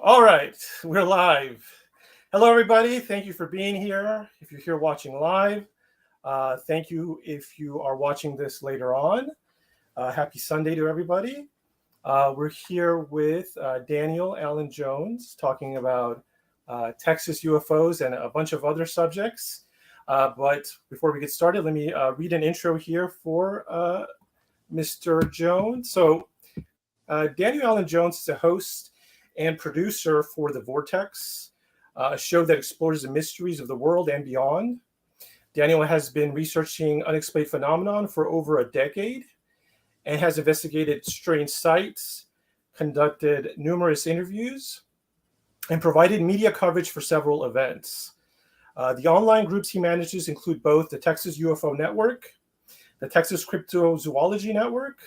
All right, we're live. Hello, everybody. Thank you for being here. If you're here watching live, thank you if you are watching this later on. Happy Sunday to everybody. We're here with Daniel Allen Jones talking about Texas UFOs and a bunch of other subjects. But before we get started, let me read an intro here for Mr. Jones. So Daniel Allen Jones is a host and producer for the Vortex, a show that explores the mysteries of the world and beyond. Daniel has been researching unexplained phenomenon for over a decade and has investigated strange sights, conducted numerous interviews, and provided media coverage for several events. The online groups he manages include both the Texas UFO Network, the Texas Cryptozoology Network,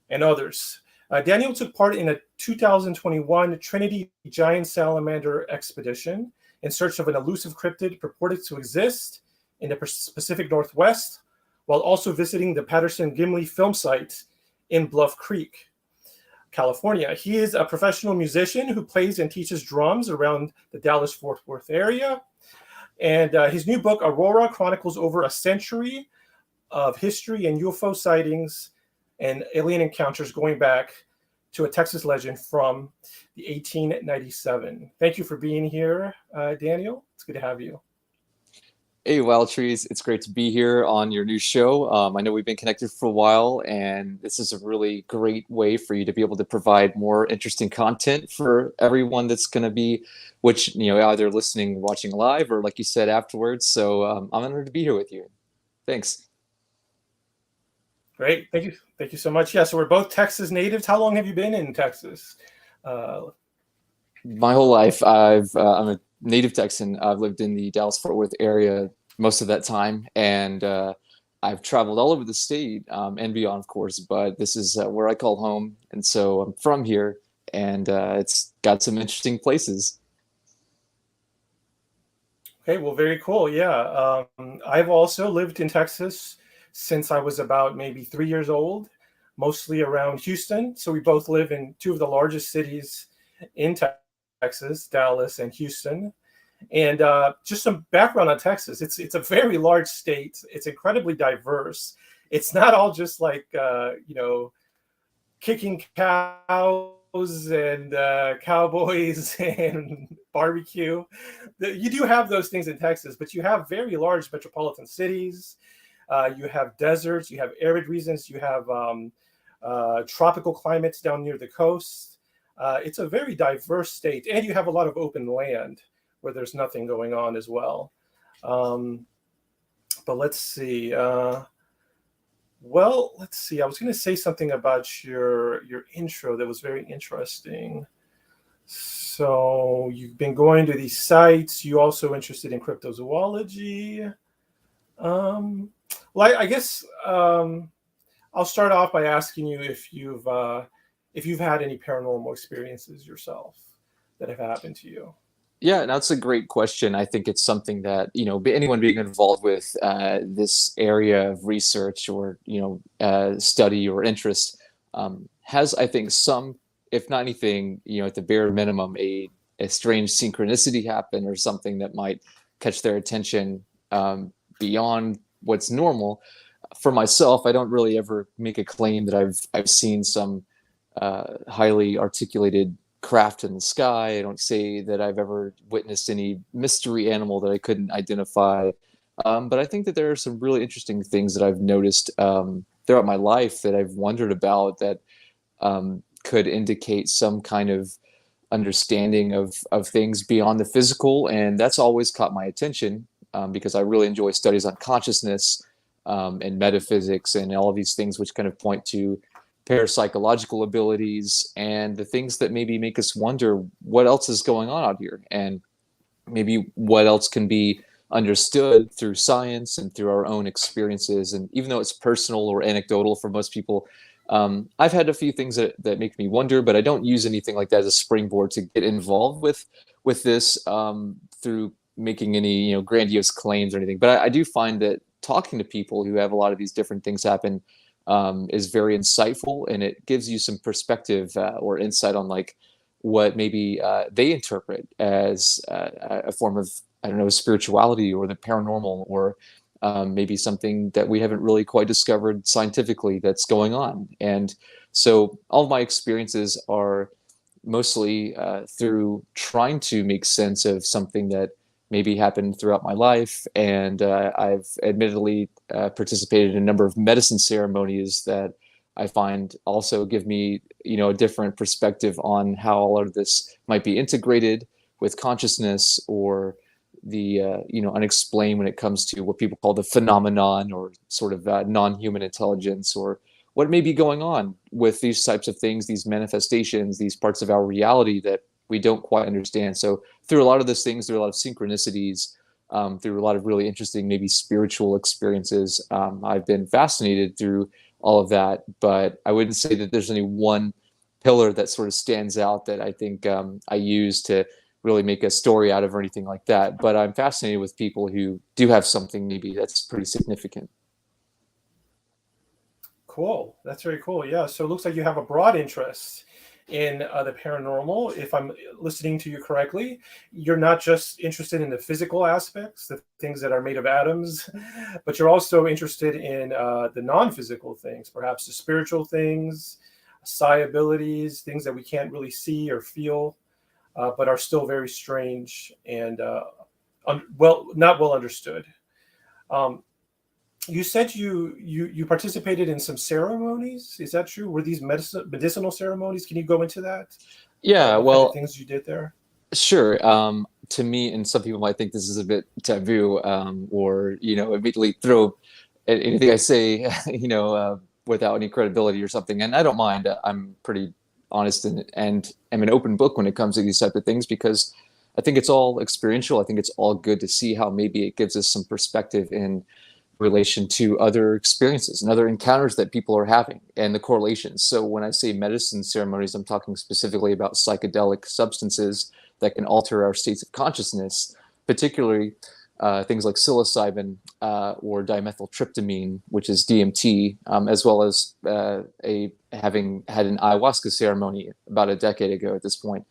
and others. Daniel took part in a 2021 Trinity Giant Salamander Expedition in search of an elusive cryptid purported to exist in the Pacific Northwest, while also visiting the Patterson-Gimlin film site in Bluff Creek, California. He is a professional musician who plays and teaches drums around the Dallas-Fort Worth area. And his new book, Aurora, chronicles over a century of history and UFO sightings and alien encounters going back to a Texas legend from the 1897. Thank you for being here, Daniel. It's good to have you. Hey, Wild Trees. It's great to be here on your new show. I know we've been connected for a while, and this is a really great way for you to be able to provide more interesting content for everyone that's going to be, either listening, watching live, or like you said, afterwards. So I'm honored to be here with you. Thanks. Great. Thank you. Thank you so much. Yeah, so we're both Texas natives. How long have you been in Texas? My whole life. I'm a native Texan. I've lived in the Dallas-Fort Worth area most of that time, and I've traveled all over the state and beyond, of course, but this is where I call home, and so I'm from here, and it's got some interesting places. Okay, well, very cool. Yeah, I've also lived in Texas since I was about maybe 3 years old, mostly around Houston. So we both live in two of the largest cities in Texas, Dallas and Houston. And just some background on Texas. It's a very large state. It's incredibly diverse. It's not all just like, kicking cows and cowboys and barbecue. You do have those things in Texas, but you have very large metropolitan cities. You have deserts, you have arid regions, you have tropical climates down near the coast. It's a very diverse state, and you have a lot of open land where there's nothing going on as well. But let's see. I was going to say something about your intro that was very interesting. So you've been going to these sites. You also interested in cryptozoology. Well, I guess I'll start off by asking you if you've had any paranormal experiences yourself that have happened to you. Yeah, that's a great question. I think it's something that, anyone being involved with this area of research or, study or interest has, I think, some, if not anything, at the bare minimum, a strange synchronicity happen or something that might catch their attention beyond what's normal. For myself, I don't really ever make a claim that I've seen some highly articulated craft in the sky. I don't say that I've ever witnessed any mystery animal that I couldn't identify. But I think that there are some really interesting things that I've noticed throughout my life that I've wondered about that could indicate some kind of understanding of things beyond the physical. And that's always caught my attention because I really enjoy studies on consciousness and metaphysics and all of these things which kind of point to parapsychological abilities and the things that maybe make us wonder what else is going on out here and maybe what else can be understood through science and through our own experiences. And even though it's personal or anecdotal for most people, I've had a few things that make me wonder, but I don't use anything like that as a springboard to get involved with this through making any grandiose claims or anything. But I do find that talking to people who have a lot of these different things happen is very insightful, and it gives you some perspective or insight on like what maybe they interpret as a form of, I don't know, spirituality or the paranormal, or maybe something that we haven't really quite discovered scientifically that's going on. And so all of my experiences are mostly through trying to make sense of something that maybe happened throughout my life. And I've admittedly participated in a number of medicine ceremonies that I find also give me, a different perspective on how all of this might be integrated with consciousness, or the unexplained when it comes to what people call the phenomenon, or sort of non-human intelligence, or what may be going on with these types of things, these manifestations, these parts of our reality that we don't quite understand. So through a lot of those things, through a lot of synchronicities, through a lot of really interesting, maybe spiritual experiences, I've been fascinated through all of that. But I wouldn't say that there's any one pillar that sort of stands out that I think I use to really make a story out of, or anything like that. But I'm fascinated with people who do have something maybe that's pretty significant. Cool. That's very cool. Yeah. So it looks like you have a broad interest in the paranormal. If I'm listening to you correctly, you're not just interested in the physical aspects, the things that are made of atoms, but you're also interested in the non-physical things, perhaps the spiritual things, psi abilities, things that we can't really see or feel, but are still very strange and not well understood. Um, you said you participated in some ceremonies. Is that true? Were these medicinal ceremonies? Can you go into that? Yeah, What kind of well, things you did there? sure. To me, and some people might think this is a bit taboo, or immediately throw anything I say, without any credibility or something. And I don't mind. I'm pretty honest, and I'm an open book when it comes to these type of things, because I think it's all experiential. I think it's all good to see how maybe it gives us some perspective in relation to other experiences and other encounters that people are having, and the correlations. So when I say medicine ceremonies, I'm talking specifically about psychedelic substances that can alter our states of consciousness, particularly things like psilocybin, or dimethyltryptamine, which is DMT, as well as having had an ayahuasca ceremony about a decade ago at this point,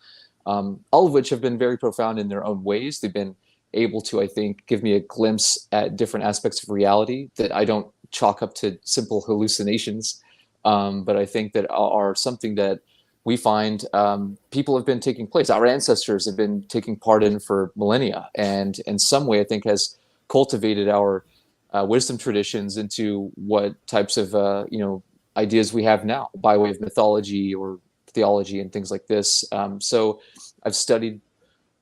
all of which have been very profound in their own ways. They've been able to, I think, give me a glimpse at different aspects of reality that I don't chalk up to simple hallucinations, but I think that are something that we find people have been taking place. Our ancestors have been taking part in for millennia, and in some way, I think, has cultivated our wisdom traditions into what types of ideas we have now by way of mythology or theology and things like this. So I've studied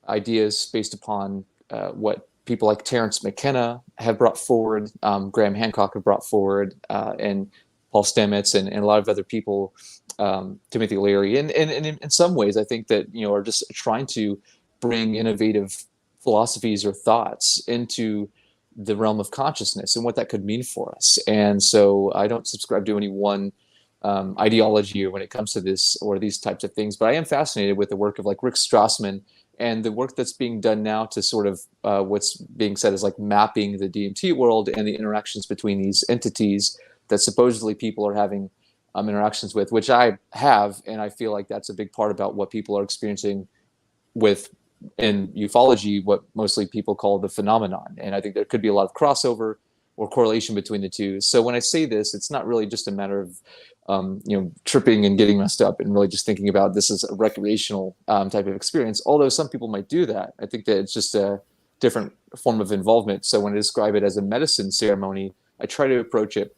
ideas based upon what people like Terence McKenna have brought forward, Graham Hancock have brought forward, and Paul Stamets, and a lot of other people, Timothy Leary, and in some ways, I think that are just trying to bring innovative philosophies or thoughts into the realm of consciousness and what that could mean for us. And so I don't subscribe to any one ideology when it comes to this or these types of things, but I am fascinated with the work of like Rick Strassman, and the work that's being done now to sort of what's being said is like mapping the DMT world and the interactions between these entities that supposedly people are having interactions with, which I have, and I feel like that's a big part about what people are experiencing with in ufology, what mostly people call the phenomenon. And I think there could be a lot of crossover or correlation between the two. So when I say this, it's not really just a matter of tripping and getting messed up and really just thinking about this as a recreational type of experience. Although some people might do that, I think that it's just a different form of involvement. So when I describe it as a medicine ceremony, I try to approach it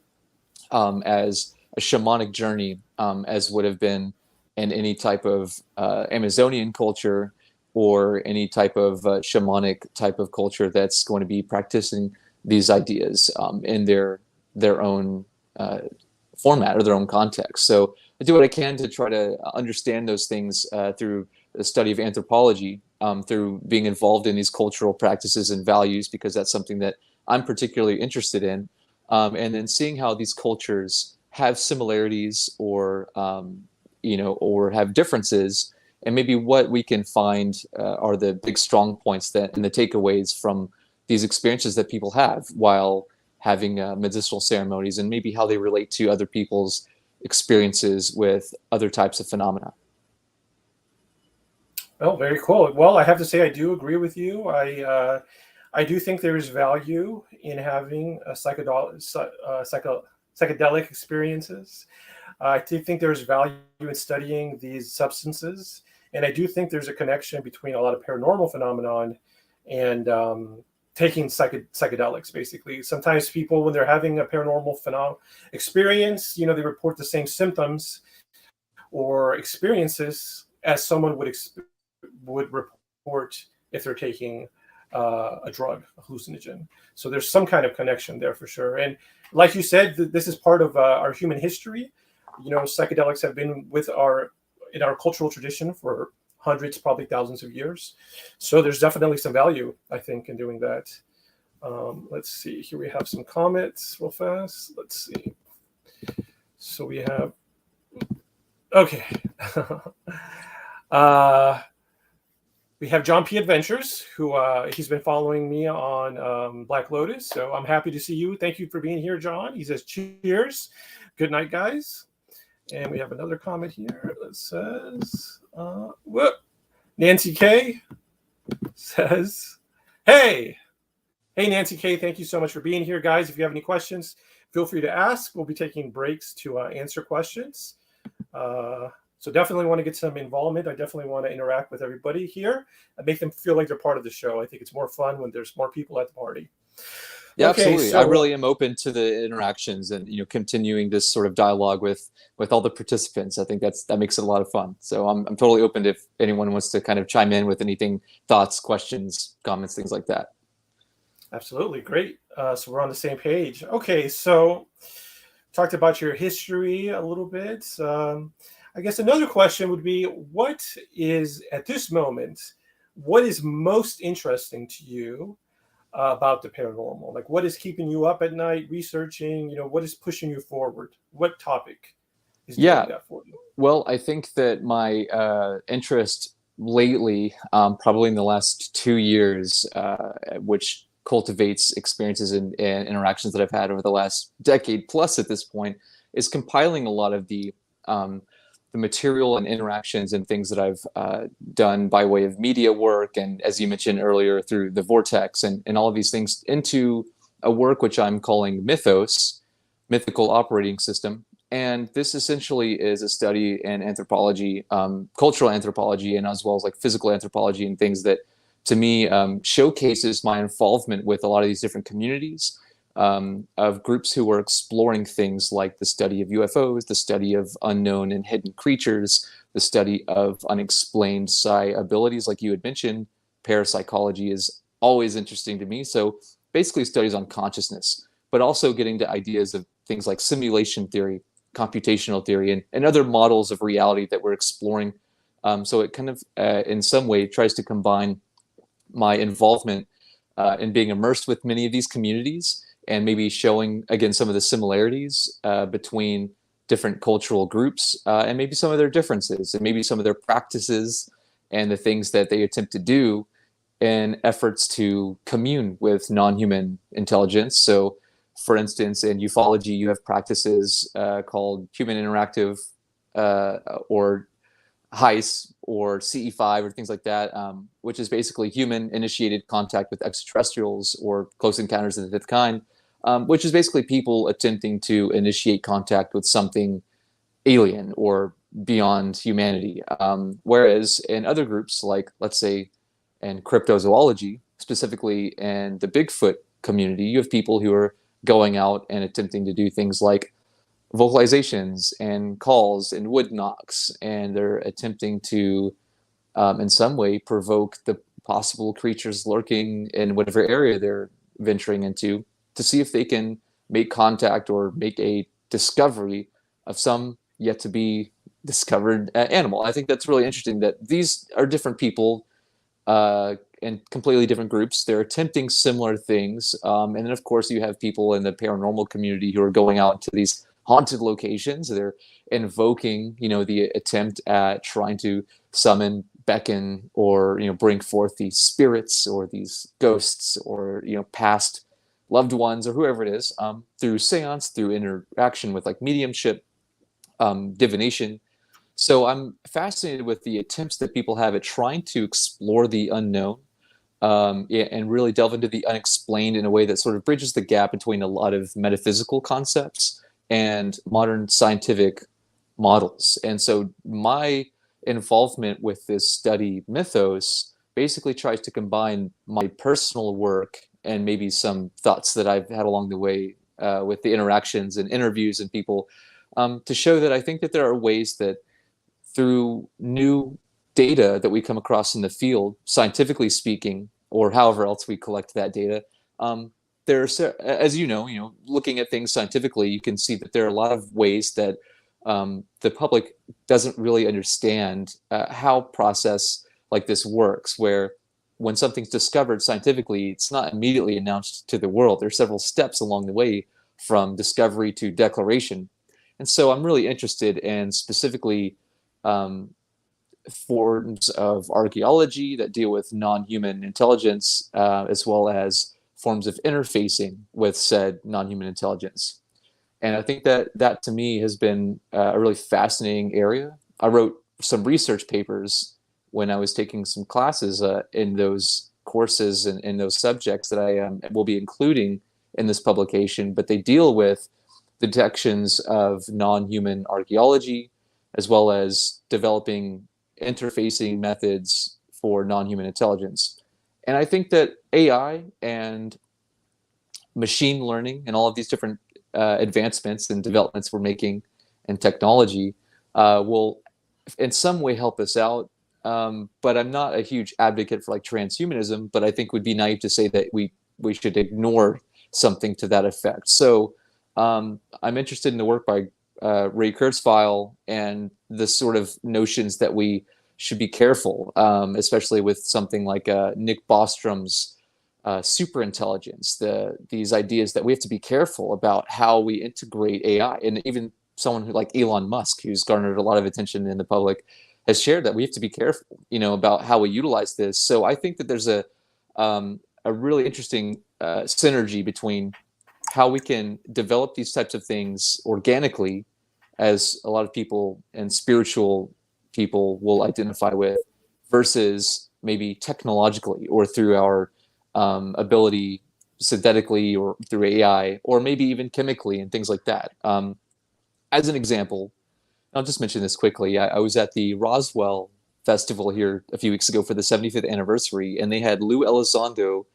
as a shamanic journey, as would have been in any type of Amazonian culture, or any type of shamanic type of culture that's going to be practicing these ideas in their own format or their own context. So I do what I can to try to understand those things through the study of anthropology, through being involved in these cultural practices and values, because that's something that I'm particularly interested in, and then seeing how these cultures have similarities or or have differences, and maybe what we can find are the big strong points that and the takeaways from these experiences that people have while having medicinal ceremonies, and maybe how they relate to other people's experiences with other types of phenomena. Oh, very cool. Well, I have to say I do agree with you. I do think there is value in having a psychedelic experiences. I do think there's value in studying these substances, and I do think there's a connection between a lot of paranormal phenomenon and taking psychedelics. Basically, sometimes people, when they're having a paranormal experience, they report the same symptoms or experiences as someone would report if they're taking a drug, a hallucinogen. So there's some kind of connection there for sure. And like you said, this is part of our human history. Psychedelics have been in our cultural tradition for hundreds, probably thousands of years. So there's definitely some value, I think, in doing that. Let's see. Here we have some comments real fast. Let's see. So we have. Okay. We have John P. Adventures, who he's been following me on Black Lotus. So I'm happy to see you. Thank you for being here, John. He says, cheers. Good night, guys. And we have another comment here that says, Nancy K says, hey, Nancy K, thank you so much for being here, guys. If you have any questions, feel free to ask. We'll be taking breaks to answer questions. So definitely want to get some involvement. I definitely want to interact with everybody here and make them feel like they're part of the show. I think it's more fun when there's more people at the party. Yeah, okay, absolutely. So, I really am open to the interactions and continuing this sort of dialogue with all the participants. I think that makes it a lot of fun. So I'm totally open if anyone wants to kind of chime in with anything, thoughts, questions, comments, things like that. Absolutely, great. So we're on the same page. Okay, so talked about your history a little bit. I guess another question would be, what is, at this moment, what is most interesting to you about the paranormal? Like, what is keeping you up at night researching? What is pushing you forward? What topic is doing that for you? Well, I think that my interest lately, probably in the last 2 years, which cultivates experiences and interactions that I've had over the last decade plus at this point, is compiling a lot of the material and interactions and things that I've done by way of media work, and as you mentioned earlier, through the Vortex and all of these things, into a work which I'm calling Mythos, Mythical Operating System. And this essentially is a study in anthropology, cultural anthropology, and as well as like physical anthropology, and things that, to me, showcases my involvement with a lot of these different communities of groups who are exploring things like the study of UFOs, the study of unknown and hidden creatures, the study of unexplained psi abilities, like you had mentioned. Parapsychology is always interesting to me. So basically studies on consciousness, but also getting to ideas of things like simulation theory, computational theory, and other models of reality that we're exploring. So it kind of, in some way, tries to combine my involvement in being immersed with many of these communities, and maybe showing, again, some of the similarities between different cultural groups, and maybe some of their differences, and maybe some of their practices and the things that they attempt to do in efforts to commune with non-human intelligence. So, for instance, in ufology, you have practices called human interactive or HICE or CE5 or things like that, which is basically human-initiated contact with extraterrestrials, or close encounters of the fifth kind, which is basically people attempting to initiate contact with something alien or beyond humanity. Whereas in other groups, like, let's say, in cryptozoology, specifically in the Bigfoot community, you have people who are going out and attempting to do things like vocalizations and calls and wood knocks, and they're attempting to, in some way, provoke the possible creatures lurking in whatever area they're venturing into, to see if they can make contact or make a discovery of some yet to be discovered animal. I think that's really interesting that these are different people in completely different groups. They're attempting similar things. And then, of course, you have people in the paranormal community who are going out to these haunted locations. They're invoking, the attempt at trying to summon, beckon, or, bring forth these spirits or these ghosts or, past loved ones or whoever it is, through seance, through interaction with like mediumship, divination. So I'm fascinated with the attempts that people have at trying to explore the unknown, and really delve into the unexplained in a way that sort of bridges the gap between a lot of metaphysical concepts and modern scientific models. And so my involvement with this study, Mythos, basically tries to combine my personal work and maybe some thoughts that I've had along the way with the interactions and interviews and people, to show that I think that there are ways that through new data that we come across in the field, scientifically speaking, or however else we collect that data, there's, as you know, looking at things scientifically, you can see that there are a lot of ways that the public doesn't really understand how process like this works, where when something's discovered scientifically, it's not immediately announced to the world. There's several steps along the way from discovery to declaration. And so I'm really interested in specifically um, forms of archaeology that deal with non-human intelligence, as well as forms of interfacing with said non-human intelligence. And I think that that to me has been a really fascinating area. I wrote some research papers when I was taking some classes in those courses and in those subjects that I will be including in this publication, but they deal with detections of non-human archaeology, as well as developing interfacing methods for non-human intelligence. And I think that AI and machine learning and all of these different advancements and developments we're making in technology will in some way help us out. But I'm not a huge advocate for like transhumanism, but I think would be naive to say that we should ignore something to that effect. So I'm interested in the work by Ray Kurzweil and the sort of notions that we should be careful, especially with something like Nick Bostrom's superintelligence, these ideas that we have to be careful about how we integrate AI. And even someone who like Elon Musk, who's garnered a lot of attention in the public, has shared that we have to be careful, about how we utilize this. So I think that there's a really interesting synergy between how we can develop these types of things organically, as a lot of people and spiritual people will identify with, versus maybe technologically or through our ability synthetically or through AI, or maybe even chemically and things like that. As an example, I'll just mention this quickly. I was at the Roswell Festival here a few weeks ago for the 75th anniversary, and they had Lou Elizondo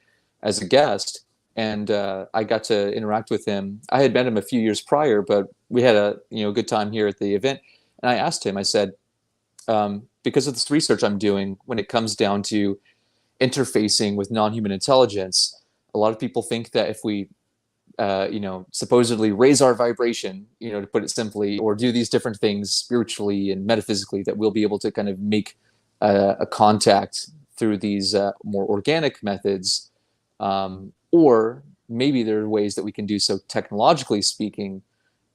as a guest, and I got to interact with him. I had met him a few years prior, but we had a good time here at the event. And I asked him, I said, because of this research I'm doing, when it comes down to interfacing with non-human intelligence, a lot of people think that if we supposedly raise our vibration, to put it simply, or do these different things spiritually and metaphysically, that we'll be able to kind of make a contact through these more organic methods. Or maybe there are ways that we can do so technologically speaking.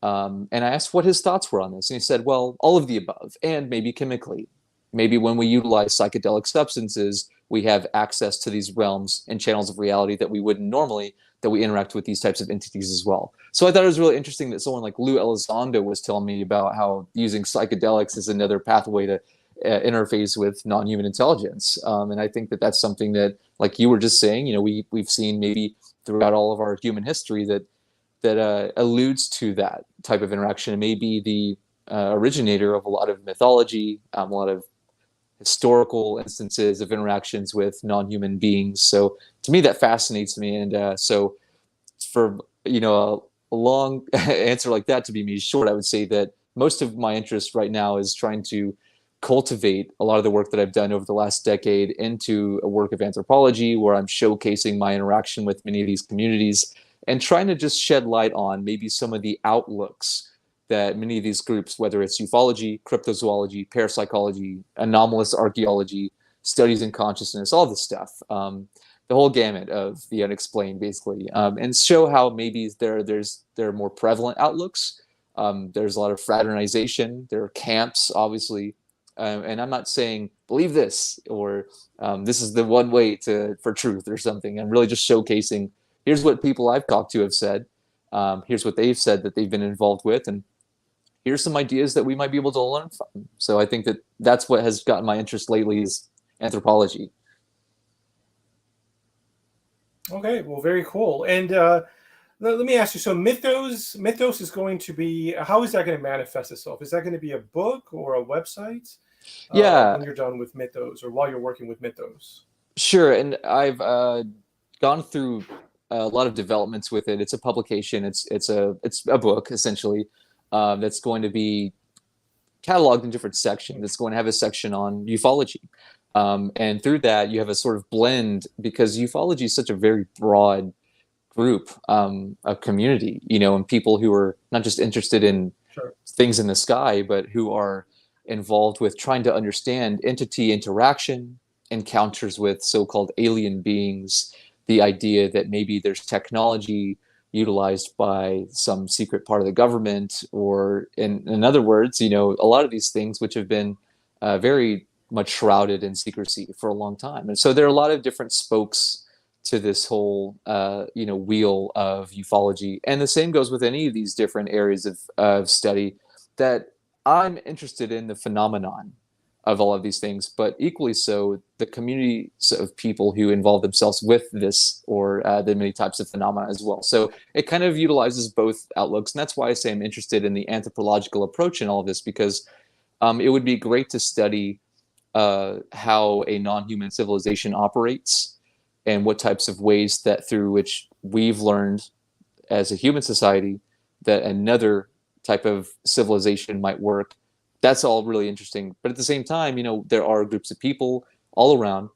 And I asked what his thoughts were on this. And he said, well, all of the above, and maybe chemically. Maybe when we utilize psychedelic substances, we have access to these realms and channels of reality that we wouldn't normally, that we interact with these types of entities as well. So I thought it was really interesting that someone like Lou Elizondo was telling me about how using psychedelics is another pathway to interface with non-human intelligence. And I think that that's something that, like you were just saying, we've seen maybe throughout all of our human history that alludes to that type of interaction, and maybe the originator of a lot of mythology, a lot of historical instances of interactions with non-human beings. So to me, that fascinates me. And so for, a long answer like that to be made short, I would say that most of my interest right now is trying to cultivate a lot of the work that I've done over the last decade into a work of anthropology, where I'm showcasing my interaction with many of these communities and trying to just shed light on maybe some of the outlooks that many of these groups, whether it's ufology, cryptozoology, parapsychology, anomalous archaeology, studies in consciousness, all this stuff, the whole gamut of the unexplained, basically, and show how maybe there are more prevalent outlooks. There's a lot of fraternization. There are camps, obviously, and I'm not saying believe this or this is the one way for truth or something. I'm really just showcasing, here's what people I've talked to have said. Here's what they've said that they've been involved with, and here's some ideas that we might be able to learn from. So I think that that's what has gotten my interest lately is anthropology. Okay, well, very cool. And let me ask you. So mythos is going to be. How is that going to manifest itself? Is that going to be a book or a website Yeah, when you're done with mythos, or while you're working with mythos? sure. And I've gone through a lot of developments with it. It's a publication. It's a book essentially that's going to be cataloged in different sections. It's going to have a section on ufology. And through that, you have a sort of blend because ufology is such a very broad group, a community, and people who are not just interested in Sure. things in the sky, but who are involved with trying to understand entity interaction, encounters with so-called alien beings, the idea that maybe there's technology utilized by some secret part of the government, or in other words, a lot of these things which have been very much shrouded in secrecy for a long time. And so there are a lot of different spokes to this whole wheel of ufology, and the same goes with any of these different areas of study that I'm interested in the phenomenon of all of these things, but equally so the communities of people who involve themselves with this or the many types of phenomena as well. So it kind of utilizes both outlooks, and that's why I say I'm interested in the anthropological approach in all of this, because it would be great to study how a non-human civilization operates and what types of ways that through which we've learned as a human society that another type of civilization might work. That's all really interesting. But at the same time, there are groups of people all around.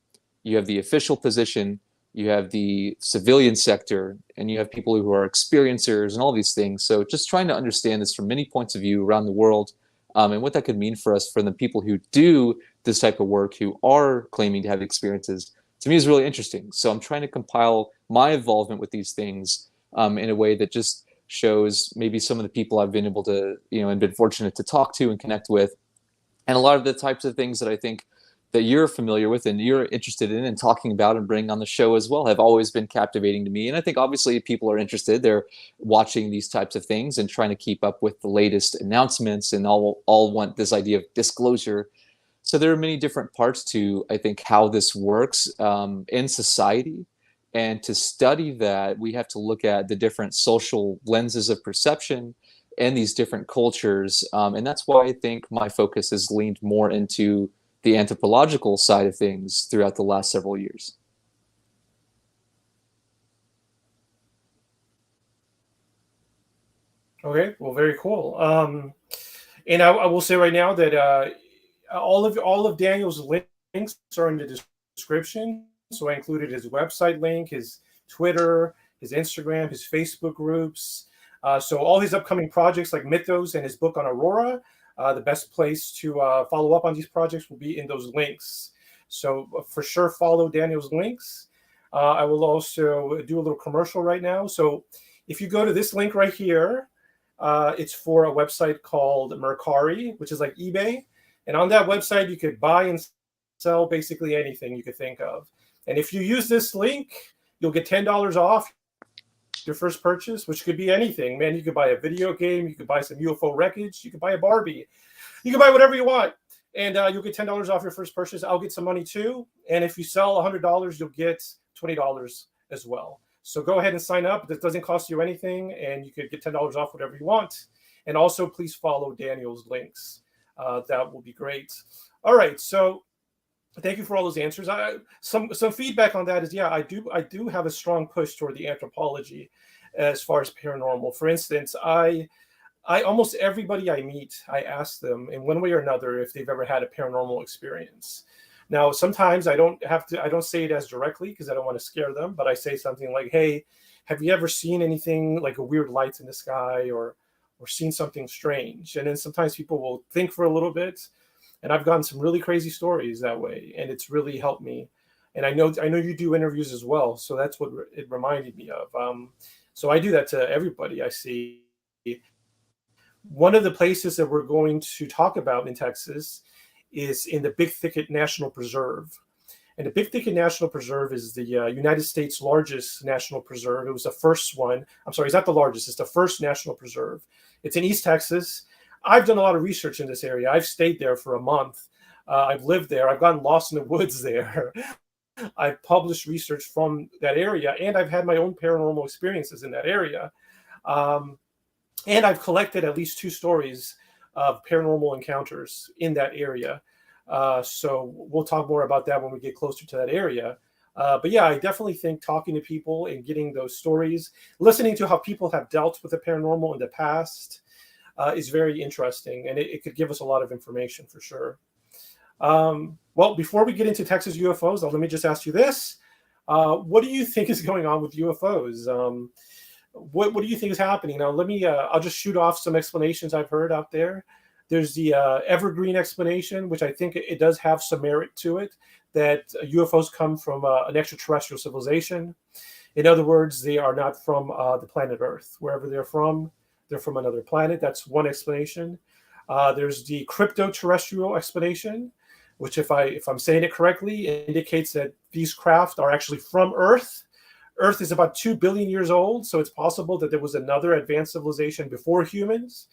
You have the official position, you have the civilian sector, and you have people who are experiencers and all these things. So just trying to understand this from many points of view around the world, and what that could mean for us, for the people who do this type of work, who are claiming to have experiences, to me is really interesting. So I'm trying to compile my involvement with these things in a way that just shows maybe some of the people I've been able to, and been fortunate to talk to and connect with. And a lot of the types of things that I think that you're familiar with and you're interested in and talking about and bringing on the show as well have always been captivating to me. And I think obviously people are interested. They're watching these types of things and trying to keep up with the latest announcements, and all want this idea of disclosure. So there are many different parts to, I think, how this works in society. And to study that, we have to look at the different social lenses of perception and these different cultures. And that's why I think my focus has leaned more into the anthropological side of things throughout the last several years. Okay, well, very cool. And I will say right now that all of Daniel's links are in the description. So I included his website link, his Twitter, his Instagram, his Facebook groups. So all his upcoming projects like Mythos and his book on Aurora, the best place to follow up on these projects will be in those links. So for sure, follow Daniel's links. I will also do a little commercial right now. So if you go to this link right here, it's for a website called Mercari, which is like eBay. And on that website, you could buy and sell basically anything you could think of. And if you use this link, you'll get $10 off your first purchase, which could be anything. Man, you could buy a video game, you could buy some UFO wreckage, you could buy a Barbie, you can buy whatever you want. And you'll get $10 off your first purchase. I'll get some money too. And if you sell $100, you'll get $20 as well. So go ahead and sign up. This doesn't cost you anything, and you could get $10 off whatever you want. And also, please follow Daniel's links. That will be great. All right, so thank you for all those answers. Some feedback on that is, yeah, I do have a strong push toward the anthropology as far as paranormal. For instance, I almost everybody I meet, I ask them in one way or another if they've ever had a paranormal experience. Now, sometimes I don't say it as directly because I don't want to scare them, but I say something like, "Hey, have you ever seen anything like a weird lights in the sky or seen something strange?" And then sometimes people will think for a little bit. And I've gotten some really crazy stories that way, and it's really helped me. And I know you do interviews as well, so that's what it reminded me of. So I do that to everybody I see. One of the places that we're going to talk about in Texas is in the Big Thicket National Preserve. And the Big Thicket National Preserve is the United States' largest national preserve. It was the first one. I'm sorry, it's not the largest. It's the first national preserve. It's in East Texas. I've done a lot of research in this area. I've stayed there for a month. I've lived there. I've gotten lost in the woods there. I've published research from that area, and I've had my own paranormal experiences in that area. Um, and I've collected at least 2 stories of paranormal encounters in that area. So we'll talk more about that when we get closer to that area. But yeah, I definitely think talking to people and getting those stories, listening to how people have dealt with the paranormal in the past is very interesting, and it could give us a lot of information for sure. Well, before we get into Texas UFOs, let me just ask you this. What do you think is going on with UFOs? What do you think is happening? Now, I'll just shoot off some explanations I've heard out there. There's the evergreen explanation, which I think it does have some merit to it, that UFOs come from an extraterrestrial civilization. In other words, they are not from the planet Earth. Wherever they're from another planet. That's one explanation. There's the cryptoterrestrial explanation, which, if I'm saying it correctly, indicates that these craft are actually from Earth. Earth is about 2 billion years old, so it's possible that there was another advanced civilization before humans,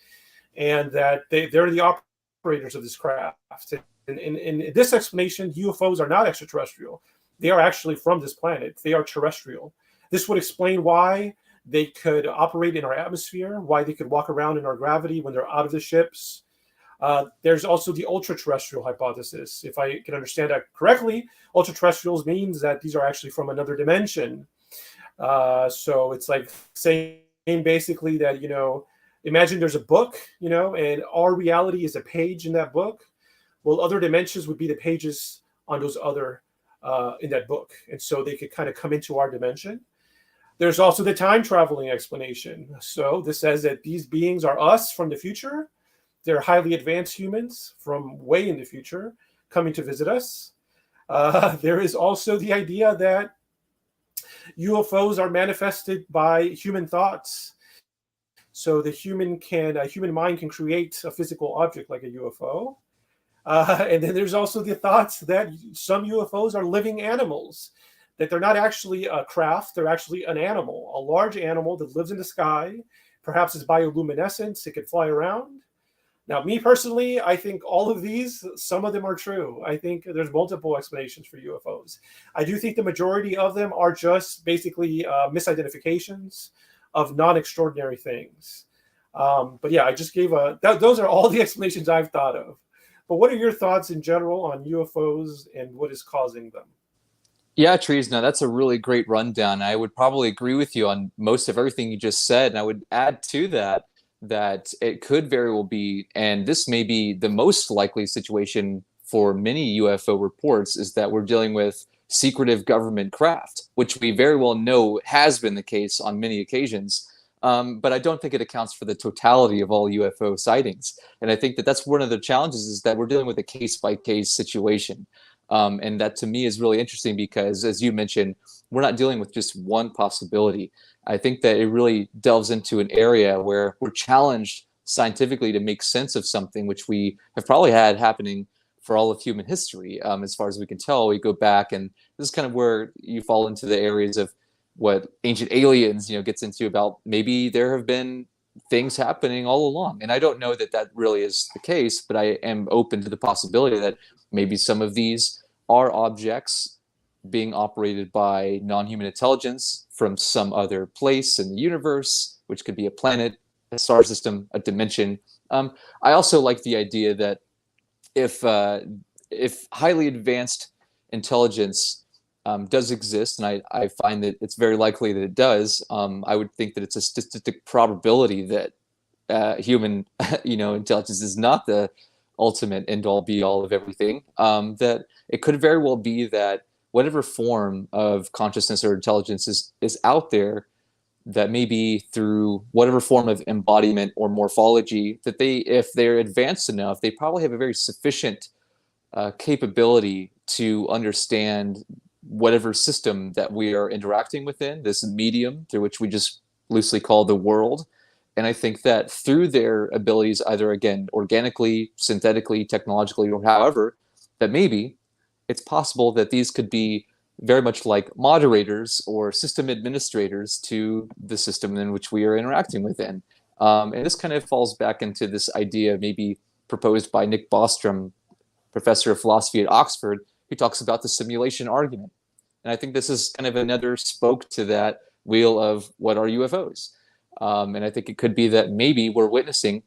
and that they're the operators of this craft. And in this explanation, UFOs are not extraterrestrial. They are actually from this planet. They are terrestrial. This would explain why they could operate in our atmosphere, why they could walk around in our gravity when they're out of the ships. There's also the ultra-terrestrial hypothesis. If I can understand that correctly, ultra-terrestrials means that these are actually from another dimension. So it's like saying basically that, imagine there's a book, and our reality is a page in that book. Well, other dimensions would be the pages on those other in that book. And so they could kind of come into our dimension. There's also the time traveling explanation. So this says that these beings are us from the future. They're highly advanced humans from way in the future coming to visit us. There is also the idea that UFOs are manifested by human thoughts. So the human mind can create a physical object like a UFO. And then there's also the thoughts that some UFOs are living animals, that they're not actually a craft, they're actually an animal, a large animal that lives in the sky, perhaps is bioluminescent, it could fly around. Now, me personally, I think all of these, some of them are true. I think there's multiple explanations for UFOs. I do think the majority of them are just basically misidentifications of non-extraordinary things. But yeah, I just gave those are all the explanations I've thought of. But what are your thoughts in general on UFOs and what is causing them? Yeah, Trees, no, that's a really great rundown. I would probably agree with you on most of everything you just said. And I would add to that it could very well be, and this may be the most likely situation for many UFO reports, is that we're dealing with secretive government craft, which we very well know has been the case on many occasions. But I don't think it accounts for the totality of all UFO sightings. And I think that that's one of the challenges, is that we're dealing with a case-by-case situation. And that to me is really interesting because, as you mentioned, we're not dealing with just one possibility. I think that it really delves into an area where we're challenged scientifically to make sense of something which we have probably had happening for all of human history. As far as we can tell, we go back, and this is kind of where you fall into the areas of what Ancient Aliens, gets into, about maybe there have been things happening all along. And I don't know that that really is the case, but I am open to the possibility that maybe some of these are objects being operated by non-human intelligence from some other place in the universe, which could be a planet, a star system, a dimension. I also like the idea that if highly advanced intelligence does exist, and I find that it's very likely that it does, I would think that it's a statistic probability that human intelligence is not the ultimate end-all be-all of everything, that it could very well be that whatever form of consciousness or intelligence is out there, that maybe through whatever form of embodiment or morphology, that if they're advanced enough, they probably have a very sufficient capability to understand whatever system that we are interacting within, this medium through which we just loosely call the world. And I think that through their abilities, either, again, organically, synthetically, technologically, or however, that maybe it's possible that these could be very much like moderators or system administrators to the system in which we are interacting within. And this kind of falls back into this idea maybe proposed by Nick Bostrom, professor of philosophy at Oxford, who talks about the simulation argument. And I think this is kind of another spoke to that wheel of what are UFOs. And I think it could be that maybe we're witnessing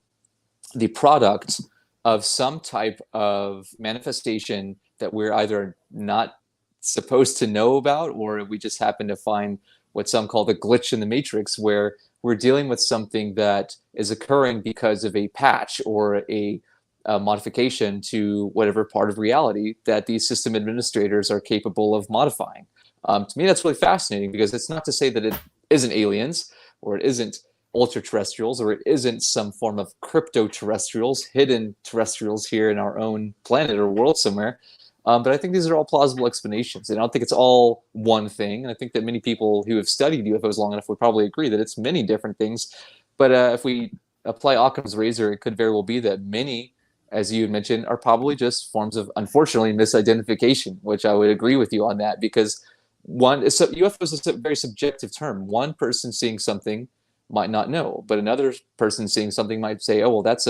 the product of some type of manifestation that we're either not supposed to know about, or we just happen to find what some call the glitch in the matrix, where we're dealing with something that is occurring because of a patch or a modification to whatever part of reality that these system administrators are capable of modifying. To me, that's really fascinating, because it's not to say that it isn't aliens, or it isn't ultra terrestrials, or it isn't some form of crypto terrestrials, hidden terrestrials here in our own planet or world somewhere. But I think these are all plausible explanations. And I don't think it's all one thing. And I think that many people who have studied UFOs long enough would probably agree that it's many different things. But if we apply Occam's razor, it could very well be that many, as you mentioned, are probably just forms of, unfortunately, misidentification, which I would agree with you on that, because UFOs is a very subjective term. One person seeing something might not know, but another person seeing something might say, oh, well, that's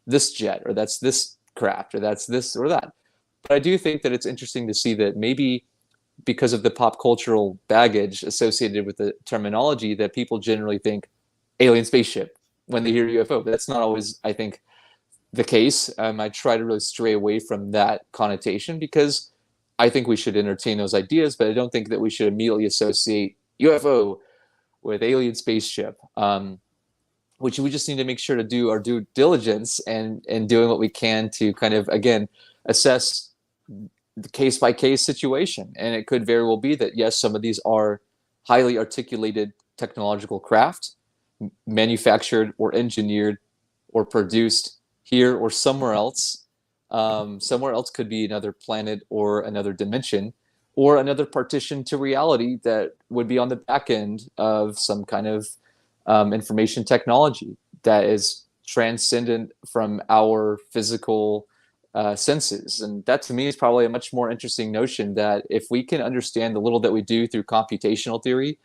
this jet, or that's this craft, or that's this or that. But I do think that it's interesting to see that maybe because of the pop cultural baggage associated with the terminology, that people generally think alien spaceship when they hear UFO. But that's not always, I think, the case. I try to really stray away from that connotation, because I think we should entertain those ideas, but I don't think that we should immediately associate UFO with alien spaceship. Which we just need to make sure to do our due diligence and doing what we can to kind of, again, assess the case-by-case situation. And it could very well be that, yes, some of these are highly articulated technological craft, manufactured or engineered or produced here or somewhere else. Somewhere else could be another planet or another dimension, or another partition to reality that would be on the back end of some kind of information technology that is transcendent from our physical senses. And that, to me, is probably a much more interesting notion, that if we can understand the little that we do through computational theory,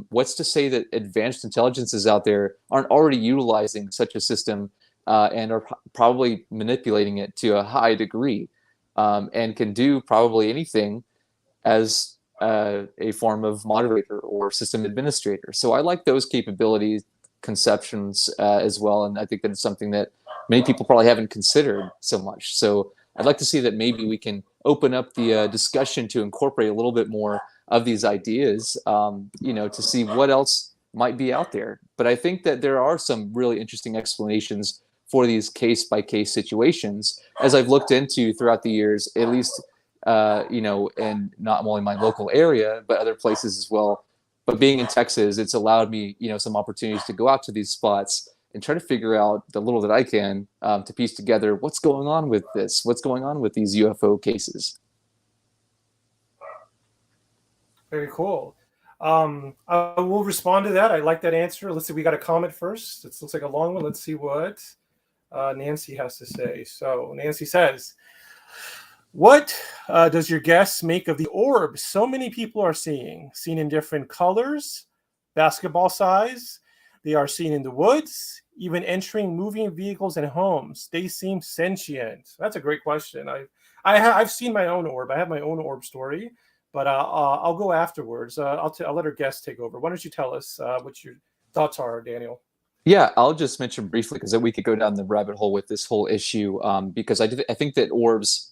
what's to say that advanced intelligences out there aren't already utilizing such a system and are probably manipulating it to a high degree, and can do probably anything as a form of moderator or system administrator. So I like those capabilities, conceptions as well. And I think that it's something that many people probably haven't considered so much. So I'd like to see that maybe we can open up the discussion to incorporate a little bit more of these ideas, to see what else might be out there. But I think that there are some really interesting explanations for these case-by-case situations, as I've looked into throughout the years, at least, and not only my local area, but other places as well. But being in Texas, it's allowed me, some opportunities to go out to these spots and try to figure out the little that I can to piece together what's going on with this, what's going on with these UFO cases. Very cool. I will respond to that. I like that answer. Let's see. We got a comment first. It looks like a long one. Let's see what Nancy has to say. So Nancy says, what does your guess make of the orbs so many people are seeing? Seen in different colors, basketball size. They are seen in the woods, even entering moving vehicles and homes. They seem sentient. That's a great question. I've seen my own orb. I have my own orb story, but I'll go afterwards. I'll let our guest take over. Why don't you tell us what your thoughts are, Daniel? Yeah, I'll just mention briefly, because we could go down the rabbit hole with this whole issue, because I think that orbs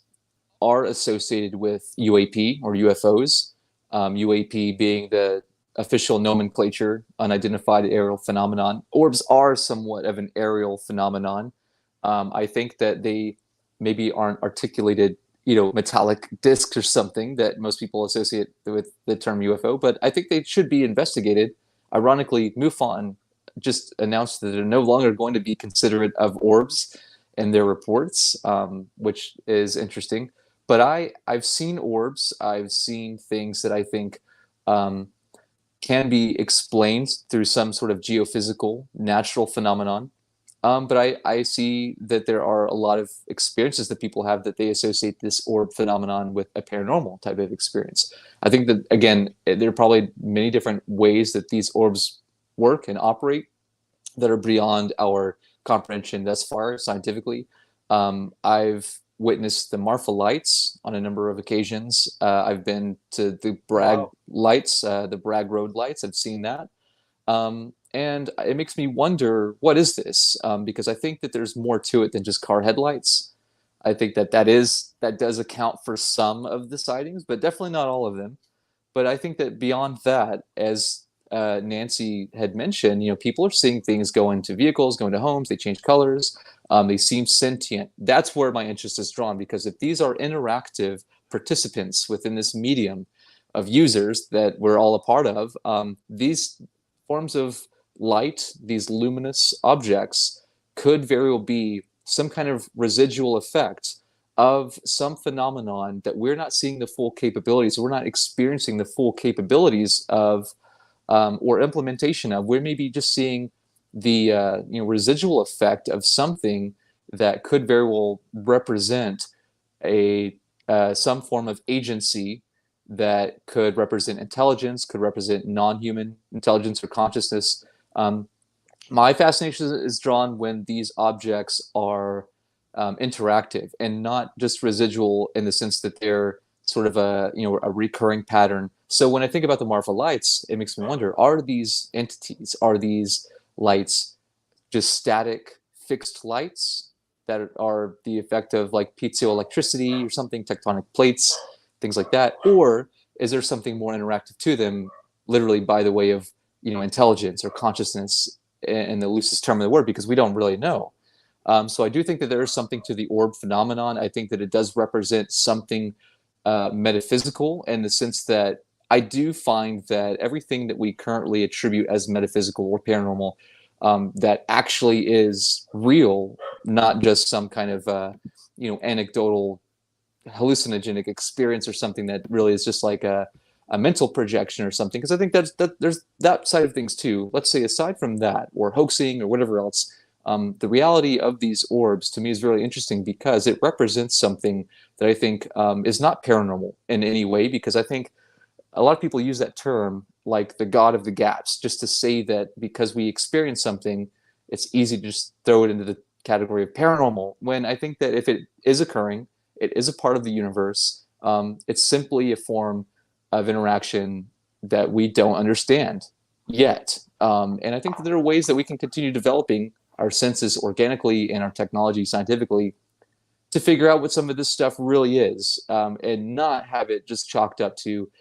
are associated with UAP or UFOs, UAP being the official nomenclature, unidentified aerial phenomenon. Orbs are somewhat of an aerial phenomenon. I think that they maybe aren't articulated, metallic discs or something that most people associate with the term UFO, but I think they should be investigated. Ironically, MUFON just announced that they're no longer going to be considerate of orbs in their reports, which is interesting. But I've seen orbs. I've seen things that I think can be explained through some sort of geophysical, natural phenomenon. But I see that there are a lot of experiences that people have that they associate this orb phenomenon with a paranormal type of experience. I think that, again, there are probably many different ways that these orbs work and operate. that are beyond our comprehension thus far scientifically. I've witnessed the Marfa lights on a number of occasions. I've been to the Bragg Wow. lights, the Bragg Road lights. I've seen that. And it makes me wonder, what is this? Because I think that there's more to it than just car headlights. I think that does account for some of the sightings, but definitely not all of them. But I think that beyond that, as Nancy had mentioned, people are seeing things go into vehicles, go into homes, they change colors, they seem sentient. That's where my interest is drawn, because if these are interactive participants within this medium of users that we're all a part of, these forms of light, these luminous objects, could very well be some kind of residual effect of some phenomenon that we're not seeing the full capabilities, we're not experiencing the full capabilities of, or implementation of. We're maybe just seeing the residual effect of something that could very well represent a some form of agency that could represent intelligence, could represent non-human intelligence or consciousness. My fascination is drawn when these objects are interactive and not just residual in the sense that they're sort of a recurring pattern. So when I think about the Marfa lights, it makes me wonder: are these entities, are these lights just static, fixed lights that are the effect of like piezoelectricity or something, tectonic plates, things like that, or is there something more interactive to them, literally by the way of intelligence or consciousness, in the loosest term of the word, because we don't really know. So I do think that there is something to the orb phenomenon. I think that it does represent something metaphysical, in the sense that I do find that everything that we currently attribute as metaphysical or paranormal, that actually is real, not just some kind of anecdotal hallucinogenic experience or something that really is just like a mental projection or something. Because I think there's that side of things too. Let's say aside from that, or hoaxing or whatever else, the reality of these orbs to me is really interesting, because it represents something that I think is not paranormal in any way. Because I think a lot of people use that term, like the God of the gaps, just to say that because we experience something, it's easy to just throw it into the category of paranormal. When I think that if it is occurring, it is a part of the universe. It's simply a form of interaction that we don't understand yet. And I think that there are ways that we can continue developing our senses organically and our technology scientifically to figure out what some of this stuff really is, and not have it just chalked up to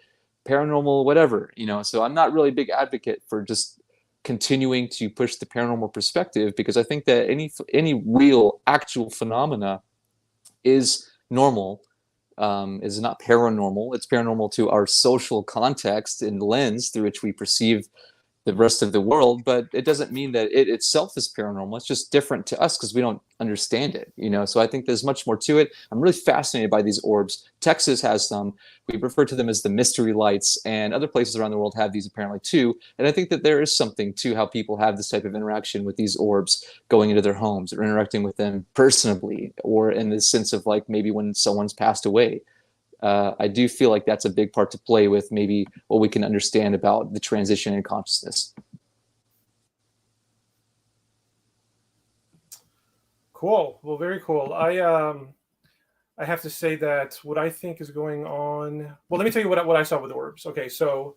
paranormal whatever. So I'm not really a big advocate for just continuing to push the paranormal perspective, because I think that any real actual phenomena is normal, is not paranormal. It's paranormal to our social context and lens through which we perceive the rest of the world, but it doesn't mean that it itself is paranormal. It's just different to us because we don't understand it, So I think there's much more to it. I'm really fascinated by these orbs. Texas has some. We refer to them as the mystery lights, and other places around the world have these apparently too. And I think that there is something to how people have this type of interaction with these orbs going into their homes, or interacting with them personally, or in the sense of like maybe when someone's passed away. I do feel like that's a big part to play with, maybe what we can understand about the transition in consciousness. Cool. Well, very cool. I have to say that what I think is going on. Well, let me tell you what I saw with orbs. Okay, so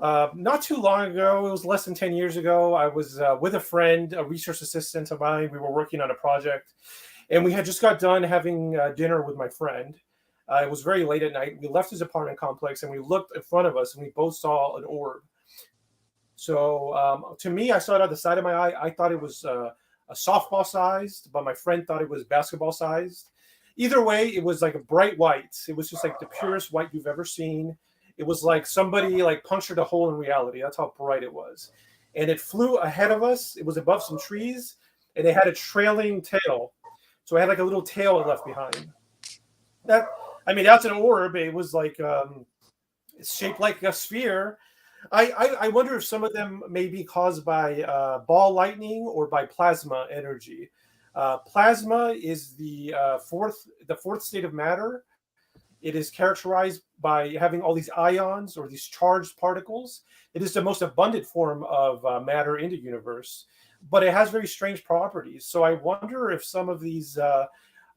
not too long ago, it was less than 10 years ago, I was with a friend, a research assistant of mine. We were working on a project, and we had just got done having dinner with my friend. It was very late at night. We left his apartment complex and we looked in front of us, and we both saw an orb. So to me, I saw it on the side of my eye. I thought it was a softball sized, but my friend thought it was basketball sized. Either way, it was like a bright white. It was just like the purest white you've ever seen. It was like somebody like punctured a hole in reality. That's how bright it was. And it flew ahead of us. It was above some trees, and it had a trailing tail. So it had like a little tail it left behind. That's an orb. It was like it's shaped like a sphere. I wonder if some of them may be caused by ball lightning or by plasma energy. Plasma is the fourth state of matter. It is characterized by having all these ions or these charged particles. It is the most abundant form of matter in the universe. but it has very strange properties. So I wonder if some of these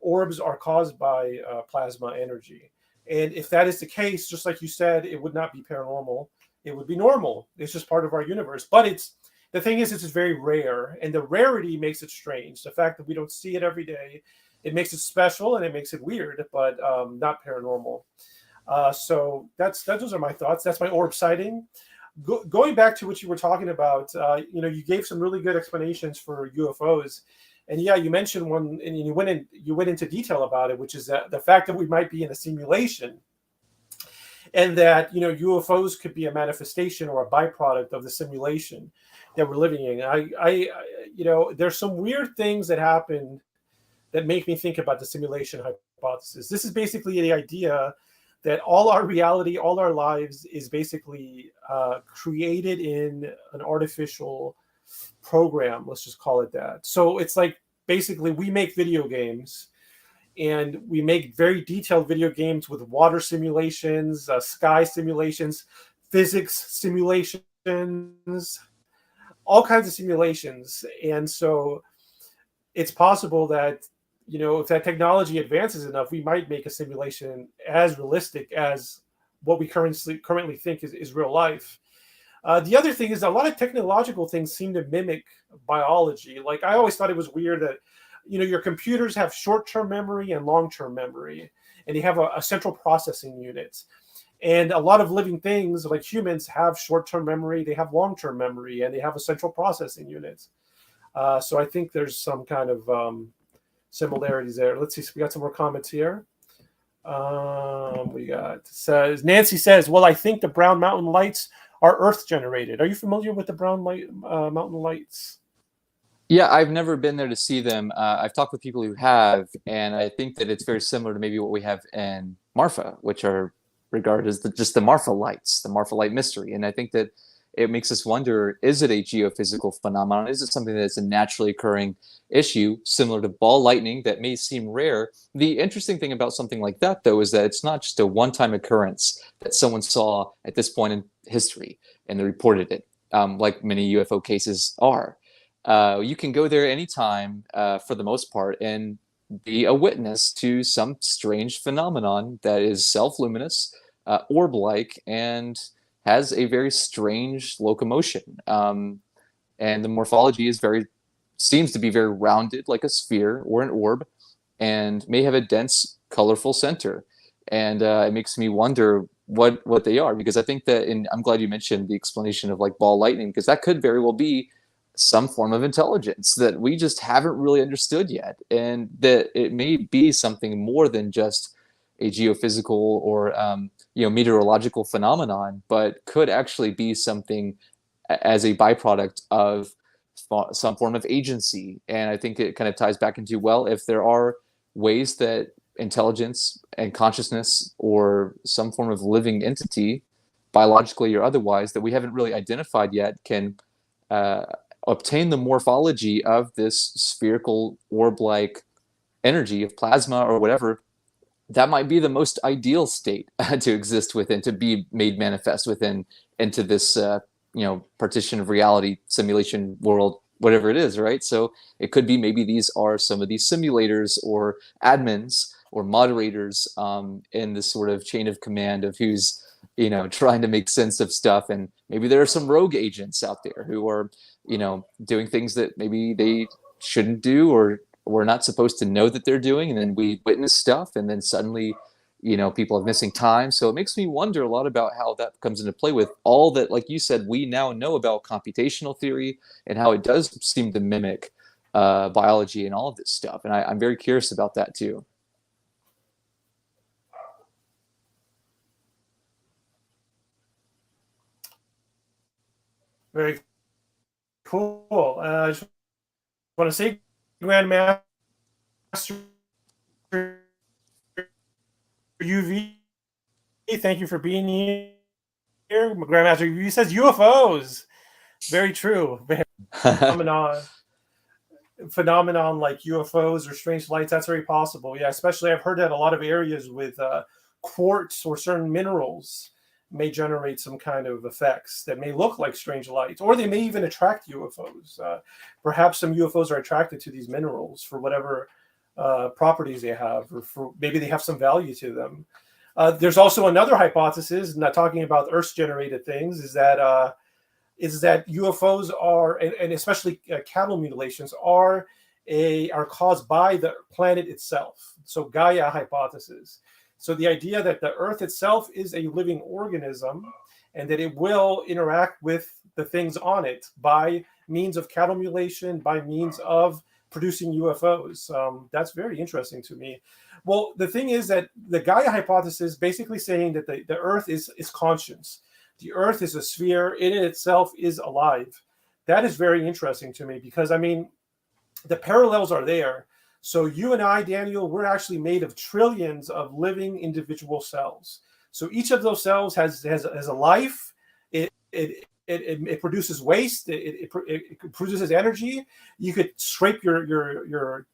orbs are caused by plasma energy. And if that is the case, just like you said, it would not be paranormal. It would be normal. It's just part of our universe. But the thing is, it's very rare, and the rarity makes it strange. The fact that we don't see it every day, it makes it special and it makes it weird, but not paranormal. So those are my thoughts. That's my orb sighting. Going back to what you were talking about, you gave some really good explanations for UFOs, and yeah, you mentioned one, and you went into detail about it, which is that the fact that we might be in a simulation, and that UFOs could be a manifestation or a byproduct of the simulation that we're living in. There's some weird things that happen that make me think about the simulation hypothesis. This is basically the idea that all our reality, all our lives is basically created in an artificial program. Let's just call it that. So it's like basically we make video games, and we make very detailed video games with water simulations, sky simulations, physics simulations, all kinds of simulations. And so it's possible that if that technology advances enough, we might make a simulation as realistic as what we currently think is real life. The other thing is a lot of technological things seem to mimic biology. Like I always thought it was weird that, your computers have short-term memory and long-term memory, and you have a central processing unit. And a lot of living things like humans have short-term memory, they have long-term memory, and they have a central processing unit. So I think there's some kind of similarities there. Let's see. So we got some more comments here. Nancy says, well, I think the brown mountain lights are Earth generated. Are you familiar with the brown mountain lights? Yeah, I've never been there to see them. I've talked with people who have, and I think that it's very similar to maybe what we have in Marfa, which are regarded as just the Marfa lights, the Marfa light mystery. And I think that it makes us wonder, is it a geophysical phenomenon? Is it something that's a naturally occurring issue, similar to ball lightning that may seem rare? The interesting thing about something like that, though, is that it's not just a one-time occurrence that someone saw at this point in history and they reported it, like many UFO cases are. You can go there anytime, for the most part, and be a witness to some strange phenomenon that is self-luminous, orb-like, and has a very strange locomotion. And the morphology seems to be very rounded, like a sphere or an orb, and may have a dense, colorful center. And it makes me wonder what they are, because I think that, and I'm glad you mentioned the explanation of like ball lightning, because that could very well be some form of intelligence that we just haven't really understood yet, and that it may be something more than just a geophysical or meteorological phenomenon, but could actually be something as a byproduct of some form of agency. And I think it kind of ties back into, well, if there are ways that intelligence and consciousness or some form of living entity, biologically or otherwise, that we haven't really identified yet, can obtain the morphology of this spherical orb-like energy of plasma or whatever, that might be the most ideal state to exist within, to be made manifest within, into this partition of reality, simulation world, whatever it is, right? So it could be maybe these are some of these simulators or admins or moderators in this sort of chain of command of who's trying to make sense of stuff. And maybe there are some rogue agents out there who are doing things that maybe they shouldn't do, or we're not supposed to know that they're doing, and then we witness stuff, and then suddenly people have missing time. So it makes me wonder a lot about how that comes into play with all that, like you said, we now know about computational theory and how it does seem to mimic biology and all of this stuff. And I'm very curious about that too. Very cool. I just want to say, Grandmaster UV, thank you for being here. Grandmaster UV says UFOs. Very true. Phenomenon like UFOs or strange lights, that's very possible. Yeah, especially I've heard that a lot of areas with quartz or certain minerals may generate some kind of effects that may look like strange lights, or they may even attract UFOs. Perhaps some UFOs are attracted to these minerals for whatever properties they have, or for maybe they have some value to them. There's also another hypothesis, not talking about Earth-generated things, is that UFOs are, and especially cattle mutilations, are caused by the planet itself. So Gaia hypothesis. So the idea that the Earth itself is a living organism and that it will interact with the things on it by means of cattle mutilation, by means of producing UFOs. That's very interesting to me. Well, the thing is that the Gaia hypothesis basically saying that the Earth is conscious. The Earth is a sphere. It in itself is alive. That is very interesting to me because, I mean, the parallels are there. So you and I, Daniel, we're actually made of trillions of living individual cells. So each of those cells has a life. It produces waste. It produces energy. You could scrape your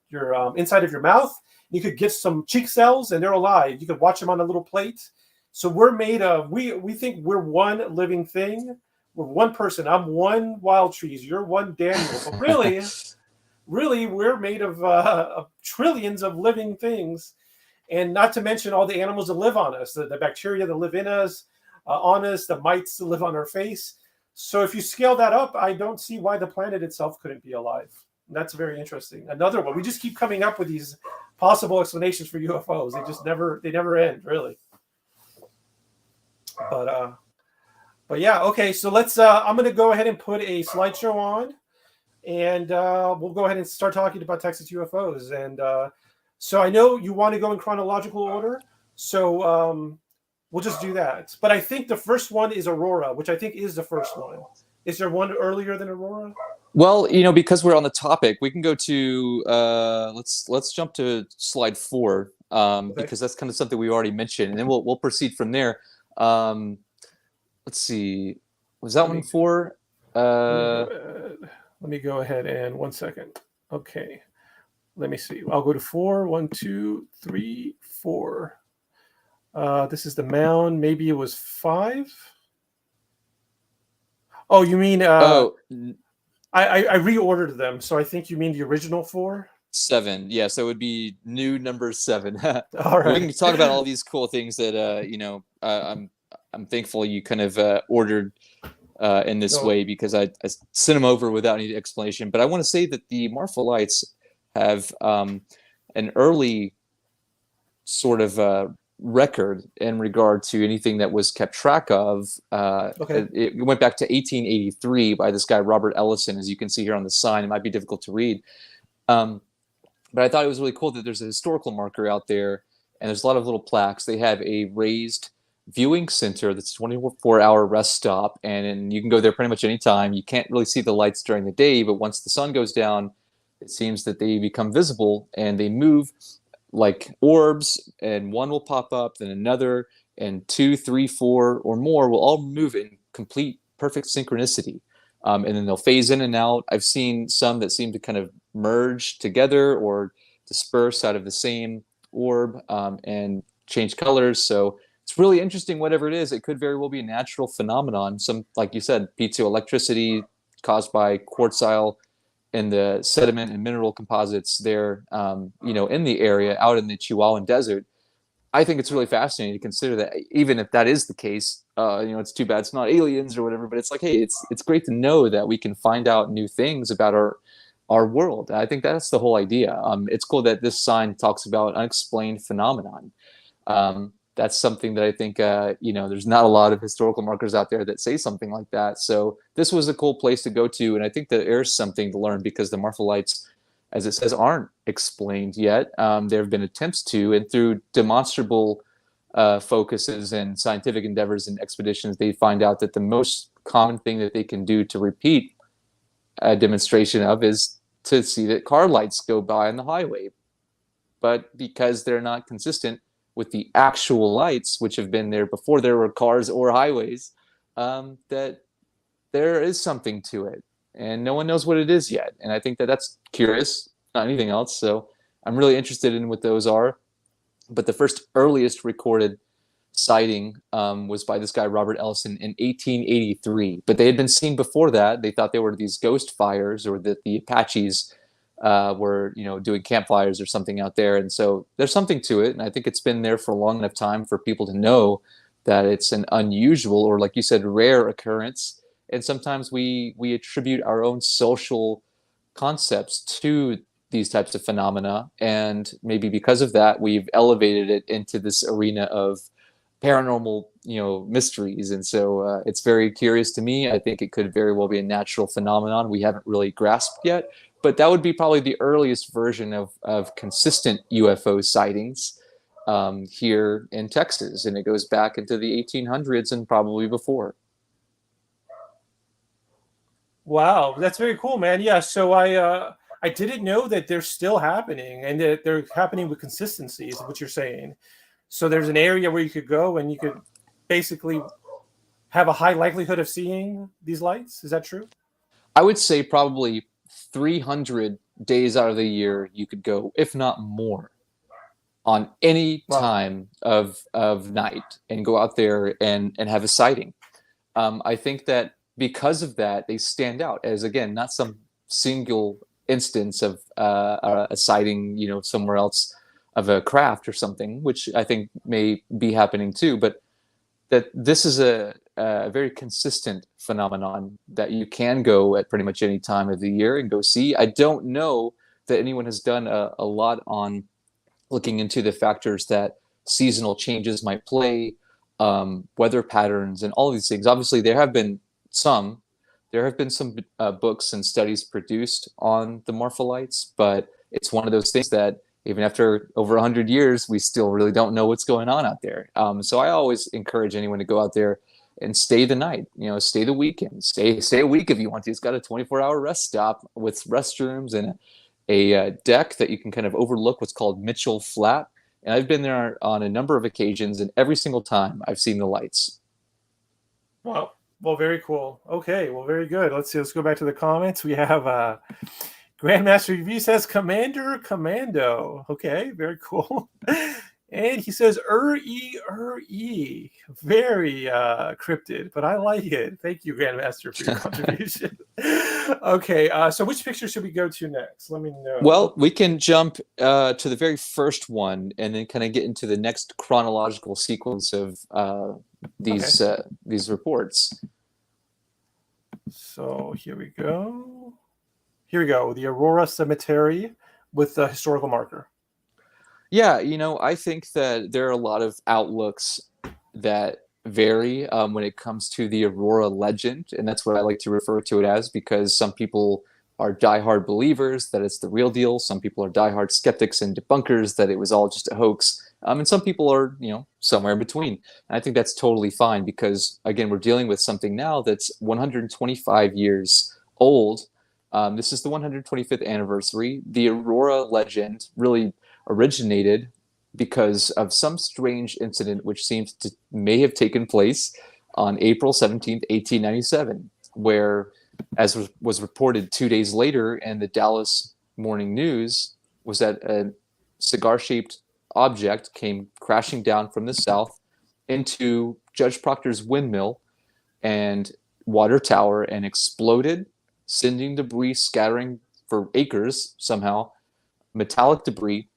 inside of your mouth. You could get some cheek cells, and they're alive. You could watch them on a little plate. So we're made of. We think we're one living thing. We're one person. I'm one Wild Trees. You're one Daniel. But really, we're made of trillions of living things, and not to mention all the animals that live on us, the bacteria that live in us, on us, the mites that live on our face. So if you scale that up, I don't see why the planet itself couldn't be alive. And that's very interesting. Another one. We just keep coming up with these possible explanations for UFOs. They never end, really. But yeah, okay. So let's. I'm going to go ahead and put a slideshow on, and we'll go ahead and start talking about Texas UFOs. And so I know you want to go in chronological order, so we'll just do that. But I think the first one is Aurora, which I think is the first one. Is there one earlier than Aurora? Well, because we're on the topic, we can go to let's jump to slide 4 Okay. because that's kind of something we already mentioned, and then we'll proceed from there. Let's see, was that one 4? Let me go ahead and 1 second. Okay, let me see. I'll go to 4. 1, 2, 3, 4. This is the mound. Maybe it was 5. Oh, you mean? I reordered them, so I think you mean the original 4. 7, yeah. So it would be new number 7. All right. We can talk about all these cool things that I'm thankful you kind of ordered in this way, because I sent them over without any explanation. But I want to say that the Morpholites have an early sort of record in regard to anything that was kept track of. Okay. It went back to 1883 by this guy Robert Ellison, as you can see here on the sign. It might be difficult to read, but I thought it was really cool that there's a historical marker out there, and there's a lot of little plaques. They have a raised viewing center that's a 24-hour rest stop, and you can go there pretty much anytime. You can't really see the lights during the day, but once the sun goes down, it seems that they become visible and they move like orbs, and one will pop up, then another, and 2, 3, 4, or more will all move in complete perfect synchronicity. And then they'll phase in and out. I've seen some that seem to kind of merge together or disperse out of the same orb and change colors. So it's really interesting. Whatever it is, it could very well be a natural phenomenon. Some, like you said, piezoelectricity caused by quartzile and the sediment and mineral composites there, in the area out in the Chihuahuan Desert. I think it's really fascinating to consider that, even if that is the case, it's too bad it's not aliens or whatever, but it's like, hey, it's great to know that we can find out new things about our world. I think that's the whole idea. It's cool that this sign talks about unexplained phenomenon. That's something that I think, there's not a lot of historical markers out there that say something like that. So this was a cool place to go to. And I think that there's something to learn, because the Morpholites, as it says, aren't explained yet. There have been attempts to, and through demonstrable focuses and scientific endeavors and expeditions, they find out that the most common thing that they can do to repeat a demonstration of is to see that car lights go by on the highway. But because they're not consistent with the actual lights, which have been there before there were cars or highways, that there is something to it, and no one knows what it is yet. And I think that that's curious, not anything else. So I'm really interested in what those are. But the first earliest recorded sighting was by this guy, Robert Ellison, in 1883. But they had been seen before that. They thought they were these ghost fires, or that the Apaches were, doing campfires or something out there. And so there's something to it. And I think it's been there for a long enough time for people to know that it's an unusual, or like you said, rare occurrence. And sometimes we attribute our own social concepts to these types of phenomena, and maybe because of that we've elevated it into this arena of paranormal mysteries. And so it's very curious to me. I think it could very well be a natural phenomenon we haven't really grasped yet, but that would be probably the earliest version of consistent UFO sightings here in Texas, and it goes back into the 1800s and probably before. Wow, that's very cool, man. Yeah, so I didn't know that they're still happening, and that they're happening with consistency, is what you're saying. So there's an area where you could go and you could basically have a high likelihood of seeing these lights. Is that true? I would say probably 300 days out of the year you could go, if not more, on any Wow. time of night and go out there and have a sighting. I think that because of that, they stand out as, again, not some single instance of a sighting, somewhere else of a craft or something, which I think may be happening too, but that this is a very consistent phenomenon that you can go at pretty much any time of the year and go see. I don't know that anyone has done a lot on looking into the factors that seasonal changes might play, weather patterns, and all these things. Obviously, there have been some books and studies produced on the morpholites, but it's one of those things that even after over 100 years, we still really don't know what's going on out there. So I always encourage anyone to go out there and stay the night, stay the weekend, stay a week if you want to. It's got a 24-hour rest stop with restrooms and a deck that you can kind of overlook what's called Mitchell Flat. And I've been there on a number of occasions, and every single time I've seen the lights. Wow. Well, very cool. Okay. Well, very good. Let's see. Let's go back to the comments. We have Grandmaster Review says Commander Commando. Okay. Very cool. And he says E. Very cryptid, but I like it. Thank you, Grandmaster, for your contribution. Okay. So which picture should we go to next? Let me know. Well, we can jump to the very first one and then kind of get into the next chronological sequence of these reports. So here we go. The Aurora Cemetery with the historical marker. Yeah, I think that there are a lot of outlooks that vary when it comes to the Aurora legend, and that's what I like to refer to it as, because some people are diehard believers that it's the real deal. Some people are diehard skeptics and debunkers that it was all just a hoax. And some people are, somewhere in between. And I think that's totally fine because, again, we're dealing with something now that's 125 years old. This is the 125th anniversary. The Aurora legend really originated because of some strange incident which seems to may have taken place on April 17th, 1897, where, as was reported 2 days later in the Dallas Morning News, was that a cigar-shaped object came crashing down from the south into Judge Proctor's windmill and water tower and exploded, sending debris scattering for acres somehow, metallic debris,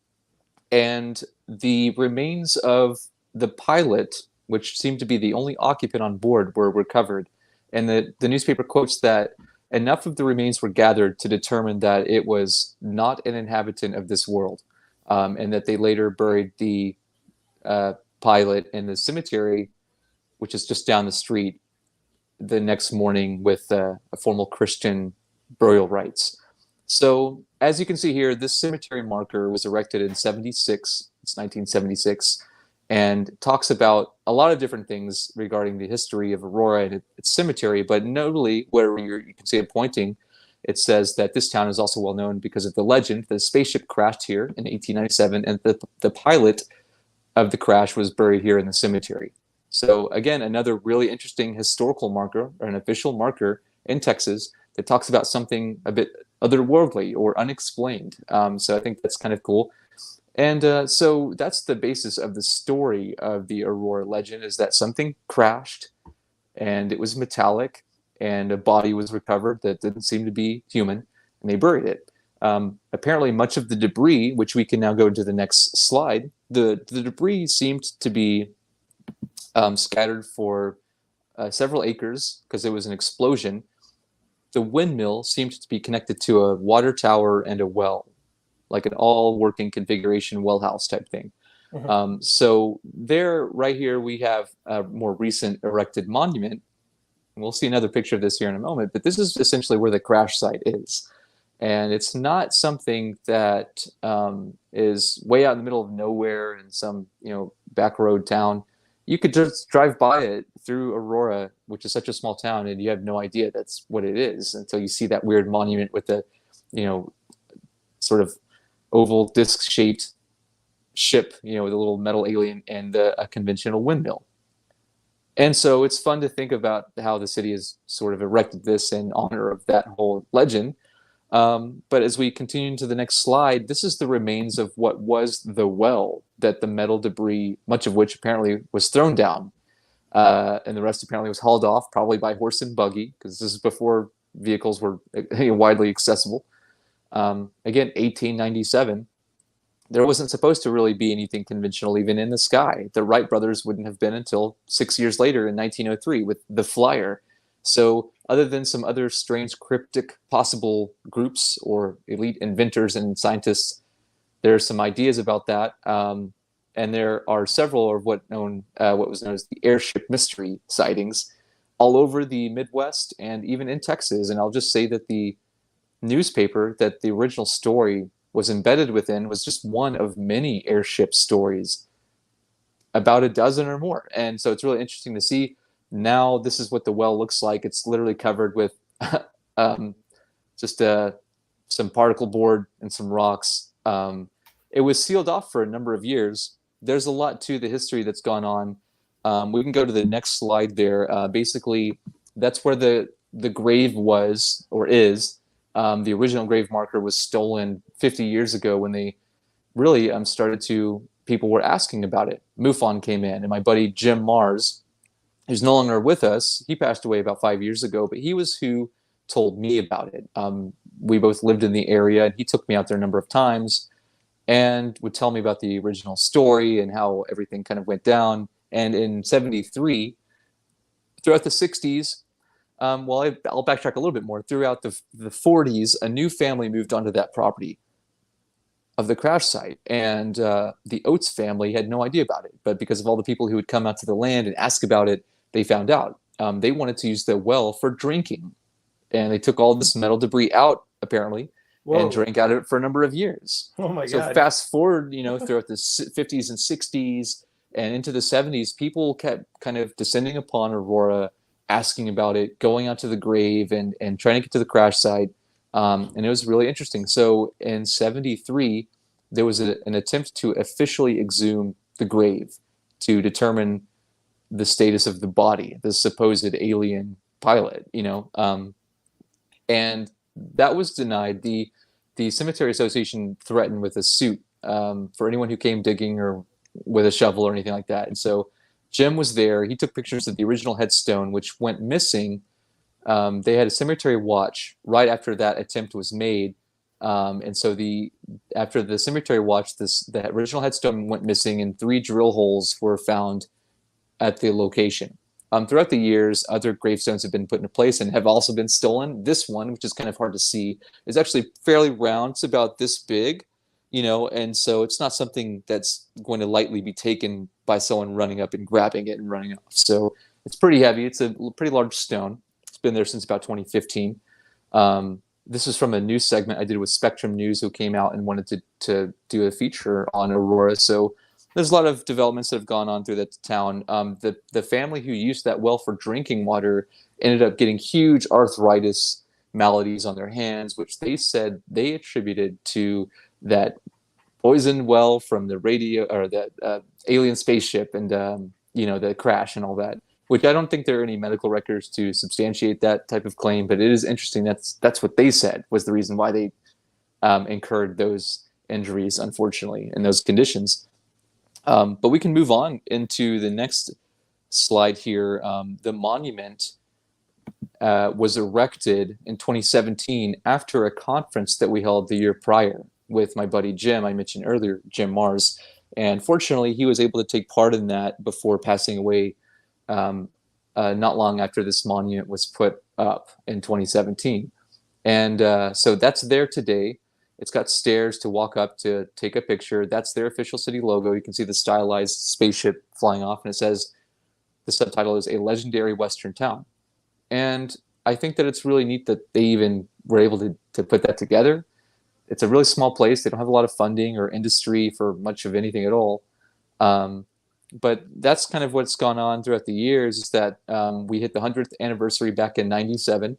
and the remains of the pilot, which seemed to be the only occupant on board, were recovered. And the newspaper quotes that enough of the remains were gathered to determine that it was not an inhabitant of this world, and that they later buried the pilot in the cemetery, which is just down the street, the next morning with a formal Christian burial rites. So as you can see here, this cemetery marker was erected in 76. It's 1976. And talks about a lot of different things regarding the history of Aurora and its cemetery, but notably, where you can see it pointing, it says that this town is also well known because of the legend. The spaceship crashed here in 1897, and the pilot of the crash was buried here in the cemetery. So again, another really interesting historical marker, or an official marker in Texas that talks about something a bit otherworldly or unexplained. So I think that's kind of cool. And so that's the basis of the story of the Aurora legend, is that something crashed and it was metallic, and a body was recovered that didn't seem to be human, and they buried it. Apparently, much of the debris, which we can now go to the next slide, the debris seemed to be scattered for several acres because there was an explosion. The windmill seemed to be connected to a water tower and a well, like an all working configuration well house type thing. So there, right here, we have a more recent erected monument. We'll see another picture of this here in a moment, but this is essentially where the crash site is. And it's not something that is way out in the middle of nowhere in some, back road town. You could just drive by it through Aurora, which is such a small town, and you have no idea that's what it is until you see that weird monument with the, sort of oval disc-shaped ship, with a little metal alien and a conventional windmill. And so it's fun to think about how the city has sort of erected this in honor of that whole legend. But as we continue into the next slide, this is the remains of what was the well that the metal debris, much of which apparently was thrown down, and the rest apparently was hauled off, probably by horse and buggy, because this is before vehicles were widely accessible. Again, 1897. There wasn't supposed to really be anything conventional even in the sky. The Wright brothers wouldn't have been until 6 years later in 1903 with the Flyer. So other than some other strange cryptic possible groups or elite inventors and scientists, there are some ideas about that. And there are several of what was known as the airship mystery sightings all over the Midwest and even in Texas. And I'll just say that the newspaper that the original story was embedded within was just one of many airship stories, about a dozen or more. And so it's really interesting to see. Now this is what the well looks like. It's literally covered with just some particle board and some rocks. It was sealed off for a number of years. There's a lot to the history that's gone on. We can go to the next slide there. Basically, that's where the grave was or is. The original grave marker was stolen 50 years ago when they really people were asking about it. MUFON came in, and my buddy Jim Mars, who's no longer with us, he passed away about 5 years ago, but he was who told me about it. We both lived in the area, and he took me out there a number of times and would tell me about the original story and how everything kind of went down. And in 73, throughout the 60s, I'll backtrack a little bit more. Throughout the 40s, a new family moved onto that property of the crash site, and the Oates family had no idea about it. But because of all the people who would come out to the land and ask about it, they found out. They wanted to use the well for drinking, and they took all this metal debris out, apparently, and drank out of it for a number of years. Oh my God. So fast forward, throughout the 50s and 60s and into the 70s, people kept kind of descending upon Aurora, asking about it, going out to the grave and trying to get to the crash site. And it was really interesting. So in 73, there was an attempt to officially exhume the grave to determine the status of the body, the supposed alien pilot, and that was denied. The Cemetery Association threatened with a suit for anyone who came digging or with a shovel or anything like that. And so Jim was there. He took pictures of the original headstone, which went missing. They had a cemetery watch right after that attempt was made. And so after the cemetery watch, the original headstone went missing, and 3 drill holes were found at the location. Throughout the years, other gravestones have been put into place and have also been stolen. This one, which is kind of hard to see, is actually fairly round. It's about this big, and so it's not something that's going to lightly be taken by someone running up and grabbing it and running off. So it's pretty heavy. It's a pretty large stone. It's been there since about 2015. This is from a news segment I did with Spectrum News, who came out and wanted to do a feature on Aurora. So there's a lot of developments that have gone on through that town. The family who used that well for drinking water ended up getting huge arthritis maladies on their hands, which they said they attributed to that poisoned well from the that alien spaceship and the crash and all that. Which I don't think there are any medical records to substantiate that type of claim, but it is interesting. That's what they said was the reason why they incurred those injuries, unfortunately, in those conditions. But we can move on into the next slide here. The monument was erected in 2017 after a conference that we held the year prior with my buddy Jim, I mentioned earlier, Jim Mars. And fortunately, he was able to take part in that before passing away not long after this monument was put up in 2017. And so that's there today. It's got stairs to walk up to take a picture. That's their official city logo. You can see the stylized spaceship flying off, and it says, the subtitle is A Legendary Western Town. And I think that it's really neat that they even were able to put that together. It's a really small place. They don't have a lot of funding or industry for much of anything at all. But that's kind of what's gone on throughout the years, is that we hit the 100th anniversary back in 97.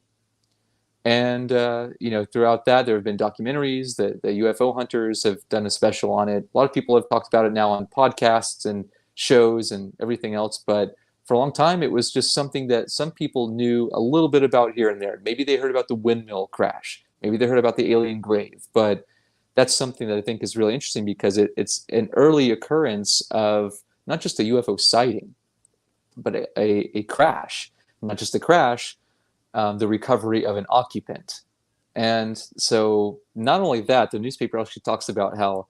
And, throughout that, there have been documentaries. The UFO hunters have done a special on it. A lot of people have talked about it now on podcasts and shows and everything else. But for a long time, it was just something that some people knew a little bit about here and there. Maybe they heard about the windmill crash. Maybe they heard about the alien grave. But that's something that I think is really interesting, because it's an early occurrence of not just a UFO sighting, but a crash. Not just a crash, the recovery of an occupant. And so not only that, the newspaper actually talks about how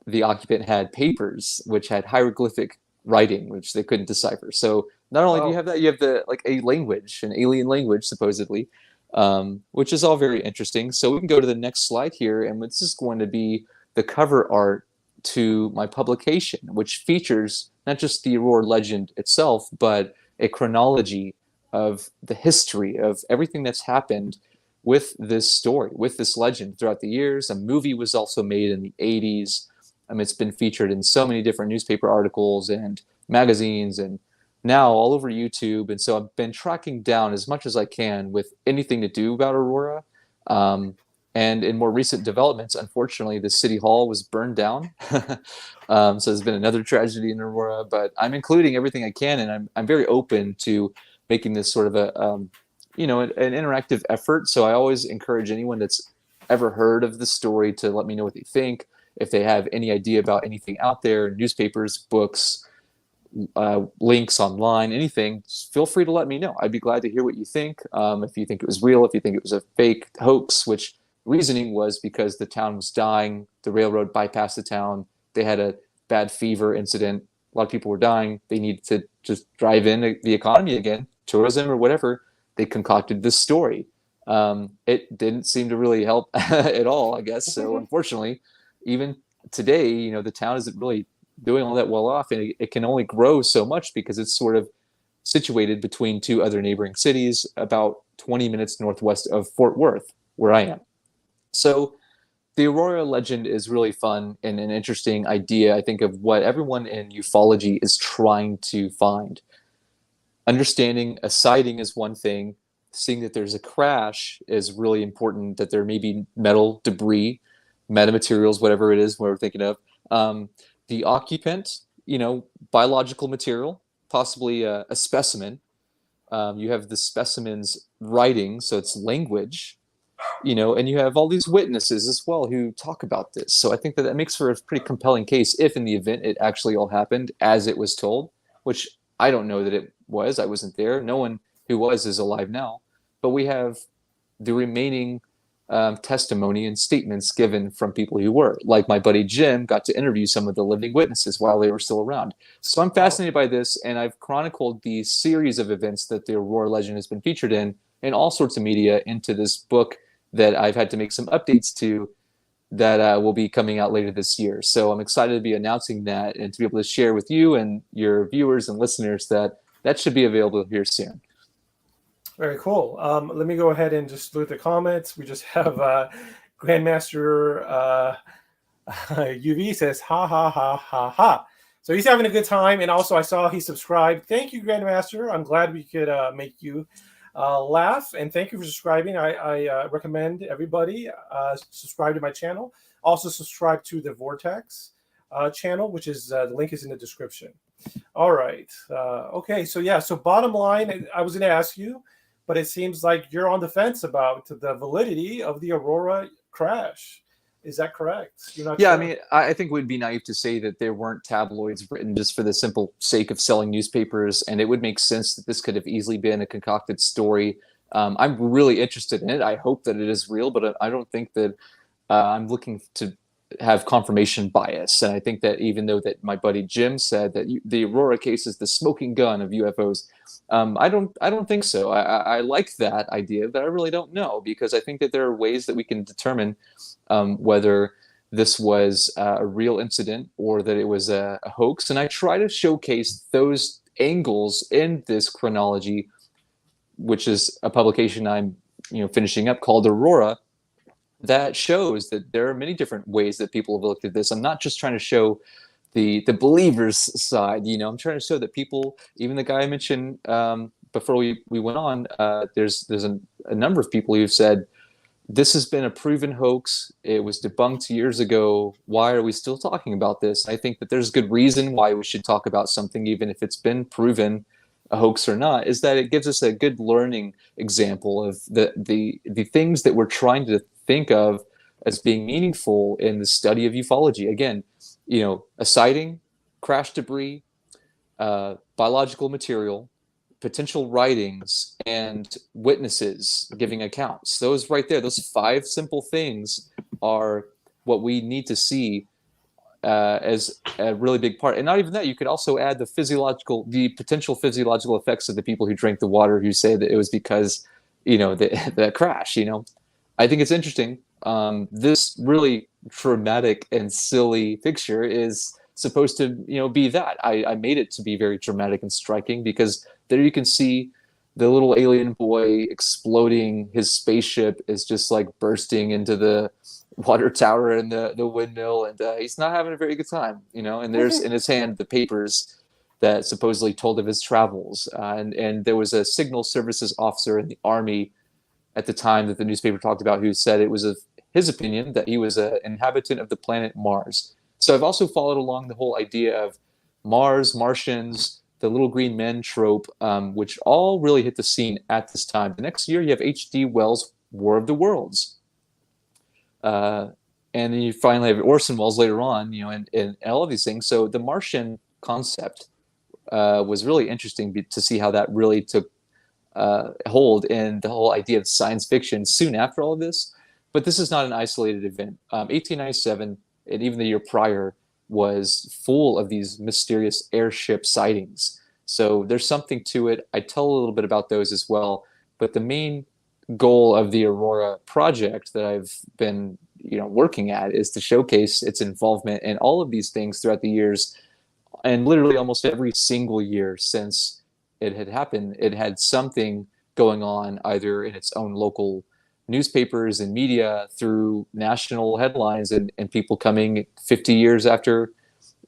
the occupant had papers which had hieroglyphic writing, which they couldn't decipher. So not only do you have that, you have a language, an alien language, supposedly, which is all very interesting. So we can go to the next slide here, and this is going to be the cover art to my publication, which features not just the Aurora legend itself, but a chronology of the history of everything that's happened with this story, with this legend throughout the years. A movie was also made in the 80s. It's been featured in so many different newspaper articles and magazines, and now all over YouTube. And so I've been tracking down as much as I can with anything to do about Aurora. And in more recent developments, unfortunately, the city hall was burned down. So there's been another tragedy in Aurora, but I'm including everything I can, and I'm very open to making this sort of an interactive effort. So I always encourage anyone that's ever heard of the story to let me know what they think. If they have any idea about anything out there, newspapers, books, links online, anything, feel free to let me know. I'd be glad to hear what you think. If you think it was real, if you think it was a fake hoax, which reasoning was because the town was dying, the railroad bypassed the town, they had a bad fever incident, a lot of people were dying, they needed to just drive in the economy again, tourism or whatever. They concocted this story. It didn't seem to really help at all, I guess. So unfortunately, even today, the town isn't really doing all that well off, and it can only grow so much because it's sort of situated between two other neighboring cities, about 20 minutes northwest of Fort Worth, where I am. So the Aurora legend is really fun and an interesting idea, I think, of what everyone in ufology is trying to find. Understanding a sighting is one thing. Seeing that there's a crash is really important, that there may be metal debris, metamaterials, whatever it is we're thinking of. The occupant, biological material, possibly a specimen. You have the specimen's writing, so it's language, and you have all these witnesses as well who talk about this. So I think that makes for a pretty compelling case if in the event it actually all happened as it was told, which I don't know that it was. I wasn't there. No one who was is alive now. But we have the remaining testimony and statements given from people who were. Like my buddy Jim got to interview some of the living witnesses while they were still around. So I'm fascinated by this, and I've chronicled the series of events that the Aurora legend has been featured in all sorts of media into this book that I've had to make some updates to that will be coming out later this year. So I'm excited to be announcing that and to be able to share with you and your viewers and listeners that should be available here soon. Very cool. Let me go ahead and just look at the comments. We just have Grandmaster UV says, ha, ha, ha, ha, ha. So he's having a good time. And also I saw he subscribed. Thank you, Grandmaster. I'm glad we could make you laugh. And thank you for subscribing. I recommend everybody subscribe to my channel. Also subscribe to the Vortex channel, which is the link is in the description. All right. Okay. So bottom line, I was going to ask you, but it seems like you're on the fence about the validity of the Aurora crash. Is that correct? You're not Yeah, I sure? mean, I think it would be naive to say that there weren't tabloids written just for the simple sake of selling newspapers, and it would make sense that this could have easily been a concocted story. I'm really interested in it. I hope that it is real, but I don't think that I'm looking to have confirmation bias. And I think that even though that my buddy Jim said that the Aurora case is the smoking gun of UFOs, I don't think so. I like that idea, but I really don't know, because I think that there are ways that we can determine whether this was a real incident or that it was a hoax. And I try to showcase those angles in this chronology, which is a publication I'm finishing up called Aurora, that shows that there are many different ways that people have looked at this. I'm not just trying to show the believers side. I'm trying to show that people, even the guy I mentioned before we went on, there's a number of people who've said this has been a proven hoax. It was debunked years ago. Why are we still talking about this? I think that there's good reason why we should talk about something, even if it's been proven a hoax or not, is that it gives us a good learning example of the things that we're trying to think of as being meaningful in the study of ufology. Again, a sighting, crash debris, biological material, potential writings, and witnesses giving accounts. Those right there, those 5 simple things are what we need to see as a really big part. And not even that, you could also add the potential physiological effects of the people who drank the water, who say that it was because, the crash. I think it's interesting. This really dramatic and silly picture is supposed to, be that. I made it to be very dramatic and striking, because there you can see the little alien boy exploding. His spaceship is just like bursting into the water tower and the windmill, and he's not having a very good time, and there's in his hand the papers that supposedly told of his travels, and there was a signal services officer in the Army at the time that the newspaper talked about, who said it was of his opinion that he was an inhabitant of the planet Mars. So I've also followed along the whole idea of Mars, Martians, the little green men trope, which all really hit the scene at this time. The next year you have H.G. Wells' War of the Worlds. And then you finally have Orson Welles later on, and all of these things. So the Martian concept was really interesting to see how that really took hold in the whole idea of science fiction soon after all of this. But this is not an isolated event. 1897, and even the year prior, was full of these mysterious airship sightings. So there's something to it. I tell a little bit about those as well. But the main goal of the Aurora project that I've been working at is to showcase its involvement in all of these things throughout the years, and literally almost every single year since it had happened, it had something going on, either in its own local newspapers and media, through national headlines, and people coming 50 years after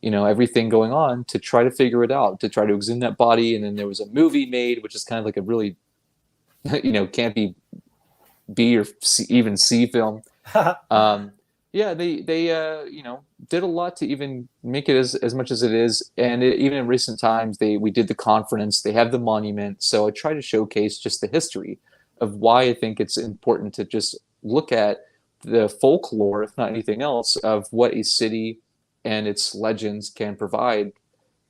everything going on to try to figure it out, to try to exhume that body. And then there was a movie made, which is kind of like a really can't be B or C, even C film. Yeah, they did a lot to even make it as much as it is. And even in recent times, we did the conference, they have the monument. So I try to showcase just the history of why I think it's important to just look at the folklore, if not anything else, of what a city and its legends can provide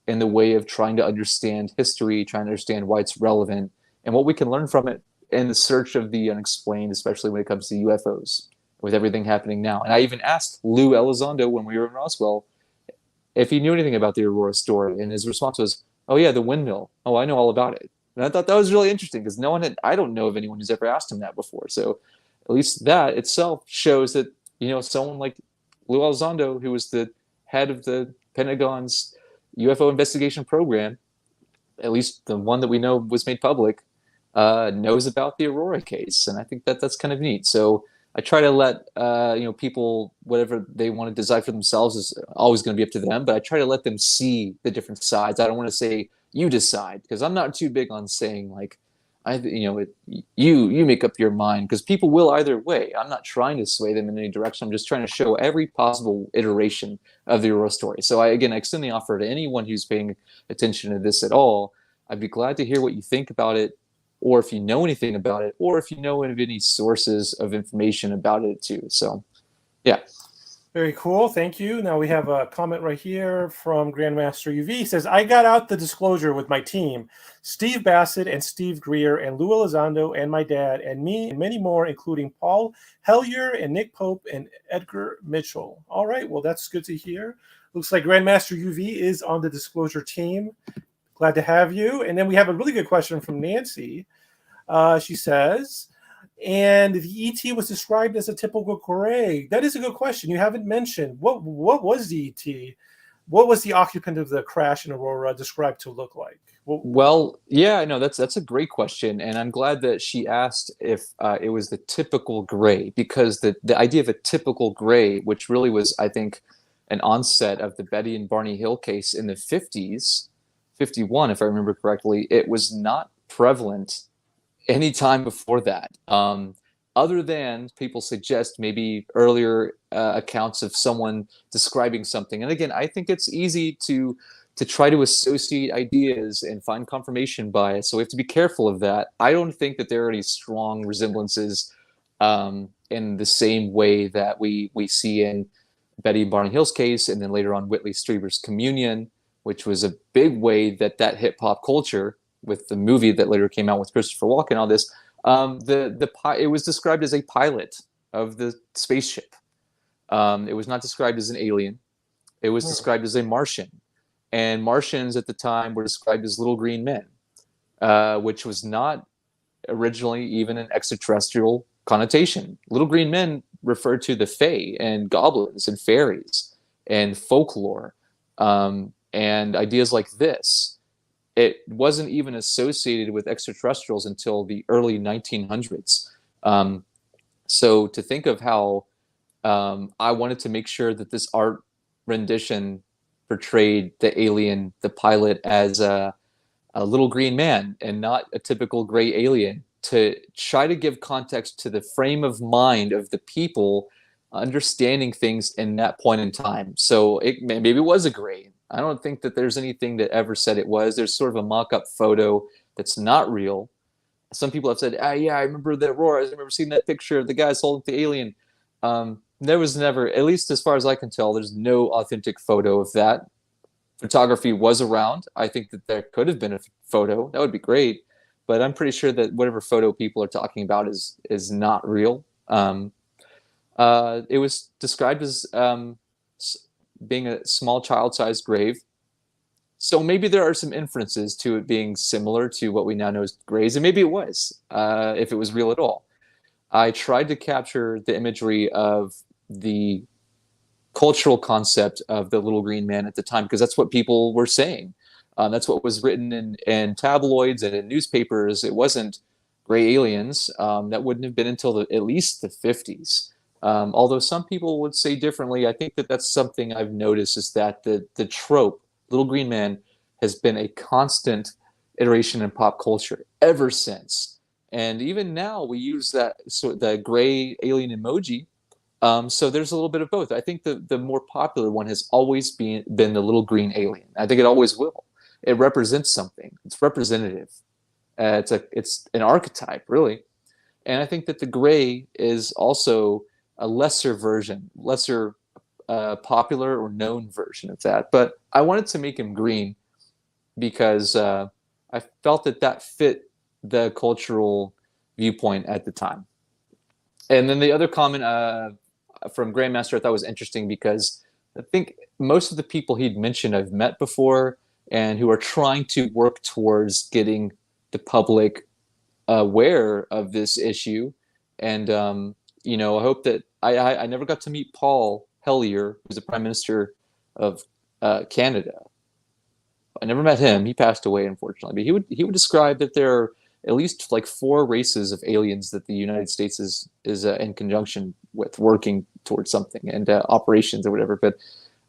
in the way of trying to understand history, trying to understand why it's relevant, and what we can learn from it in the search of the unexplained, especially when it comes to UFOs, with everything happening now. And I even asked Lou Elizondo when we were in Roswell if he knew anything about the Aurora story, and his response was, "Oh yeah, the windmill. Oh, I know all about it." And I thought that was really interesting, because I don't know of anyone who's ever asked him that before. So at least that itself shows that, someone like Lou Elizondo, who was the head of the Pentagon's UFO investigation program, at least the one that we know was made public, knows about the Aurora case. And I think that that's kind of neat. So I try to let people, whatever they want to decide for themselves is always going to be up to them, but I try to let them see the different sides. I don't want to say you decide, because I'm not too big on saying like, you make up your mind, because people will either way. I'm not trying to sway them in any direction. I'm just trying to show every possible iteration of the Aurora story. So I extend the offer to anyone who's paying attention to this at all. I'd be glad to hear what you think about it, or if you know anything about it, or if you know of any sources of information about it too. So, yeah. Very cool. Thank you. Now we have a comment right here from Grandmaster UV. He says, I got out the disclosure with my team, Steve Bassett and Steve Greer and Lou Elizondo and my dad and me and many more, including Paul Hellier and Nick Pope and Edgar Mitchell. All right. Well, that's good to hear. Looks like Grandmaster UV is on the disclosure team. Glad to have you. And then we have a really good question from Nancy. She says, and the ET was described as a typical gray. That is a good question. You haven't mentioned what was the ET? What was the occupant of the crash in Aurora described to look like? Well, yeah, no, that's a great question, and I'm glad that she asked if it was the typical gray, because the idea of a typical gray, which really was, I think, an onset of the Betty and Barney Hill case in the 50s, 51, if I remember correctly, it was not prevalent any time before that, other than people suggest maybe earlier accounts of someone describing something. And again, I think it's easy to try to associate ideas and find confirmation bias, so we have to be careful of that. I don't think that there are any strong resemblances in the same way that we see in Betty and Barney Hill's case, and then later on Whitley Strieber's Communion, which was a big way that hit pop culture with the movie that later came out with Christopher Walken. All this, it was described as a pilot of the spaceship. It was not described as an alien. It was described as a Martian, and Martians at the time were described as little green men, which was not originally even an extraterrestrial connotation. Little green men referred to the Fae and goblins and fairies and folklore, and ideas like this. It wasn't even associated with extraterrestrials until the early 1900s. So to think of how I wanted to make sure that this art rendition portrayed the alien, the pilot, as a little green man and not a typical gray alien, to try to give context to the frame of mind of the people understanding things in that point in time. So maybe it was a gray. I don't think that there's anything that ever said it was. There's sort of a mock-up photo that's not real. Some people have said, yeah, I remember the Aurora. I remember seeing that picture of the guys holding the alien. There was never, at least as far as I can tell, there's no authentic photo of that. Photography was around. I think that there could have been a photo. That would be great. But I'm pretty sure that whatever photo people are talking about is not real. It was described as being a small child-sized grave. So maybe there are some inferences to it being similar to what we now know as grays, and maybe it was, if it was real at all. I tried to capture the imagery of the cultural concept of the little green man at the time, because that's what people were saying. That's what was written in tabloids and in newspapers. It wasn't gray aliens. That wouldn't have been until at least the 50s. Although some people would say differently. I think that that's something I've noticed, is that the trope, little green man, has been a constant iteration in pop culture ever since. And even now we use the gray alien emoji. So there's a little bit of both. I think the more popular one has always been the little green alien. I think it always will. It represents something. It's representative. It's an archetype, really. And I think that the gray is also a lesser version, lesser popular or known version of that. But I wanted to make him green because I felt that fit the cultural viewpoint at the time. And then the other comment from Grandmaster I thought was interesting, because I think most of the people he'd mentioned I've met before, and who are trying to work towards getting the public aware of this issue. And I hope that I never got to meet Paul Hellier, who's the Prime Minister of Canada. I never met him. He passed away, unfortunately. But he would describe that there are at least like 4 races of aliens that the United States is in conjunction with, working towards something, and operations or whatever. But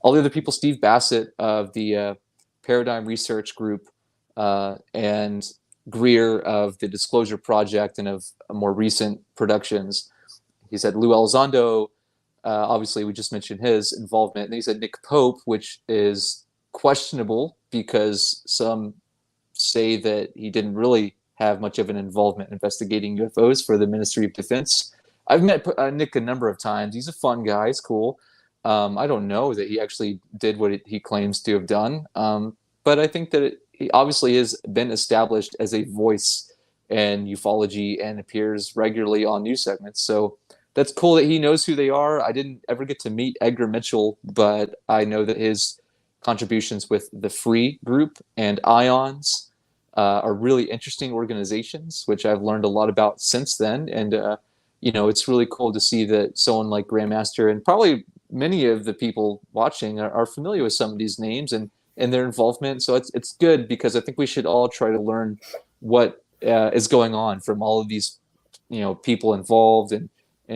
all the other people, Steve Bassett of the Paradigm Research Group, and Greer of the Disclosure Project and of more recent productions. He said Lou Elizondo, obviously we just mentioned his involvement. And he said Nick Pope, which is questionable because some say that he didn't really have much of an involvement investigating UFOs for the Ministry of Defense. I've met Nick a number of times. He's a fun guy. He's cool. I don't know that he actually did what he claims to have done, but I think that he obviously has been established as a voice in ufology and appears regularly on news segments. So that's cool that he knows who they are. I didn't ever get to meet Edgar Mitchell, but I know that his contributions with the Free Group and Ions are really interesting organizations, which I've learned a lot about since then. And it's really cool to see that someone like Grandmaster and probably many of the people watching are familiar with some of these names and their involvement. So it's good because I think we should all try to learn what is going on from all of these people involved and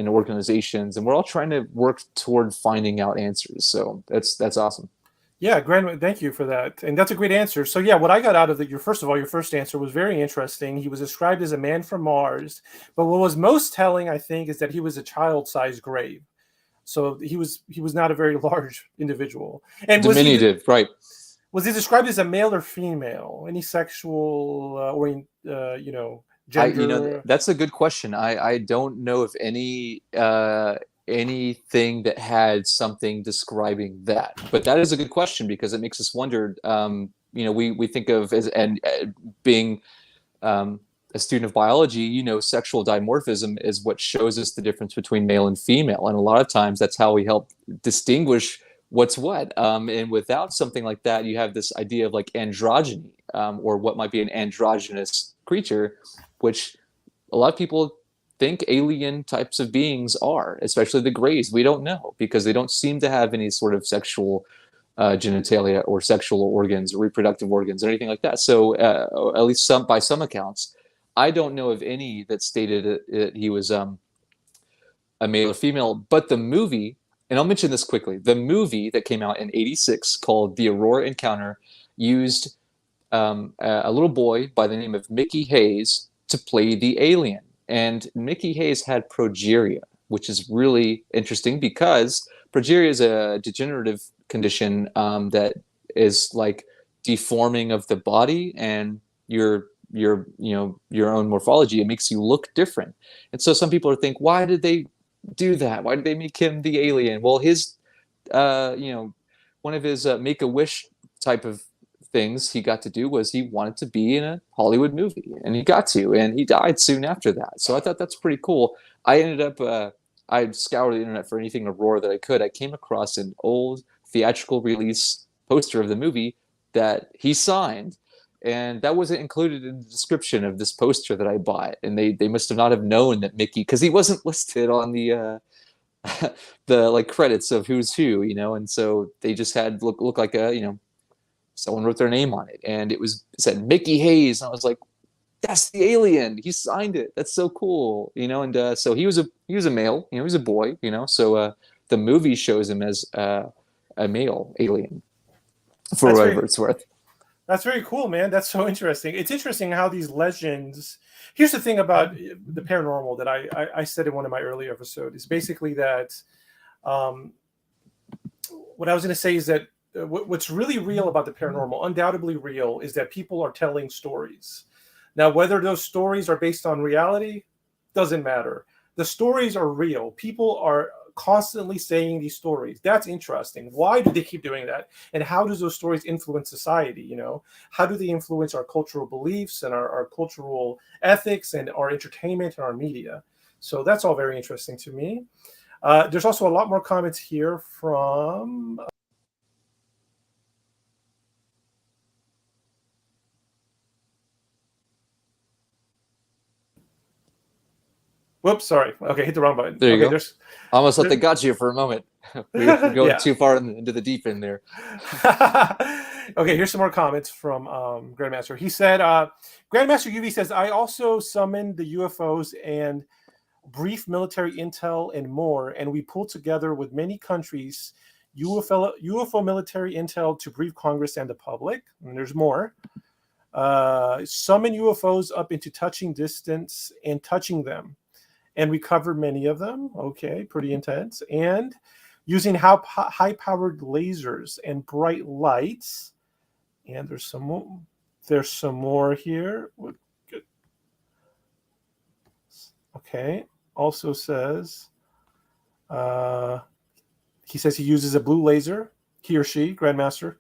organizations, and we're all trying to work toward finding out answers. So that's awesome. Yeah, Grand, thank you for that. And that's a great answer. So yeah, what I got out of your first answer was very interesting. He was described as a man from Mars, but what was most telling, I think, is that he was a child-sized grave. So he was not a very large individual. And Diminutive, right? Was he described as a male or female? Any sexual gender? That's a good question. I don't know if anything that had something describing that, but that is a good question because it makes us wonder. We think of as and being a student of biology, sexual dimorphism is what shows us the difference between male and female, and a lot of times that's how we help distinguish what's what. And without something like that, you have this idea of like androgyny, or what might be an androgynous creature, which a lot of people think alien types of beings are, especially the Greys. We don't know because they don't seem to have any sort of sexual genitalia or sexual organs or reproductive organs or anything like that. So at least by some accounts, I don't know of any that stated that he was a male or female. But the movie, and I'll mention this quickly, the movie that came out in '86 called The Aurora Encounter used a little boy by the name of Mickey Hayes to play the alien. And Mickey Hayes had progeria, which is really interesting because progeria is a degenerative condition that is like deforming of the body and your own morphology. It makes you look different. And so some people think, why did they do that? Why did they make him the alien? Well, his one of his make-a-wish type of things he got to do was he wanted to be in a Hollywood movie, and he got to, and he died soon after that. So I thought that's pretty cool. I ended up I scoured the internet for anything Aurora that I could. I came across an old theatrical release poster of the movie that he signed, and that wasn't included in the description of this poster that I bought. And they must have not have known that Mickey, because he wasn't listed on the the like credits of who's who, and so they just had look like a someone wrote their name on it, and it said Mickey Hayes, and I was like, that's the alien. He signed it. That's so cool, And so he was a male, he was a boy, So the movie shows him as a male alien, for whatever it's worth. That's very cool, man. That's so interesting. It's interesting how these legends. Here's the thing about the paranormal that I said in one of my earlier episodes is basically that what I was going to say is that what's really real about the paranormal, undoubtedly real, is that people are telling stories. Now, whether those stories are based on reality doesn't matter. The stories are real. People are constantly saying these stories. That's interesting. Why do they keep doing that? And how does those stories influence society? How do they influence our cultural beliefs and our cultural ethics and our entertainment and our media? So that's all very interesting to me. There's also a lot more comments here from... Whoops, sorry. Okay, hit the wrong button. There you go. Almost thought they got you for a moment. We're going too far into the deep end there. Okay, here's some more comments from Grandmaster. He said, Grandmaster UV says, I also summoned the UFOs and brief military intel and more, and we pulled together with many countries UFO military intel to brief Congress and the public. And there's more. Summon UFOs up into touching distance and touching them. And we covered many of them. Okay, pretty intense. And using high-powered lasers and bright lights. And there's some more. There's some more here. Okay. Also says, He says he uses a blue laser, he or she, Grandmaster.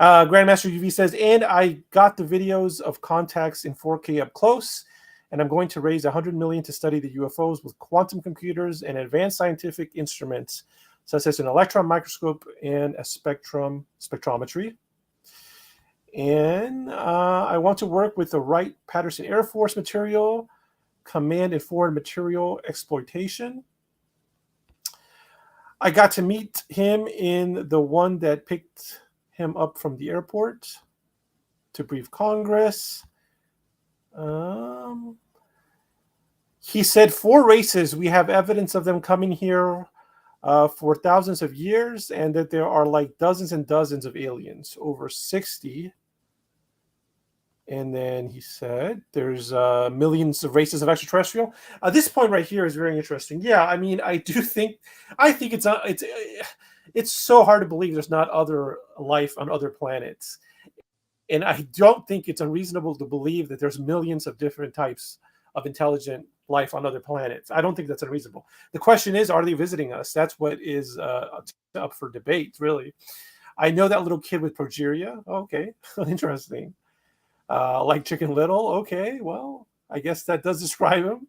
Grandmaster UV says, and I got the videos of contacts in 4K up close, and I'm going to raise 100 million to study the UFOs with quantum computers and advanced scientific instruments, such as an electron microscope and a spectrometry. And I want to work with the Wright Patterson Air Force material, command and foreign material exploitation. I got to meet him in the one that picked him up from the airport to brief Congress. He said 4 races, we have evidence of them coming here for thousands of years, and that there are like dozens and dozens of aliens, over 60. And then he said there's millions of races of extraterrestrial. This point right here is very interesting. Yeah, I mean, I think it's so hard to believe there's not other life on other planets. And I don't think it's unreasonable to believe that there's millions of different types of intelligent life on other planets. I don't think that's unreasonable. The question is, are they visiting us? That's what is up for debate, really. I know that little kid with progeria. Okay, interesting. Like Chicken Little. Okay, well, I guess that does describe him.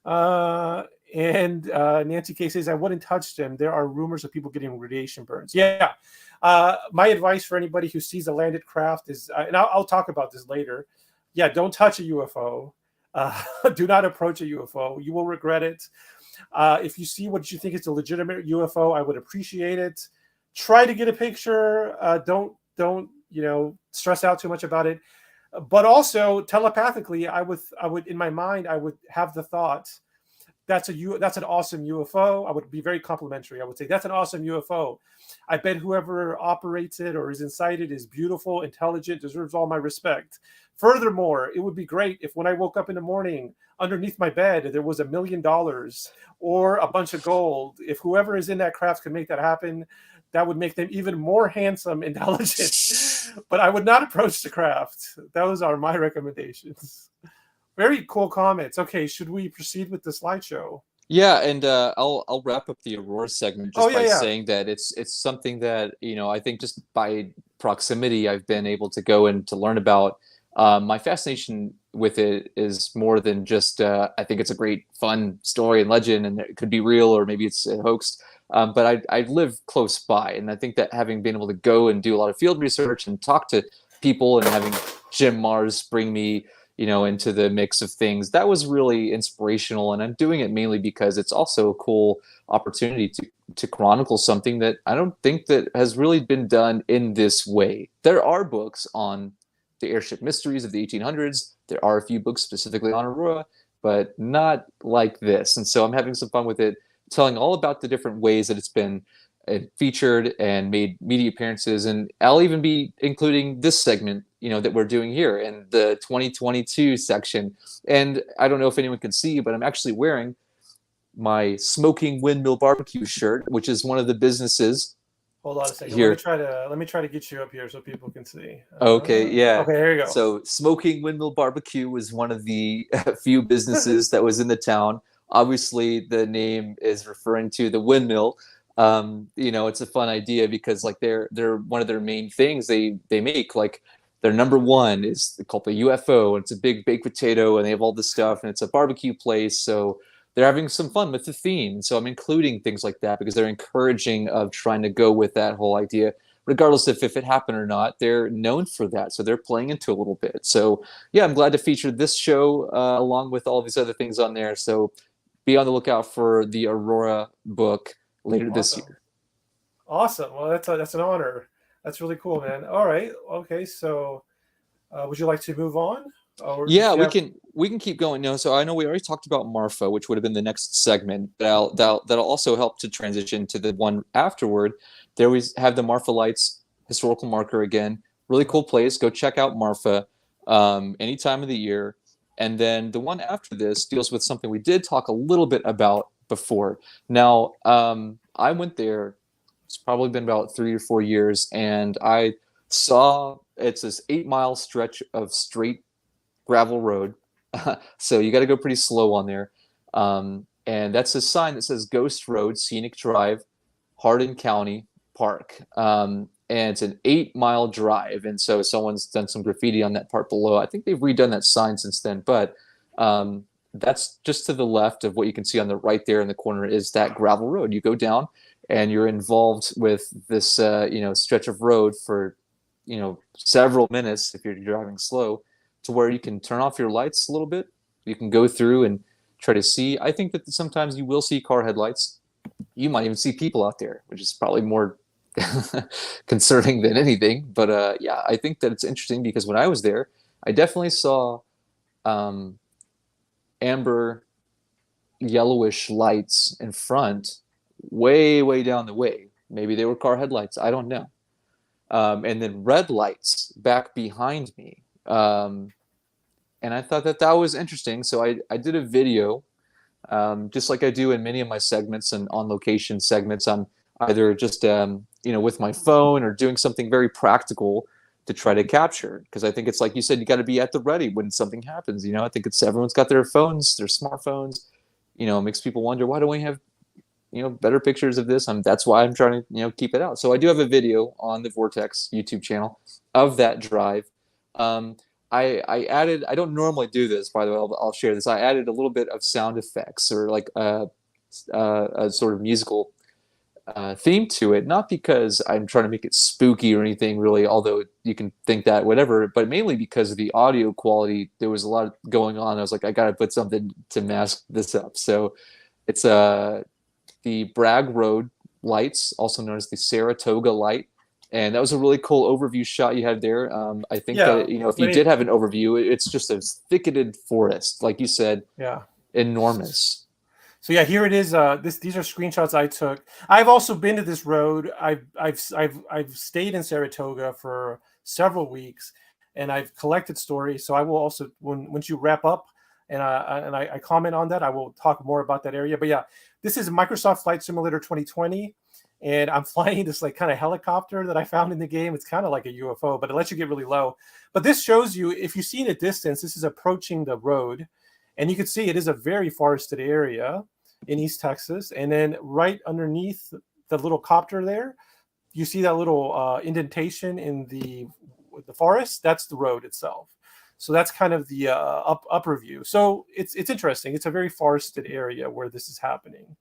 And Nancy K says, I wouldn't touch them. There are rumors of people getting radiation burns. Yeah. My advice for anybody who sees a landed craft is, and I'll talk about this later. Yeah, don't touch a UFO. Do not approach a UFO. You will regret it. If you see what you think is a legitimate UFO, I would appreciate it. Try to get a picture. Don't stress out too much about it. But also telepathically, I would in my mind, I would have the thought, that's an awesome UFO. I would be very complimentary. I would say, that's an awesome UFO. I bet whoever operates it or is inside it is beautiful, intelligent, deserves all my respect. Furthermore, it would be great if when I woke up in the morning, underneath my bed, there was $1 million or a bunch of gold. If whoever is in that craft could make that happen, that would make them even more handsome, intelligent. But I would not approach the craft. Those are my recommendations. Very cool comments. Okay, should we proceed with the slideshow? Yeah, and I'll wrap up the Aurora segment just by saying that it's something that, I think just by proximity I've been able to go and to learn about. My fascination with it is more than just I think it's a great fun story and legend, and it could be real or maybe it's a hoax. But I live close by, and I think that having been able to go and do a lot of field research and talk to people and having Jim Mars bring me, into the mix of things, that was really inspirational. And I'm doing it mainly because it's also a cool opportunity to chronicle something that I don't think that has really been done in this way. There are books on the airship mysteries of the 1800s. There are a few books specifically on Aurora, but not like this. And so I'm having some fun with it, telling all about the different ways that it's been featured and made media appearances. And I'll even be including this segment, that we're doing here in the 2022 section. And I don't know if anyone can see, but I'm actually wearing my Smoking Windmill Barbecue shirt, which is one of the businesses. Hold on a second. Here. Let me try to get you up here so people can see. Okay, yeah. Okay, here you go. So Smoking Windmill Barbecue was one of the few businesses that was in the town. Obviously, the name is referring to the windmill. It's a fun idea because like they're one of their main things they make, like their number one is called the UFO, and it's a big baked potato, and they have all this stuff, and it's a barbecue place. So they're having some fun with the theme. So I'm including things like that because they're encouraging of trying to go with that whole idea, regardless if it happened or not. They're known for that, so they're playing into a little bit. So yeah, I'm glad to feature this show along with all these other things on there. So be on the lookout for the Aurora book later this year. Awesome. Well, that's an honor. That's really cool, man. All right. Okay. So, would you like to move on? Yeah, we can keep going. So I know we already talked about Marfa, which would have been the next segment. That'll also help to transition to the one afterward. There we have the Marfa Lights historical marker again. Really cool place. Go check out Marfa any time of the year. And then the one after this deals with something we did talk a little bit about before. Now, I went there. It's probably been about 3 or 4 years, and I saw it's this 8-mile stretch of straight gravel road. So you got to go pretty slow on there. And that's a sign that says Ghost Road, Scenic Drive, Hardin County Park. And it's an 8-mile drive. And so someone's done some graffiti on that part below. I think they've redone that sign since then, but that's just to the left of what you can see on the right there in the corner is that gravel road. You go down and you're involved with this, stretch of road for, several minutes if you're driving slow, to where you can turn off your lights a little bit. You can go through and try to see. I think that sometimes you will see car headlights. You might even see people out there, which is probably more concerning than anything. But I think that it's interesting because when I was there, I definitely saw amber yellowish lights in front, way down the way. Maybe they were car headlights. I don't know. And then red lights back behind me. And I thought that was interesting. So I did a video, just like I do in many of my segments and on location segments. I'm either just, with my phone or doing something very practical to try to capture. Because I think it's like you said, you got to be at the ready when something happens. I think everyone's got their phones, their smartphones. It makes people wonder, why don't we have, better pictures of this? That's why I'm trying to, keep it out. So I do have a video on the Vortex YouTube channel of that drive. I added, I don't normally do this, by the way, I'll share this. I added a little bit of sound effects or like a sort of musical theme to it, not because I'm trying to make it spooky or anything really, although you can think that, whatever, but mainly because of the audio quality. There was a lot going on. I was like, I got to put something to mask this up. So it's the Bragg Road lights, also known as the Saratoga light. And that was a really cool overview shot you had there. I think that, if you did have an overview, it's just a thicketed forest, like you said. Yeah. Enormous. So yeah, here it is. These are screenshots I took. I've also been to this road. I've stayed in Saratoga for several weeks, and I've collected stories. So I will also, once you wrap up, and I comment on that, I will talk more about that area. But yeah, this is Microsoft Flight Simulator 2020. And I'm flying this like kind of helicopter that I found in the game. It's kind of like a UFO, but it lets you get really low. But this shows you, if you see in a distance, this is approaching the road. And you can see it is a very forested area in East Texas. And then right underneath the little copter there, you see that little indentation in the forest. That's the road itself. So that's kind of the upper view. So it's interesting. It's a very forested area where this is happening.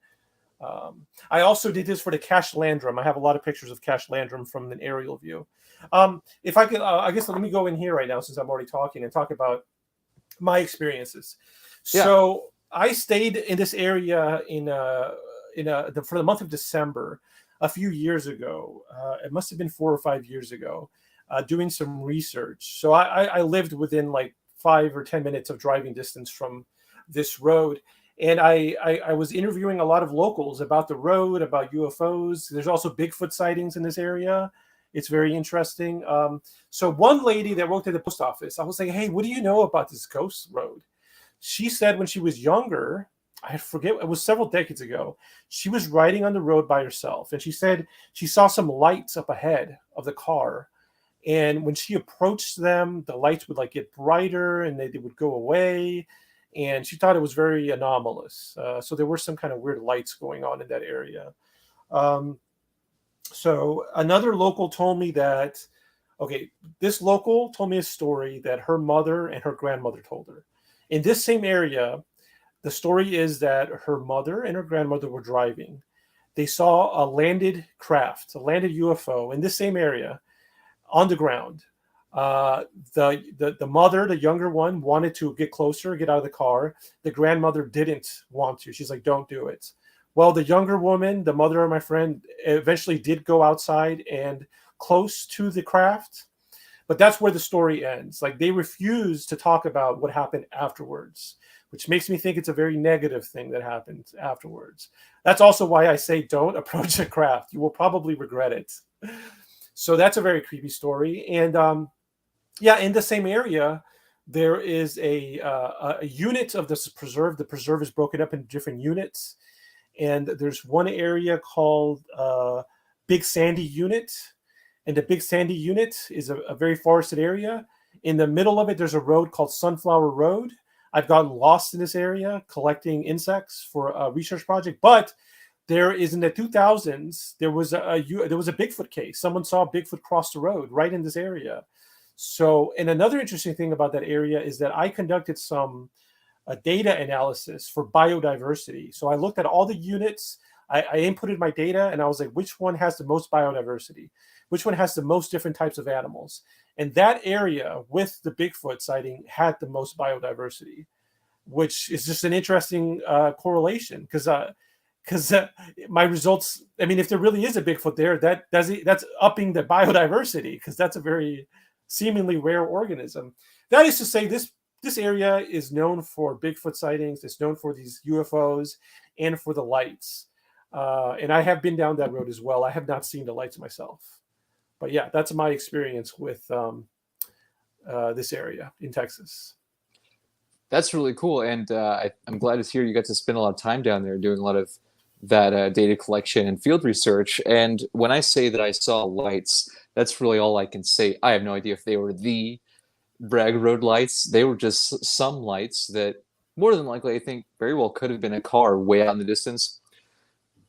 I also did this for the Cache Landrum. I have a lot of pictures of Cache Landrum from an aerial view. If I could, I guess let me go in here right now since I'm already talking and talk about my experiences. Yeah. So I stayed in this area for the month of December a few years ago. It must have been 4 or 5 years ago, doing some research. So I lived within like 5 or 10 minutes of driving distance from this road. And I was interviewing a lot of locals about the road, about UFOs. There's also Bigfoot sightings in this area. It's very interesting. So one lady that worked at the post office, I was like, hey, what do you know about this ghost road? She said when she was younger, I forget, it was several decades ago, she was riding on the road by herself. And she said she saw some lights up ahead of the car. And when she approached them, the lights would like get brighter and they would go away. And she thought it was very anomalous. So there were some kind of weird lights going on in that area. So another local told me that, this local told me a story that her mother and her grandmother told her. In this same area, the story is that her mother and her grandmother were driving. They saw a landed craft, a landed UFO in this same area on the ground. The mother, the younger one, wanted to get closer, get out of the car. The grandmother didn't want to. She's like, don't do it. Well, the younger woman, the mother of my friend, eventually did go outside and close to the craft. But that's where the story ends. Like, they refuse to talk about what happened afterwards, which makes me think it's a very negative thing that happened afterwards. That's also why I say don't approach a craft. You will probably regret it. So that's a very creepy story. And in the same area, there is a unit of this preserve. The preserve is broken up into different units. And there's one area called Big Sandy Unit. And the Big Sandy Unit is a very forested area. In the middle of it, there's a road called Sunflower Road. I've gotten lost in this area collecting insects for a research project. But there is in the 2000s, there was a Bigfoot case. Someone saw Bigfoot cross the road right in this area. So, and another interesting thing about that area is that I conducted some data analysis for biodiversity. So I looked at all the units, I inputted my data, and I was like, which one has the most biodiversity? Which one has the most different types of animals? And that area with the Bigfoot sighting had the most biodiversity, which is just an interesting correlation because my results. I mean, if there really is a Bigfoot there, that's upping the biodiversity because that's a very seemingly rare organism. That is to say, this area is known for Bigfoot sightings. It's known for these UFOs and for the lights. And I have been down that road as well. I have not seen the lights myself, but yeah, that's my experience with this area in Texas. That's really cool, and I'm glad to hear you got to spend a lot of time down there doing a lot of that data collection and field research. And when I say that I saw lights, that's really all I can say. I have no idea if they were the Bragg Road lights. They were just some lights that more than likely I think very well could have been a car way out in the distance.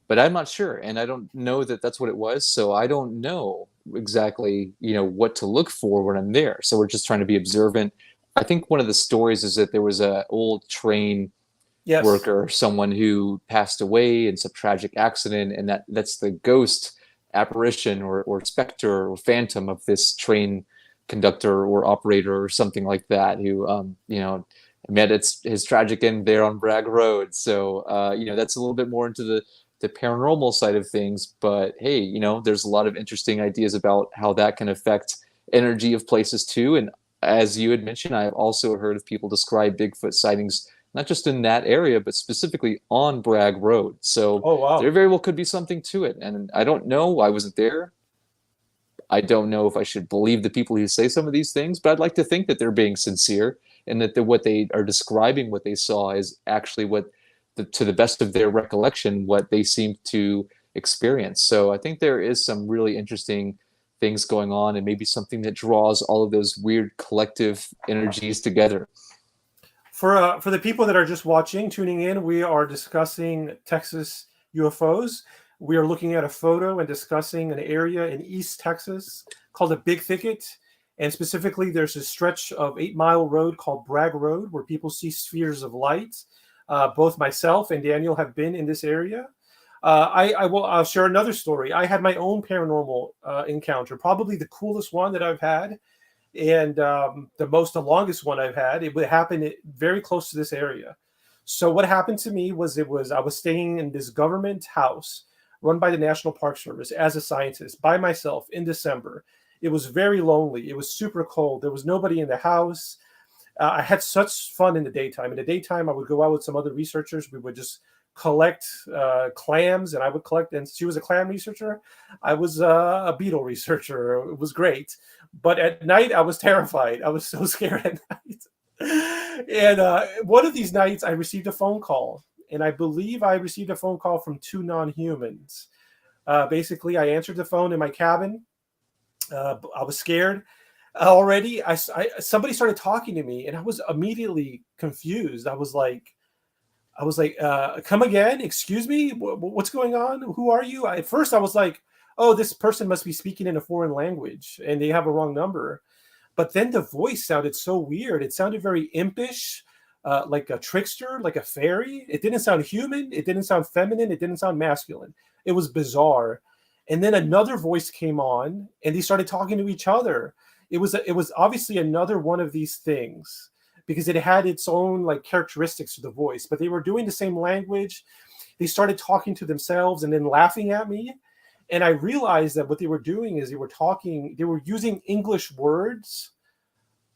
But I'm not sure, and I don't know that that's what it was, so I don't know exactly, what to look for when I'm there. So we're just trying to be observant. I think one of the stories is that there was an old train worker, someone who passed away in some tragic accident, and that's the ghost apparition or specter or phantom of this train conductor or operator or something like that who, met his tragic end there on Bragg Road. So, that's a little bit more into the paranormal side of things, but hey, there's a lot of interesting ideas about how that can affect energy of places too. And as you had mentioned, I've also heard of people describe Bigfoot sightings not just in that area, but specifically on Bragg Road. So there very well could be something to it. And I don't know, I wasn't there. I don't know if I should believe the people who say some of these things, but I'd like to think that they're being sincere and that what they are describing, what they saw, is actually to the best of their recollection, what they seem to experience. So I think there is some really interesting things going on, and maybe something that draws all of those weird collective energies together. For the people that are just tuning in, we are discussing Texas UFOs. We are looking at a photo and discussing an area in East Texas called the Big Thicket. And specifically, there's a stretch of 8 Mile Road called Bragg Road where people see spheres of light. Both myself and Daniel have been in this area. I'll share another story. I had my own paranormal encounter, probably the coolest one that I've had, and the longest one I've had. It would happen very close to this area. So what happened to me was I was staying in this government house run by the National Park Service as a scientist by myself in December. It was very lonely. It was super cold. There was nobody in the house. I had such fun in the daytime. In the daytime, I would go out with some other researchers. We would just collect clams, and I would collect. And she was a clam researcher. I was a beetle researcher. It was great. But at night, I was terrified. I was so scared at night. And one of these nights, I received a phone call. And I believe I received a phone call from 2 non-humans. Basically, I answered the phone in my cabin. I was scared. Already, somebody started talking to me, and I was immediately confused. I was like, come again? Excuse me? What's going on? Who are you? At first, I was like, oh, this person must be speaking in a foreign language, and they have a wrong number. But then the voice sounded so weird. It sounded very impish, like a trickster, like a fairy. It didn't sound human. It didn't sound feminine. It didn't sound masculine. It was bizarre. And then another voice came on, and they started talking to each other. It was obviously another one of these things because it had its own like characteristics to the voice, but they were doing the same language. They started talking to themselves and then laughing at me. And I realized that what they were doing is they were using English words,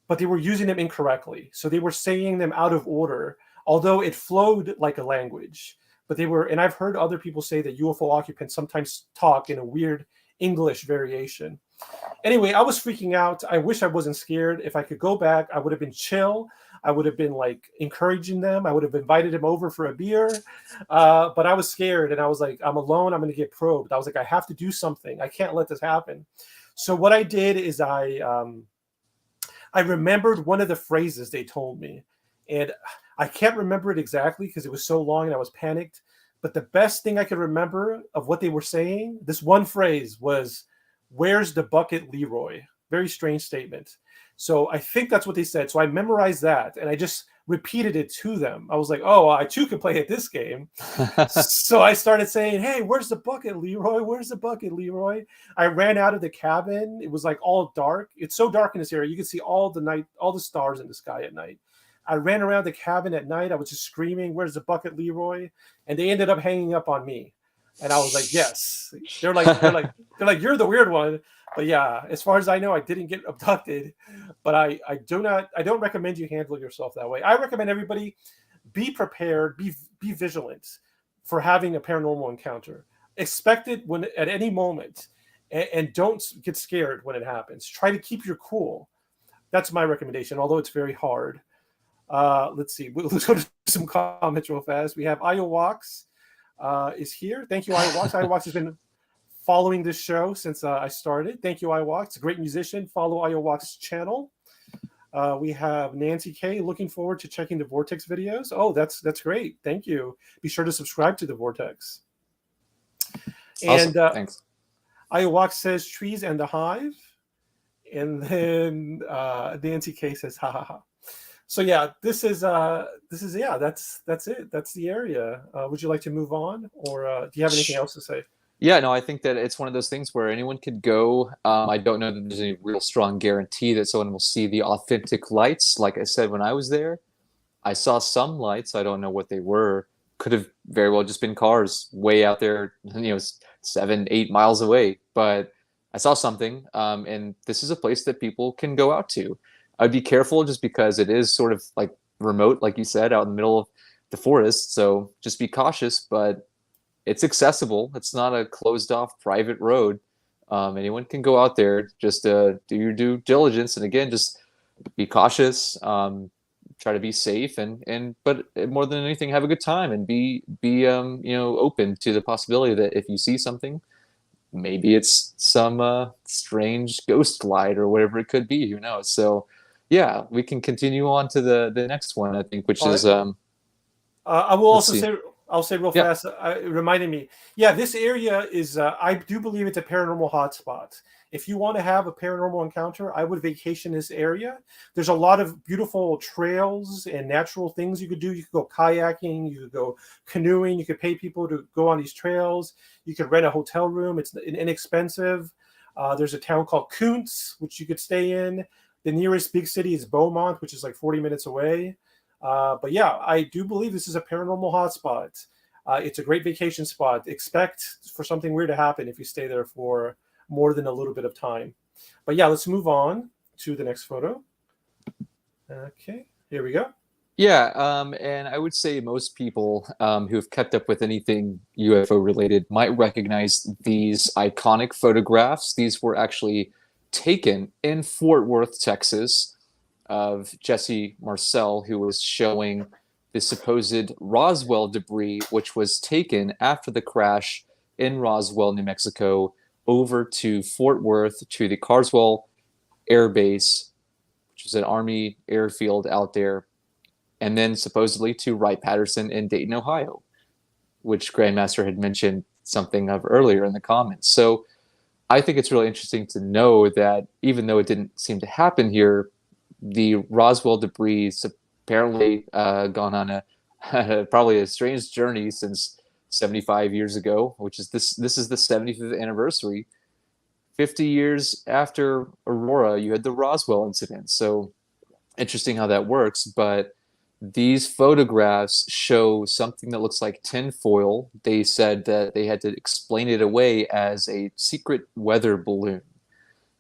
but they were using them incorrectly. So they were saying them out of order, although it flowed like a language. But and I've heard other people say that UFO occupants sometimes talk in a weird English variation. Anyway, I was freaking out. I wish I wasn't scared. If I could go back, I would have been chill. I would have been like encouraging them. I would have invited them over for a beer. But I was scared, and I was like, I'm alone. I'm going to get probed. I was like, I have to do something. I can't let this happen. So what I did is I remembered one of the phrases they told me, and I can't remember it exactly because it was so long and I was panicked. But the best thing I could remember of what they were saying, this one phrase was, "Where's the bucket, Leroy?" Very strange statement. So I think that's what they said. So I memorized that and I just repeated it to them. I was like, oh, I too can play at this game. So I started saying, hey, where's the bucket, Leroy? Where's the bucket, Leroy? I ran out of the cabin. It was like all dark. It's so dark in this area. You can see all the stars in the sky at night. I ran around the cabin at night. I was just screaming, where's the bucket, Leroy? And they ended up hanging up on me. And I was like, yes. They're like, you're the weird one. But yeah, as far as I know, I didn't get abducted. But I don't recommend you handle yourself that way. I recommend everybody be prepared, be vigilant for having a paranormal encounter. Expect it at any moment, and don't get scared when it happens. Try to keep your cool. That's my recommendation, although it's very hard. Let's see. Let's go to some comments real fast. We have Iowax is here. Thank you, Iowax. Iowax has been following this show since I started. Thank you, Iowax. It's a great musician. Follow Iowax's channel. We have Nancy K. Looking forward to checking the Vortex videos. Oh, that's great. Thank you. Be sure to subscribe to the Vortex. Awesome. And Thanks. Iowax says trees and the hive. And then Nancy K says ha ha ha. So yeah, this is yeah, that's it. That's the area. Would you like to move on, or do you have anything else to say? Yeah, no, I think that it's one of those things where anyone could go. I don't know that there's any real strong guarantee that someone will see the authentic lights. Like I said, when I was there, I saw some lights. I don't know what they were. Could have very well just been cars way out there, 7-8 miles away. But I saw something, and this is a place that people can go out to. I'd be careful just because it is sort of like remote, like you said, out in the middle of the forest. So just be cautious, but it's accessible. It's not a closed off private road. Anyone can go out there, just do your due diligence. And again, just be cautious, try to be safe but more than anything, have a good time and be open to the possibility that if you see something, maybe it's some strange ghost light or whatever it could be, who knows? So yeah, we can continue on to the next one, I think, which is I will also say, I'll say real fast, it reminded me, this area is, I do believe it's a paranormal hotspot. If you want to have a paranormal encounter, I would vacation this area. There's a lot of beautiful trails and natural things you could do. You could go kayaking, you could go canoeing, you could pay people to go on these trails. You could rent a hotel room. It's inexpensive. There's a town called Kuntz, which you could stay in. The nearest big city is Beaumont, which is like 40 minutes away. But yeah, I do believe this is a paranormal hotspot. It's a great vacation spot. Expect for something weird to happen if you stay there for more than a little bit of time. But yeah, let's move on to the next photo. Okay, here we go. Yeah, and I would say most people who have kept up with anything UFO related might recognize these iconic photographs. These were actually taken in Fort Worth, Texas, of Jesse Marcel, who was showing the supposed Roswell debris, which was taken after the crash in Roswell, New Mexico, over to Fort Worth, to the Carswell Air Base, which is an Army airfield out there, and then supposedly to Wright-Patterson in Dayton, Ohio, which Grandmaster had mentioned something of earlier in the comments. So I think it's really interesting to know that even though it didn't seem to happen here, the Roswell debris has apparently gone on probably a strange journey since 75 years ago, which is this is the 75th anniversary. 50 years after Aurora, you had the Roswell incident. So interesting how that works. But these photographs show something that looks like tinfoil. They said that they had to explain it away as a secret weather balloon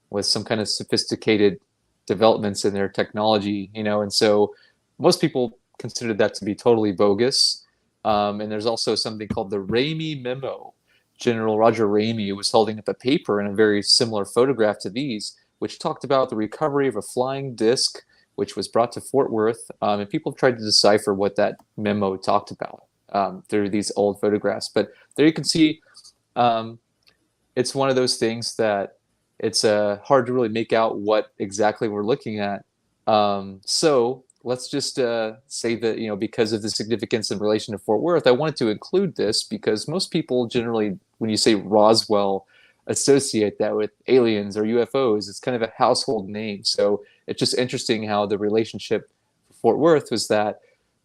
with some kind of sophisticated developments in their technology, and so most people considered that to be totally bogus. And there's also something called the Ramey Memo. General Roger Ramey was holding up a paper in a very similar photograph to these, which talked about the recovery of a flying disc, which was brought to Fort Worth, and people tried to decipher what that memo talked about through these old photographs. But there you can see it's one of those things that it's hard to really make out what exactly we're looking at. So let's just say that, because of the significance in relation to Fort Worth, I wanted to include this because most people generally, when you say Roswell, associate that with aliens or UFOs. It's kind of a household name. So it's just interesting how the relationship for Fort Worth was that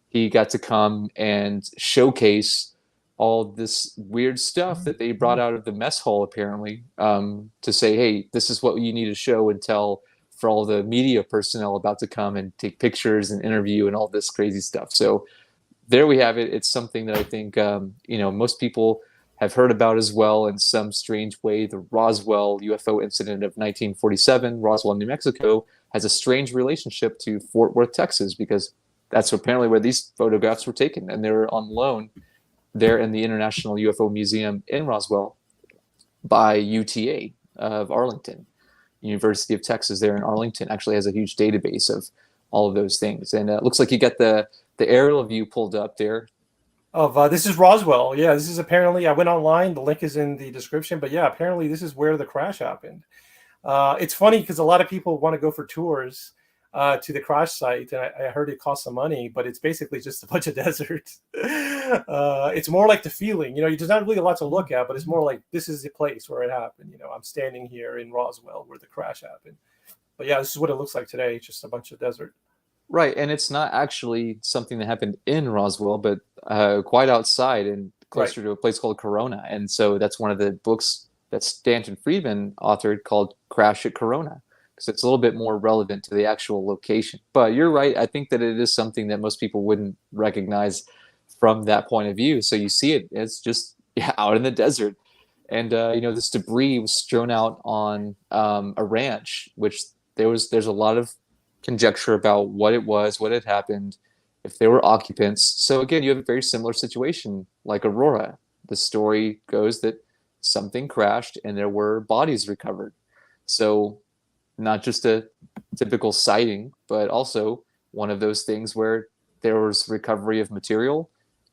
he got to come and showcase all this weird stuff that they brought out of the mess hall, apparently, to say, hey, this is what you need to show and tell for all the media personnel about to come and take pictures and interview and all this crazy stuff. So there we have it. It's something that I think, most people have heard about as well in some strange way. The Roswell UFO incident of 1947, Roswell, New Mexico, has a strange relationship to Fort Worth, Texas, because that's apparently where these photographs were taken, and they were on loan there in the International UFO Museum in Roswell by UTA of Arlington. University of Texas there in Arlington actually has a huge database of all of those things. And it looks like you got the aerial view pulled up there. Of this is Roswell. Yeah, this is apparently, I went online. The link is in the description. But yeah, apparently this is where the crash happened. It's funny because a lot of people want to go for tours to the crash site, and I heard it costs some money, but it's basically just a bunch of desert. It's more like the feeling, there's not really a lot to look at, but it's more like this is the place where it happened. I'm standing here in Roswell where the crash happened. But yeah, this is what it looks like today. It's just a bunch of desert. Right, and it's not actually something that happened in Roswell, but quite outside and closer to a place called Corona. And so that's one of the books that Stanton Friedman authored called Crash at Corona, because it's a little bit more relevant to the actual location. But you're right. I think that it is something that most people wouldn't recognize from that point of view. So you see it, it's just out in the desert. And, this debris was strewn out on a ranch, which there's a lot of conjecture about what it was, what had happened, if there were occupants. So again, you have a very similar situation like Aurora. The story goes that something crashed and there were bodies recovered. So not just a typical sighting, but also one of those things where there was recovery of material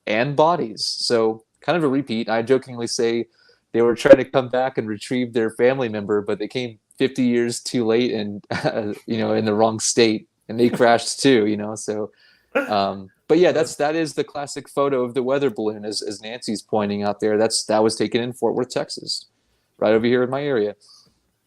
and bodies. So kind of a repeat. I jokingly say they were trying to come back and retrieve their family member, but they came 50 years too late and, in the wrong state, and they crashed too, so, but yeah, that is the classic photo of the weather balloon, as Nancy's pointing out there. That was taken in Fort Worth, Texas, right over here in my area.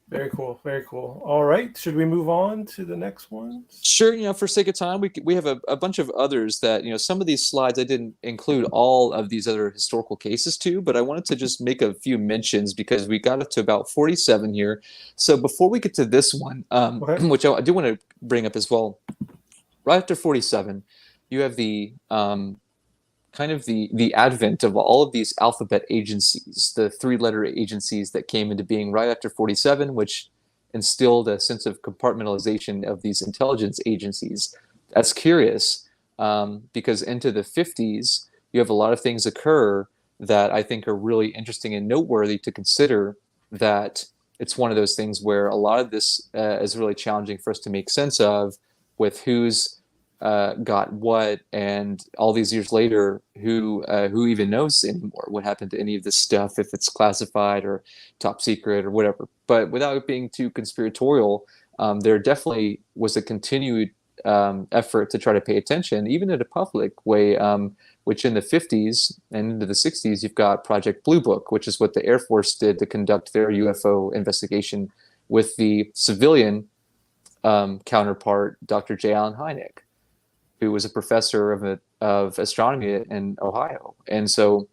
Very cool. Very cool. All right. Should we move on to the next one? Sure. For sake of time, we have a bunch of others that, some of these slides I didn't include all of these other historical cases to, but I wanted to just make a few mentions because we got up to about 47 here. So before we get to this one, which I do want to bring up as well, right after 47, you have the kind of the advent of all of these alphabet agencies, the three-letter agencies that came into being right after 47, which instilled a sense of compartmentalization of these intelligence agencies. That's curious because into the 50s, you have a lot of things occur that I think are really interesting and noteworthy to consider. That it's one of those things where a lot of this is really challenging for us to make sense of, with who's got what, and all these years later, who even knows anymore what happened to any of this stuff, if it's classified or top secret or whatever. But without being too conspiratorial, there definitely was a continued effort to try to pay attention, even in a public way, which in the 50s and into the 60s, you've got Project Blue Book, which is what the Air Force did to conduct their UFO investigation with the civilian counterpart, Dr. J. Allen Hynek, who was a professor of astronomy in Ohio. And so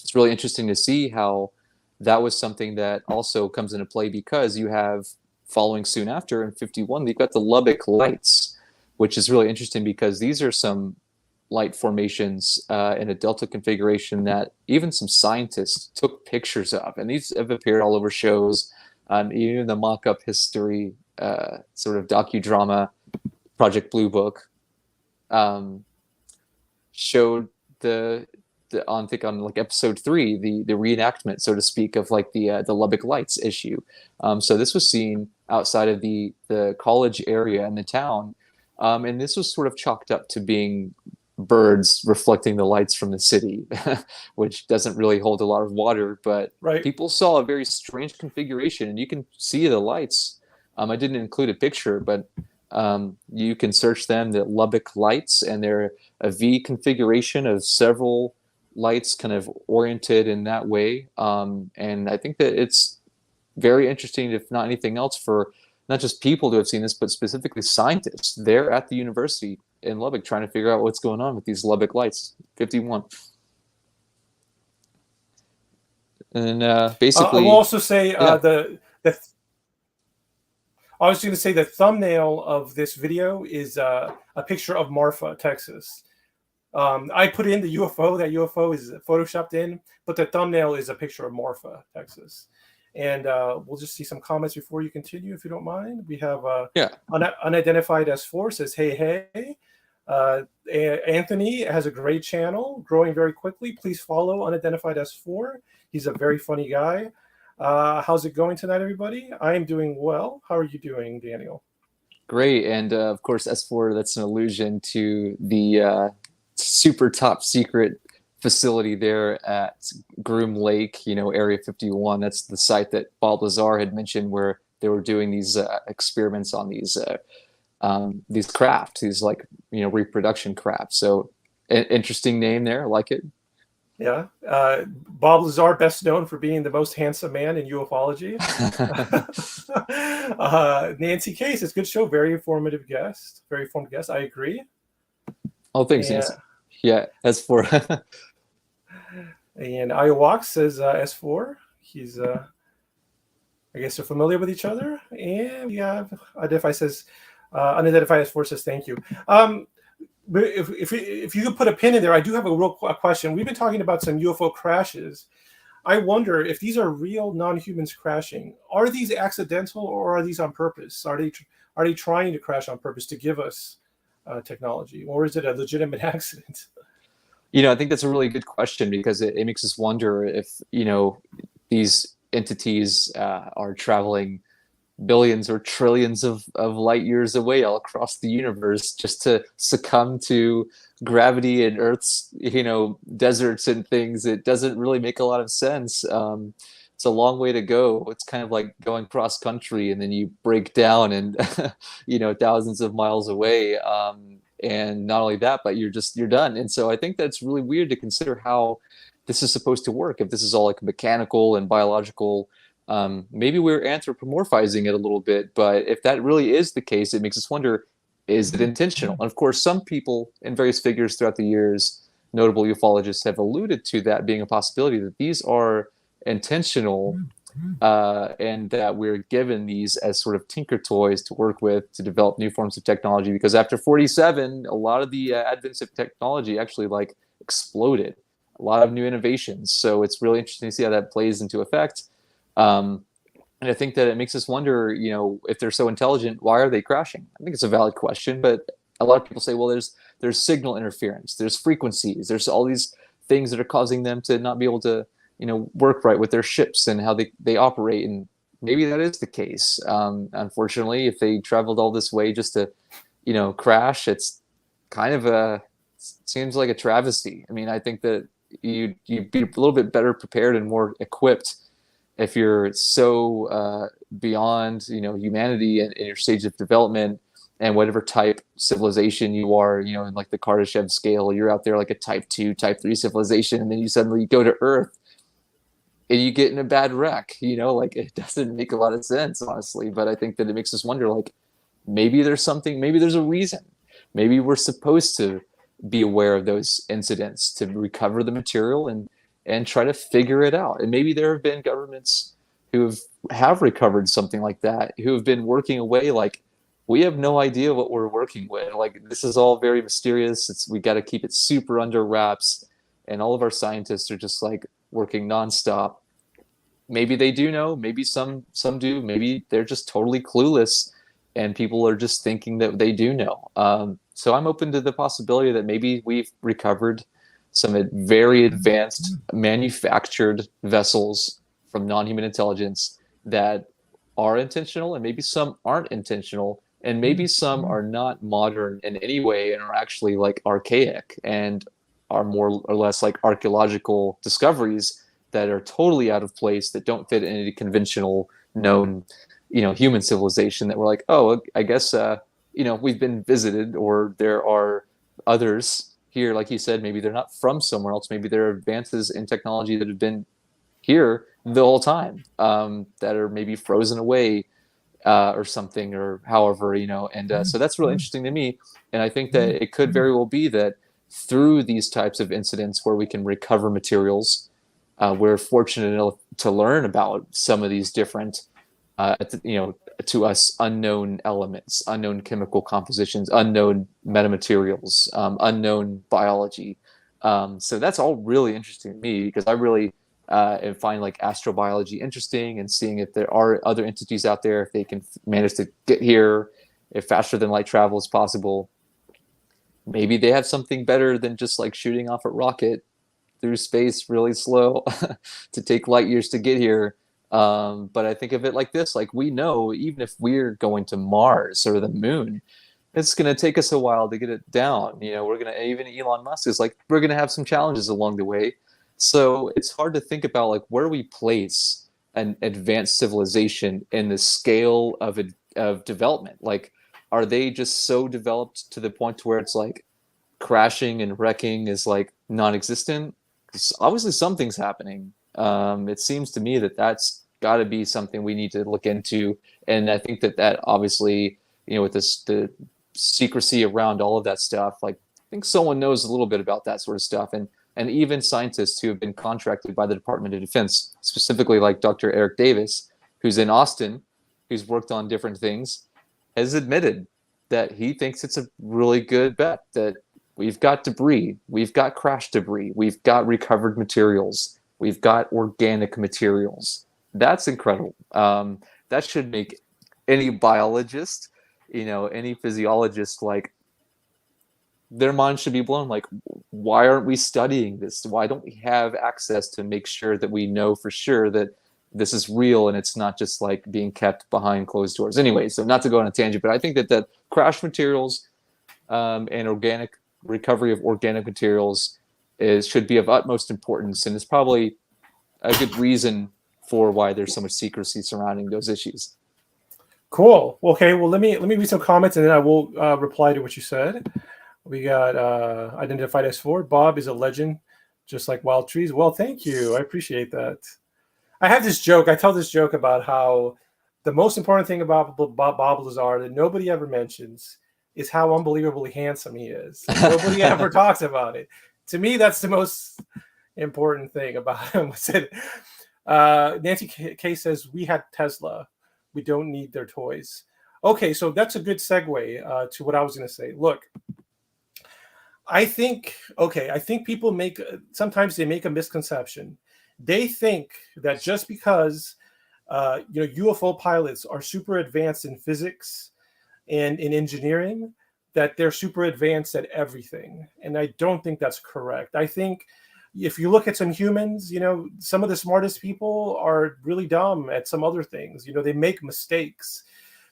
it's really interesting to see how that was something that also comes into play, because you have, following soon after in 51, you've got the Lubbock Lights, which is really interesting because these are some light formations in a delta configuration that even some scientists took pictures of. And these have appeared all over shows, even the mock-up history sort of docudrama Project Blue Book showed the on like episode 3, the reenactment, so to speak, of like the Lubbock Lights issue. So this was seen outside of the college area and the town, and this was sort of chalked up to being birds reflecting the lights from the city, which doesn't really hold a lot of water, but people saw a very strange configuration, and you can see the lights. I didn't include a picture, but You can search them, the Lubbock lights, and they're a V configuration of several lights kind of oriented in that way. And I think that it's very interesting, if not anything else, for not just people to have seen this, but specifically scientists. They're at the university in Lubbock trying to figure out what's going on with these Lubbock lights, 51. And I will basically, also say yeah, the I was going to say the thumbnail of this video is a picture of Marfa, Texas. I put in the UFO. That UFO is photoshopped in, but the thumbnail is a picture of Marfa, Texas. And we'll just see some comments before you continue, if you don't mind. We have yeah. unidentified S4 says, "Hey, hey." Anthony has a great channel, growing very quickly. Please follow unidentified S4. He's a very funny guy. How's it going tonight, everybody? I am doing well. How are you doing, Daniel? Great. And of course, S4, that's an allusion to the super top secret facility there at Groom Lake, Area 51. That's the site that Bob Lazar had mentioned where they were doing these experiments on these crafts, these reproduction crafts. So interesting name there. I like it. Yeah. Bob Lazar, best known for being the most handsome man in ufology. Nancy Case, it's a good show. Very informative guest. Very informative guest. I agree. Oh, thanks, Nancy. Yeah, S4. And Iowak says S4. He's, I guess they're familiar with each other. And we have unidentified S4 says thank you. If you could put a pin in there, I do have a question. We've been talking about some UFO crashes. I wonder if these are real non-humans crashing. Are these accidental or are these on purpose? Are they trying to crash on purpose to give us technology, or is it a legitimate accident? I think that's a really good question because it makes us wonder if these entities are traveling billions or trillions of light years away all across the universe just to succumb to gravity and Earth's deserts and things. It doesn't really make a lot of sense. It's a long way to go. It's kind of like going cross country and then you break down and thousands of miles away, and not only that, but you're done. And so I think that's really weird to consider how this is supposed to work. If this is all like mechanical and biological, maybe we're anthropomorphizing it a little bit, but if that really is the case, it makes us wonder, is it intentional? And of course, some people and various figures throughout the years, notable ufologists, have alluded to that being a possibility, that these are intentional, and that we're given these as sort of tinker toys to work with to develop new forms of technology. Because after 47, a lot of the advance of technology actually exploded, a lot of new innovations. So it's really interesting to see how that plays into effect. And I think that it makes us wonder, if they're so intelligent, why are they crashing? I think it's a valid question, but a lot of people say, well, there's signal interference, there's frequencies, there's all these things that are causing them to not be able to, work right with their ships and how they operate. And maybe that is the case. Unfortunately, if they traveled all this way just to, crash, it's kind of seems like a travesty. I mean, I think that you'd be a little bit better prepared and more equipped if you're so beyond humanity and in your stage of development and whatever type civilization you are, in like the Kardashev scale, you're out there like a type 2, type 3 civilization, and then you suddenly go to Earth and you get in a bad wreck. It doesn't make a lot of sense, honestly. But I think that it makes us wonder, maybe there's something, maybe there's a reason, maybe we're supposed to be aware of those incidents to recover the material and try to figure it out. And maybe there have been governments who have recovered something like that, who have been working away we have no idea what we're working with. This is all very mysterious. We got to keep it super under wraps. And all of our scientists are just working nonstop. Maybe they do know, maybe some do, maybe they're just totally clueless and people are just thinking that they do know. So I'm open to the possibility that maybe we've recovered some very advanced manufactured vessels from non-human intelligence that are intentional, and maybe some aren't intentional, and maybe some are not modern in any way and are actually archaic and are more or less archaeological discoveries that are totally out of place, that don't fit in any conventional known human civilization, that we're oh, I guess we've been visited, or there are others here, like you said, maybe they're not from somewhere else. Maybe there are advances in technology that have been here the whole time, that are maybe frozen away, or something, or however, and so that's really interesting to me. And I think that it could very well be that through these types of incidents where we can recover materials, we're fortunate enough to learn about some of these different, to us unknown elements, unknown chemical compositions, unknown metamaterials, unknown biology. So that's all really interesting to me, because I really find like astrobiology interesting, and seeing if there are other entities out there, if they can manage to get here, if faster than light travel is possible. Maybe they have something better than just like shooting off a rocket through space really slow to take light years to get here. But I think of it like this: like, we know even if we're going to Mars or the moon, it's going to take us a while to get it down. We're going to, even Elon Musk is like, we're going to have some challenges along the way. So it's hard to think about like where we place an advanced civilization in the scale of development. Like, are they just so developed to the point where it's like crashing and wrecking is like non-existent? Because obviously something's happening. It seems to me that that's got to be something we need to look into. And I think that obviously, with the secrecy around all of that stuff, like, I think someone knows a little bit about that sort of stuff. And even scientists who have been contracted by the Department of Defense, specifically like Dr. Eric Davis, who's in Austin, who's worked on different things, has admitted that he thinks it's a really good bet that we've got debris, we've got crash debris, we've got recovered materials, we've got organic materials. That's incredible. That should make any biologist, any physiologist, like, their mind should be blown. Like, why aren't we studying this? Why don't we have access to make sure that we know for sure that this is real and it's not just like being kept behind closed doors? Anyway, so not to go on a tangent, but I think that crash materials, and organic recovery of organic materials should be of utmost importance, and it's probably a good reason for why there's so much secrecy surrounding those issues. Cool. Okay. Well, let me read some comments, and then I will reply to what you said. We got identified as 4. Bob is a legend, just like Wild Trees. Well, thank you. I appreciate that. I have this joke. I tell this joke about how the most important thing about Bob Lazar that nobody ever mentions is how unbelievably handsome he is. Nobody ever talks about it. To me, that's the most important thing about him. Nancy K says, we had Tesla. We don't need their toys. Okay, so that's a good segue to what I was going to say. Look, I think people sometimes they make a misconception. They think that just because UFO pilots are super advanced in physics and in engineering, that they're super advanced at everything. And I don't think that's correct. I think if you look at some humans, some of the smartest people are really dumb at some other things. They make mistakes.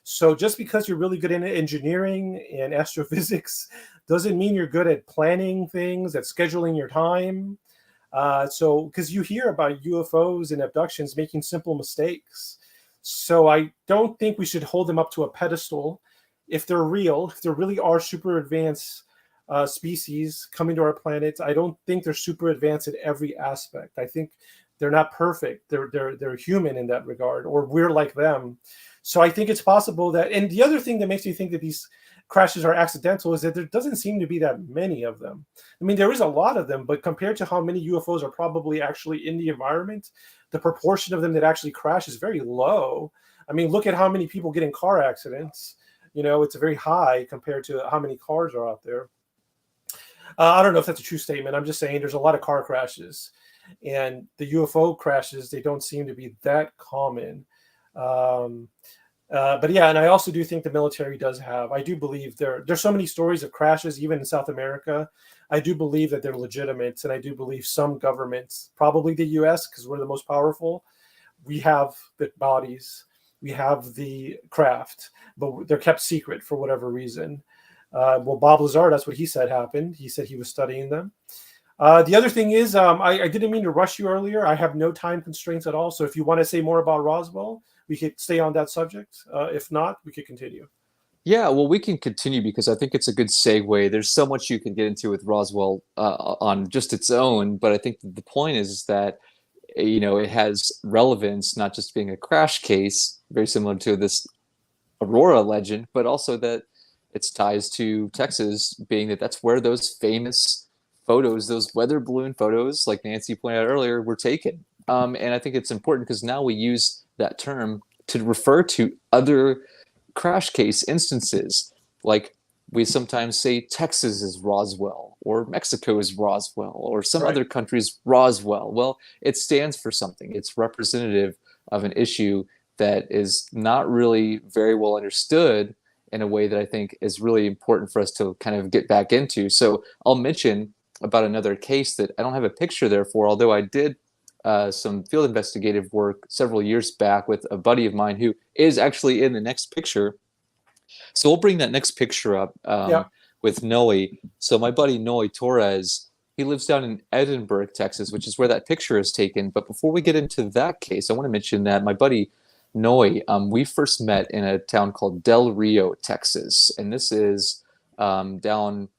So just because you're really good in engineering and astrophysics doesn't mean you're good at planning things, at scheduling your time. Because you hear about UFOs and abductions making simple mistakes. So I don't think we should hold them up to a pedestal. If they're real, if there really are super advanced species coming to our planet, I don't think they're super advanced at every aspect. I think they're not perfect. They're human in that regard, or we're like them. So I think it's possible that, and the other thing that makes me think that these crashes are accidental is that there doesn't seem to be that many of them. I mean, there is a lot of them, but compared to how many UFOs are probably actually in the environment, the proportion of them that actually crash is very low. I mean, look at how many people get in car accidents. It's very high compared to how many cars are out there. I don't know if that's a true statement. I'm just saying there's a lot of car crashes, and the UFO crashes, they don't seem to be that common. But yeah, and I also do think the military does have, I do believe there's so many stories of crashes, even in South America. I do believe that they're legitimate, and I do believe some governments, probably the US, because we're the most powerful, we have the bodies, we have the craft, but they're kept secret for whatever reason. Well, Bob Lazar, that's what he said happened. He said he was studying them. The other thing is, I didn't mean to rush you earlier. I have no time constraints at all. So if you want to say more about Roswell, we could stay on that subject. If not, we could continue. Yeah, well, we can continue because I think it's a good segue. There's so much you can get into with Roswell on just its own, but I think the point is that it has relevance, not just being a crash case, very similar to this Aurora legend, but also that its ties to Texas, being that that's where those famous photos, those weather balloon photos, like Nancy pointed out earlier, were taken. And I think it's important because now we use that term to refer to other crash case instances. Like we sometimes say Texas is Roswell, or Mexico is Roswell, or some Right. other country's Roswell. Well, it stands for something. It's representative of an issue that is not really very well understood in a way that I think is really important for us to kind of get back into. So I'll mention about another case that I don't have a picture there for, although I did some field investigative work several years back with a buddy of mine who is actually in the next picture. So we'll bring that next picture up Yeah. with Noe. So my buddy Noe Torres, he lives down in Edinburgh, Texas, which is where that picture is taken. But before we get into that case, I want to mention that my buddy Noe, we first met in a town called Del Rio, Texas, and this is down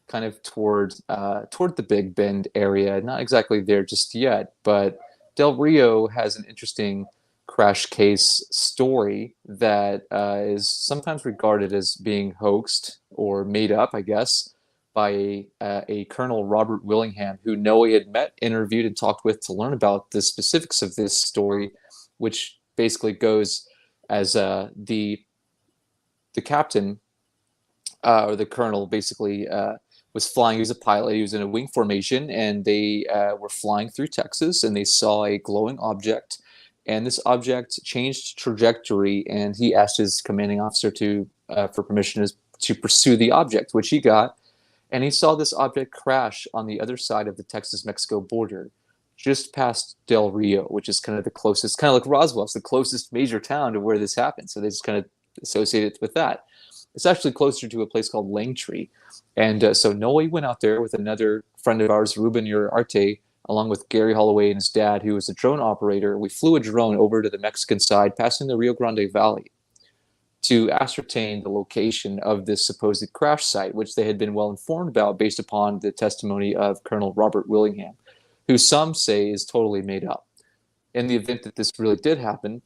kind of toward the Big Bend area. Not exactly there just yet, but Del Rio has an interesting crash case story that is sometimes regarded as being hoaxed or made up, I guess, by a Colonel Robert Willingham, who Noe had met, interviewed, and talked with to learn about the specifics of this story, which basically goes as the captain or the colonel basically was flying. He was a pilot. He was in a wing formation, and they were flying through Texas, and they saw a glowing object. And this object changed trajectory, and he asked his commanding officer for permission to pursue the object, which he got. And he saw this object crash on the other side of the Texas-Mexico border, just past Del Rio, which is kind of the closest, kind of like Roswell, it's the closest major town to where this happened. So they just kind of associate it with that. It's actually closer to a place called Langtree. And so Noe went out there with another friend of ours, Ruben Uriarte, along with Gary Holloway and his dad, who was a drone operator. We flew a drone over to the Mexican side, passing the Rio Grande Valley, to ascertain the location of this supposed crash site, which they had been well informed about based upon the testimony of Colonel Robert Willingham, who some say is totally made up. In the event that this really did happen,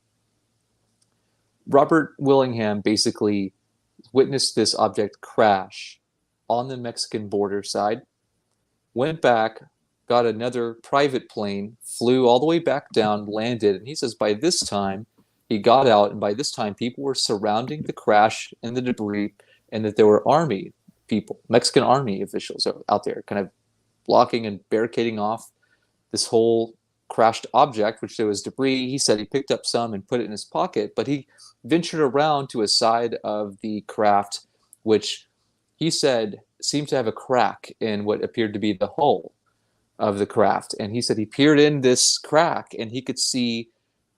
Robert Willingham basically witnessed this object crash on the Mexican border side, went back, got another private plane, flew all the way back down, landed, and he says by this time he got out, and by this time people were surrounding the crash and the debris, and that there were army people, Mexican army officials out there kind of blocking and barricading off this whole crashed object, which there was debris. He said he picked up some and put it in his pocket, but he ventured around to a side of the craft, which he said seemed to have a crack in what appeared to be the hull of the craft. And he said he peered in this crack and he could see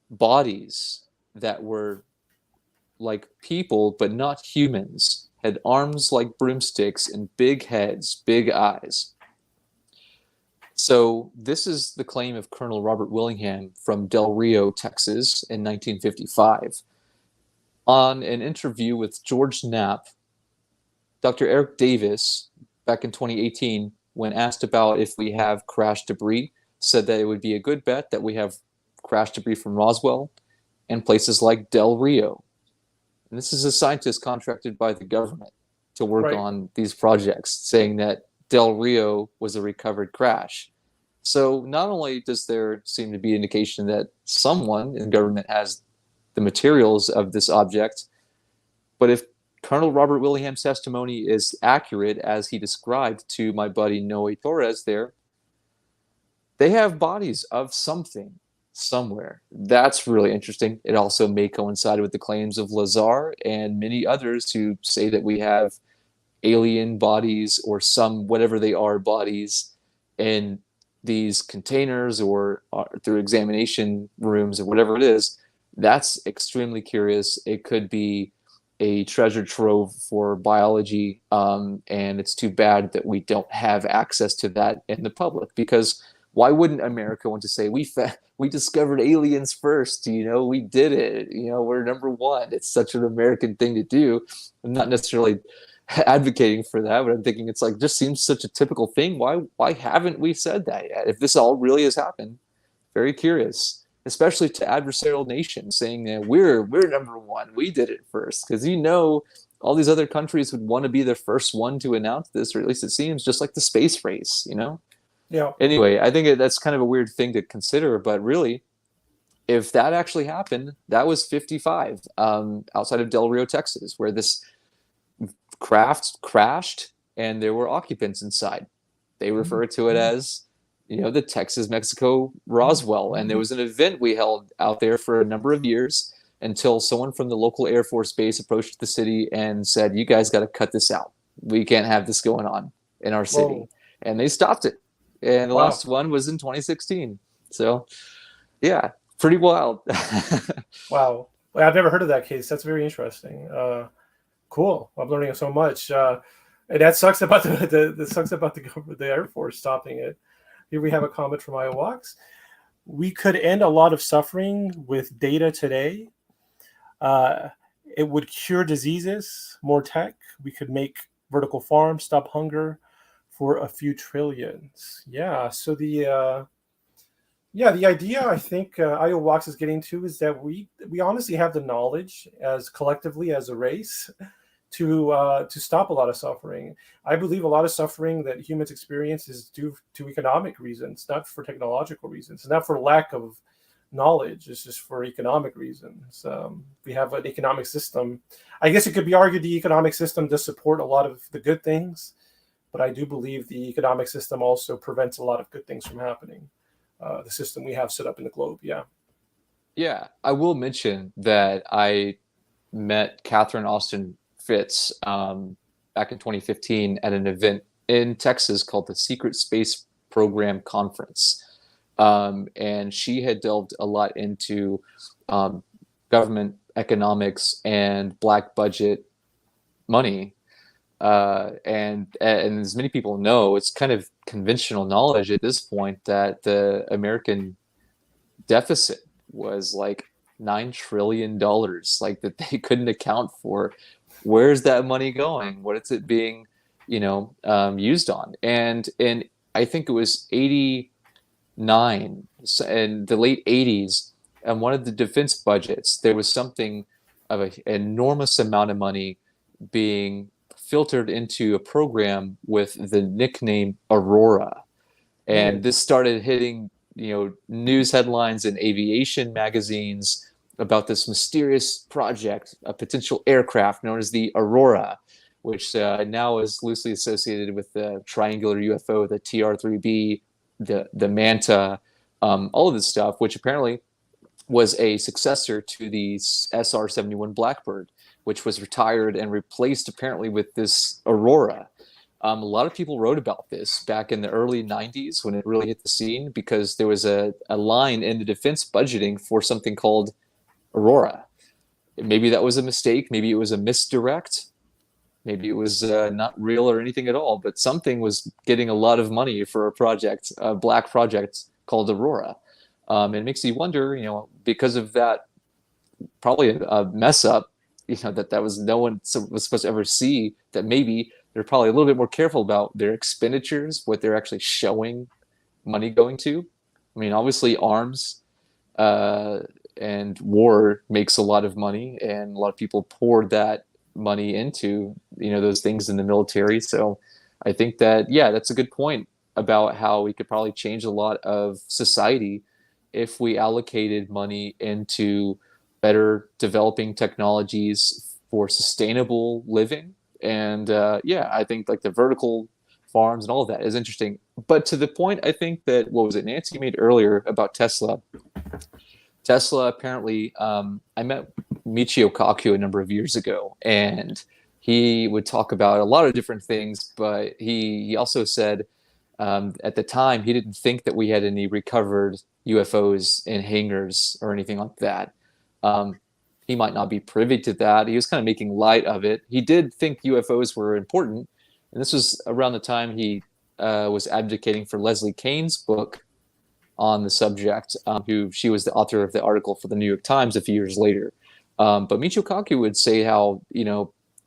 bodies that were like people, but not humans, had arms like broomsticks and big heads, big eyes. So this is the claim of Colonel Robert Willingham from Del Rio, Texas in 1955. On an interview with George Knapp, Dr. Eric Davis, back in 2018, when asked about if we have crash debris, said that it would be a good bet that we have crash debris from Roswell and places like Del Rio. And this is a scientist contracted by the government to work Right. on these projects, saying that Del Rio was a recovered crash. So not only does there seem to be indication that someone in government has the materials of this object, but if Colonel Robert Willingham's testimony is accurate as he described to my buddy Noe Torres there, they have bodies of something somewhere. That's really interesting. It also may coincide with the claims of Lazar and many others who say that we have alien bodies or some whatever they are bodies in these containers or through examination rooms or whatever it is. That's extremely curious. It could be a treasure trove for biology, and it's too bad that we don't have access to that in the public, because why wouldn't America want to say we discovered aliens first? We did it. We're number one. It's such an American thing to do. I'm not necessarily advocating for that, but I'm thinking it's like just seems such a typical thing. Why haven't we said that yet? If this all really has happened, very curious, especially to adversarial nations saying that we're number one. We did it first, because all these other countries would want to be the first one to announce this, or at least it seems, just like the space race. Yeah. Anyway, I think that's kind of a weird thing to consider, but really, if that actually happened, that was 55 outside of Del Rio, Texas, where this craft crashed and there were occupants inside. They refer to it as, the Texas-Mexico Roswell. And there was an event we held out there for a number of years until someone from the local Air Force base approached the city and said, you guys got to cut this out. We can't have this going on in our city. Whoa. And they stopped it. And the Wow. last one was in 2016. So, yeah, pretty wild. Wow. Well, I've never heard of that case. That's very interesting. Cool. I'm learning so much. And that sucks about the Air Force stopping it. Here we have a comment from Iowax. We could end a lot of suffering with data today. It would cure diseases, more tech. We could make vertical farms, stop hunger for a few trillions. Yeah. So the idea I think Iowax is getting to is that we honestly have the knowledge as collectively as a race to stop a lot of suffering. I believe a lot of suffering that humans experience is due to economic reasons, not for technological reasons, not for lack of knowledge. It's just for economic reasons. We have an economic system. I guess it could be argued the economic system does support a lot of the good things, but I do believe the economic system also prevents a lot of good things from happening. The system we have set up in the globe. Yeah. Yeah. I will mention that I met Catherine Austin Fitz back in 2015 at an event in Texas called the Secret Space Program Conference. And she had delved a lot into government economics and black budget money. And as many people know, it's kind of conventional knowledge at this point that the American deficit was like $9 trillion, like that they couldn't account for. Where's that money going? What is it being, used on? And I think it was 89 and the late 80s, and one of the defense budgets, there was something of an enormous amount of money being filtered into a program with the nickname Aurora. And this started hitting, news headlines in aviation magazines about this mysterious project, a potential aircraft known as the Aurora, which now is loosely associated with the triangular UFO, the TR-3B, the Manta, all of this stuff, which apparently was a successor to the SR-71 Blackbird, which was retired and replaced apparently with this Aurora. A lot of people wrote about this back in the early 90s when it really hit the scene, because there was a line in the defense budgeting for something called Aurora. Maybe that was a mistake. Maybe it was a misdirect. Maybe it was not real or anything at all, but something was getting a lot of money for a project, a black project called Aurora. It makes you wonder, because of that, probably a mess up, that was no one was supposed to ever see, that maybe they're probably a little bit more careful about their expenditures, what they're actually showing money going to. I mean, obviously arms and war makes a lot of money, and a lot of people poured that money into, those things in the military. So I think that, that's a good point about how we could probably change a lot of society if we allocated money into better developing technologies for sustainable living. And I think like the vertical farms and all of that is interesting. But to the point, I think that, what was it, Nancy made earlier about Tesla? Tesla apparently, I met Michio Kaku a number of years ago, and he would talk about a lot of different things, but he also said at the time he didn't think that we had any recovered UFOs in hangars or anything like that. He might not be privy to that. He was kind of making light of it. He did think UFOs were important, and this was around the time he was advocating for Leslie Kean's book, on the subject, who she was the author of the article for the New York Times a few years later. But Michio Kaku would say how,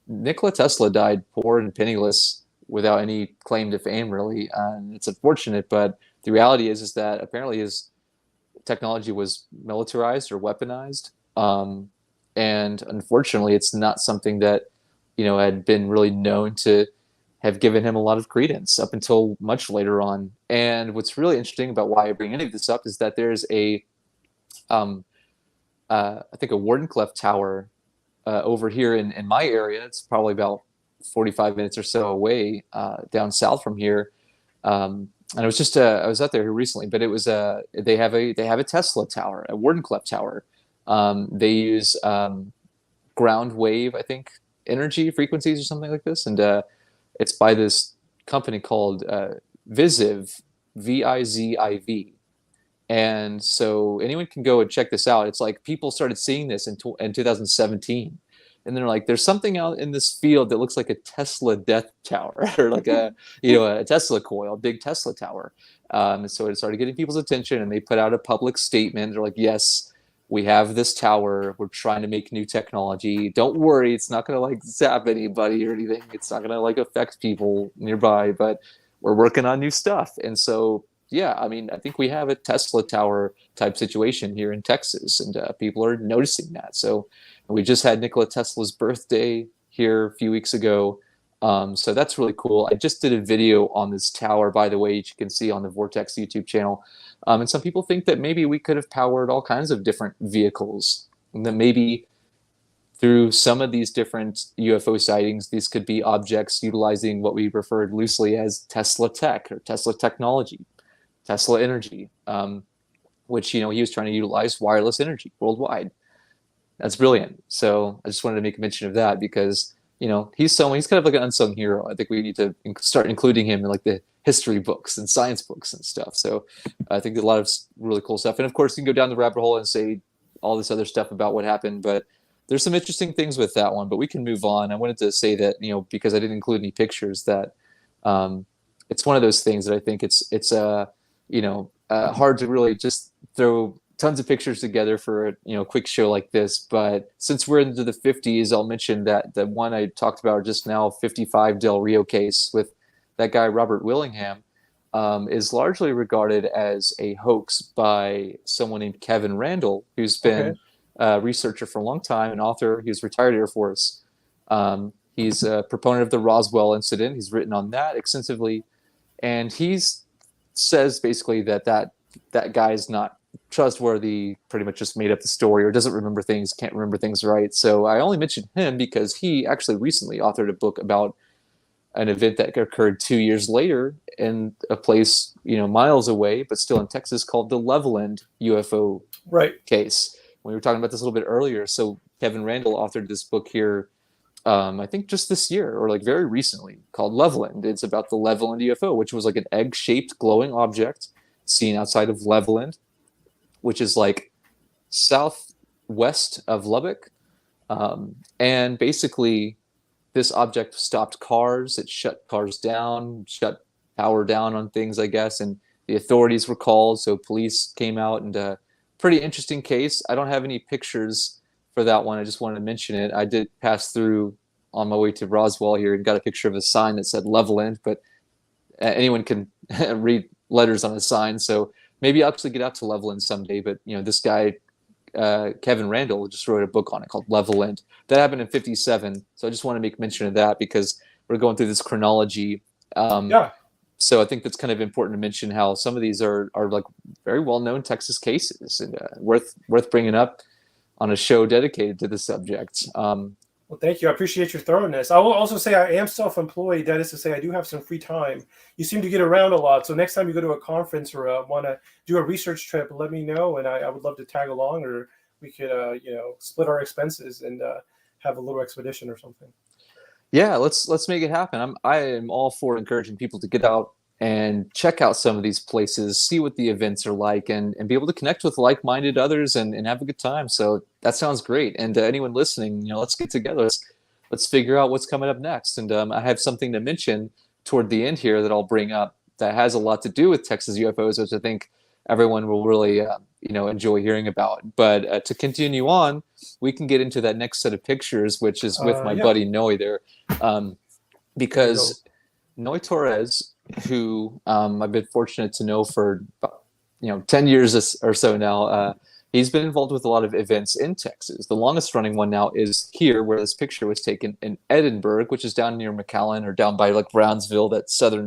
Nikola Tesla died poor and penniless without any claim to fame, really. And it's unfortunate, but the reality is that apparently his technology was militarized or weaponized. And unfortunately, it's not something that, had been really known to have given him a lot of credence up until much later on. And what's really interesting about why I bring any of this up is that there's I think a Wardenclyffe Tower over here in my area. It's probably about 45 minutes or so away down south from here. And I was out there here recently, but it was they have a Tesla tower, a Wardenclyffe Tower. They use ground wave, I think, energy frequencies or something like this, and it's by this company called Visiv, Viziv. And so anyone can go and check this out. It's like people started seeing this in 2017. And they're like, there's something out in this field that looks like a Tesla death tower or like a Tesla coil, a big Tesla tower. And so it started getting people's attention, and they put out a public statement. They're like, yes, we have this tower. We're trying to make new technology. Don't worry. It's not going to like zap anybody or anything. It's not going to like affect people nearby, but we're working on new stuff. And so, yeah, I mean, I think we have a Tesla tower type situation here in Texas, and people are noticing that. So we just had Nikola Tesla's birthday here a few weeks ago. So that's really cool. I just did a video on this tower, by the way, which you can see on the Vortex YouTube channel. And some people think that maybe we could have powered all kinds of different vehicles, and that maybe through some of these different UFO sightings, these could be objects utilizing what we referred loosely as Tesla tech or Tesla technology, Tesla energy, which, he was trying to utilize wireless energy worldwide. That's brilliant. So I just wanted to make a mention of that because, he's kind of like an unsung hero. I think we need to start including him in like the history books and science books and stuff. So I think a lot of really cool stuff. And of course, you can go down the rabbit hole and say all this other stuff about what happened, but there's some interesting things with that one, but we can move on. I wanted to say that, because I didn't include any pictures, that it's one of those things that I think it's hard to really just throw tons of pictures together for a quick show like this. But since we're into the 50s, I'll mention that the one I talked about just now, 55 Del Rio case with that guy Robert Willingham, is largely regarded as a hoax by someone named Kevin Randall, who's been a researcher for a long time, an author. He was retired Air Force. He's a proponent of the Roswell incident. He's written on that extensively, and says basically that guy is not trustworthy, pretty much just made up the story or doesn't remember things, can't remember things right. So I only mentioned him because he actually recently authored a book about an event that occurred 2 years later in a place, miles away, but still in Texas, called the Levelland UFO case. We were talking about this a little bit earlier. So Kevin Randall authored this book here, I think just this year or like very recently, called Levelland. It's about the Levelland UFO, which was like an egg-shaped glowing object seen outside of Levelland, which is like southwest of Lubbock. And basically, this object stopped cars. It shut cars down, shut power down on things, I guess. And the authorities were called. So police came out, and pretty interesting case. I don't have any pictures for that one. I just wanted to mention it. I did pass through on my way to Roswell here and got a picture of a sign that said Levelland, but anyone can read letters on a sign. So maybe I'll actually get out to Levelland someday. But, this guy, Kevin Randall, just wrote a book on it called Levelland. That happened in 57. So I just want to make mention of that because we're going through this chronology. So I think that's kind of important to mention how some of these are like very well-known Texas cases and worth bringing up on a show dedicated to the subject. Well, thank you. I appreciate your thoroughness. I will also say I am self-employed. That is to say, I do have some free time. You seem to get around a lot. So next time you go to a conference or want to do a research trip, let me know, and I would love to tag along, or we could, split our expenses and have a little expedition or something. Yeah, let's make it happen. I am all for encouraging people to get out and check out some of these places, see what the events are like, and be able to connect with like-minded others and have a good time. So that sounds great. And anyone listening, let's get together. Let's figure out what's coming up next. And I have something to mention toward the end here that I'll bring up that has a lot to do with Texas UFOs, which I think everyone will really enjoy hearing about. But to continue on, we can get into that next set of pictures, which is with my Yeah, buddy Noe there, there you go. because Noe Torres, who I've been fortunate to know for about 10 years or so now. He's been involved with a lot of events in Texas. The longest running one now is here, where this picture was taken in Edinburgh, which is down near McAllen or down by like Brownsville, that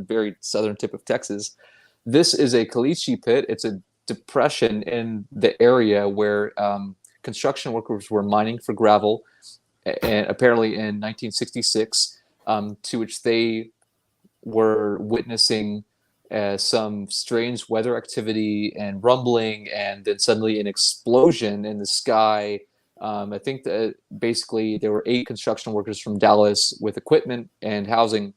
very southern tip of Texas. This is a caliche pit. It's a depression in the area where construction workers were mining for gravel, and apparently in 1966, to which they were witnessing some strange weather activity and rumbling, and then suddenly an explosion in the sky. I think that basically there were 8 construction workers from Dallas with equipment and housing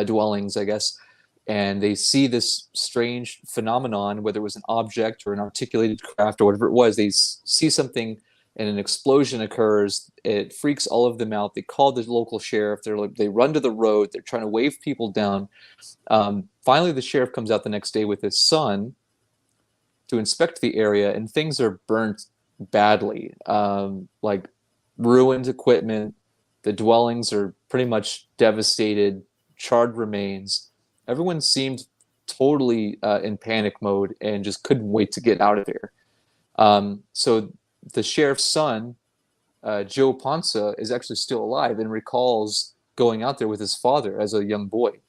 dwellings, I guess, and they see this strange phenomenon, whether it was an object or an articulated craft or whatever it was. They see something and an explosion occurs. It freaks all of them out. They call the local sheriff. They run to the road. They're trying to wave people down. Finally, the sheriff comes out the next day with his son to inspect the area, and things are burnt badly, like ruined equipment. The dwellings are pretty much devastated, charred remains. Everyone seemed totally in panic mode and just couldn't wait to get out of there. So the sheriff's son, Joe Ponce, is actually still alive and recalls going out there with his father as a young boy.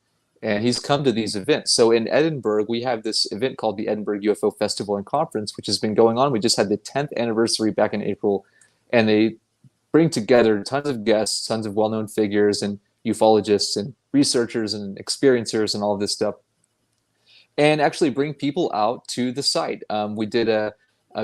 And he's come to these events. So in Edinburgh, we have this event called the Edinburgh UFO Festival and Conference, which has been going on. We just had the 10th anniversary back in April, and they bring together tons of guests, tons of well-known figures and ufologists and researchers and experiencers and all of this stuff, and actually bring people out to the site. We did a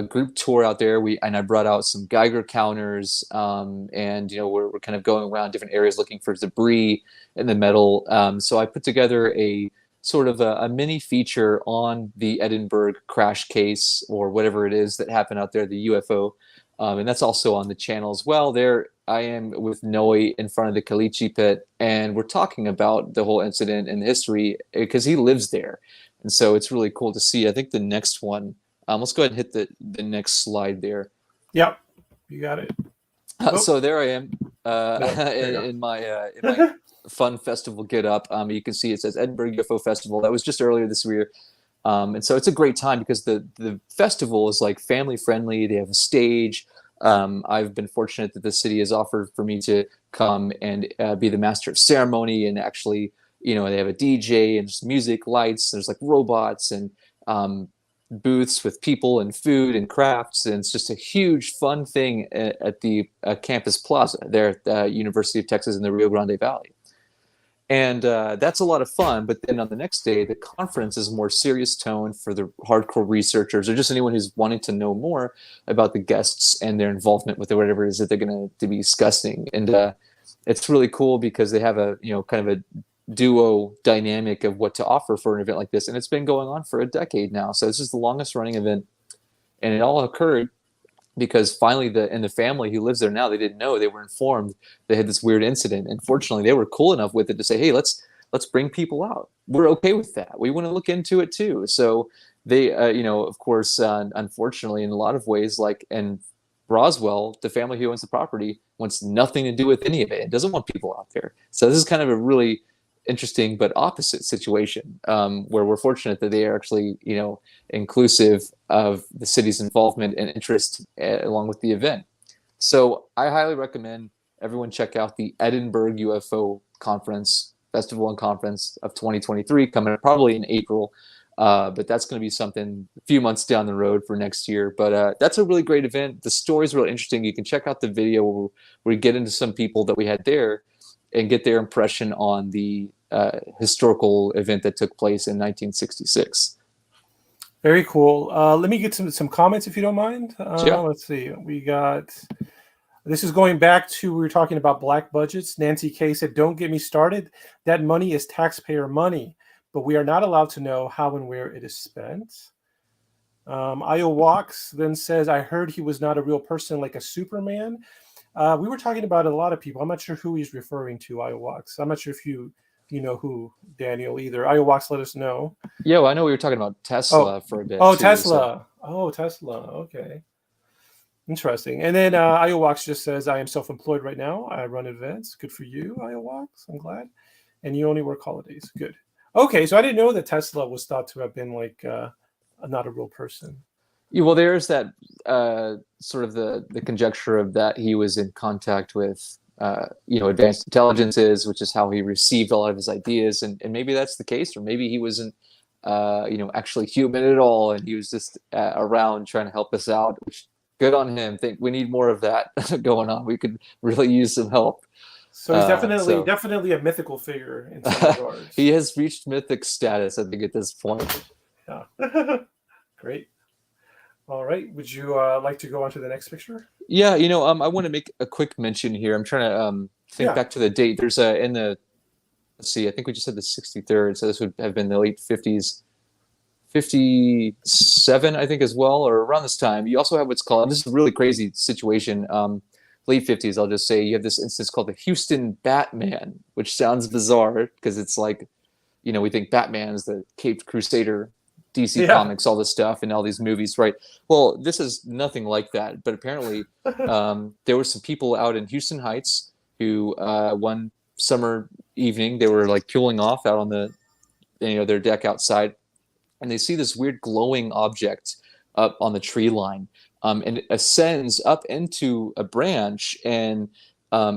group tour out there. I brought out some Geiger counters, and we're kind of going around different areas looking for debris in the metal. So I put together a sort of a mini feature on the Edinburgh crash case, or whatever it is that happened out there, the UFO, and that's also on the channel as well. There I am with Noe in front of the caliche pit, and we're talking about the whole incident and the history because he lives there, and so it's really cool to see. I think the next one. Let's go ahead and hit the next slide there. Yep, you got it. So there I am in my fun festival get up. You can see it says Edinburgh UFO Festival. That was just earlier this year. And so it's a great time because the festival is like family friendly. They have a stage. I've been fortunate that the city has offered for me to come and be the master of ceremony, and actually, they have a DJ and just music, lights. There's like robots and booths with people and food and crafts, and it's just a huge fun thing at the campus plaza there at the University of Texas in the Rio Grande Valley. And that's a lot of fun. But then on the next day, the conference is a more serious tone for the hardcore researchers or just anyone who's wanting to know more about the guests and their involvement with whatever it is that they're going to be discussing. And it's really cool because they have a kind of a duo dynamic of what to offer for an event like this, and it's been going on for a decade now. So this is the longest running event, and it all occurred because finally the family who lives there now, they didn't know, they were informed they had this weird incident, and fortunately they were cool enough with it to say, hey, let's bring people out. We're okay with that. We want to look into it too. So they of course, unfortunately, in a lot of ways, like in Roswell, the family who owns the property wants nothing to do with any of it. It doesn't want people out there. So this is kind of a really interesting but opposite situation, where we're fortunate that they are actually inclusive of the city's involvement and interest along with the event. So I highly recommend everyone check out the Edinburgh UFO Festival and Conference of 2023, coming up probably in April, but that's going to be something a few months down the road for next year. But that's a really great event. The story's really interesting. You can check out the video where we get into some people that we had there and get their impression on the historical event that took place in 1966. Very cool. Let me get some comments if you don't mind. Yeah. Let's see. We got. This is going back to, we were talking about black budgets. Nancy K said, "Don't get me started. That money is taxpayer money, but we are not allowed to know how and where it is spent." Io Walks then says, "I heard he was not a real person like a Superman." We were talking about a lot of people. I'm not sure who he's referring to, Io Walks. I'm not sure if you you know who, Daniel, either. Iowax, let us know. Yeah, well, I know we were talking about Oh, Tesla for a bit oh, too. So Tesla. Oh, Tesla. Okay. Interesting. And then Iowax just says, I am self-employed right now. I run events. Good for you, Iowax. I'm glad. And you only work holidays. Good. Okay, so I didn't know that Tesla was thought to have been like not a real person. yeah, well, there's that sort of the conjecture of that he was in contact with advanced intelligences, which is how he received a lot of his ideas, and maybe that's the case, or maybe he wasn't actually human at all, and he was just around trying to help us out. Which good on him. Think we need more of that going on. We could really use some help. So he's definitely So definitely a mythical figure in some regards. he has reached mythic status, I think, at this point. Yeah. Great. All right. Would you like to go on to the next picture? Yeah, I want to make a quick mention here. I'm trying to think Yeah. back to the date. There's a in the let's see, I think we just said the 63rd, so this would have been the late 50s, 57, I think, as well, or around this time. You also have what's called, this is a really crazy situation. Late 50s, I'll just say, you have this instance called the Houston Batman, which sounds bizarre because it's like, we think Batman's the Caped Crusader, DC Yeah. Comics, all this stuff, and all these movies, right? Well, this is nothing like that. But apparently, there were some people out in Houston Heights who, one summer evening, they were like cooling off out on the, their deck outside, and they see this weird glowing object up on the tree line, and it ascends up into a branch and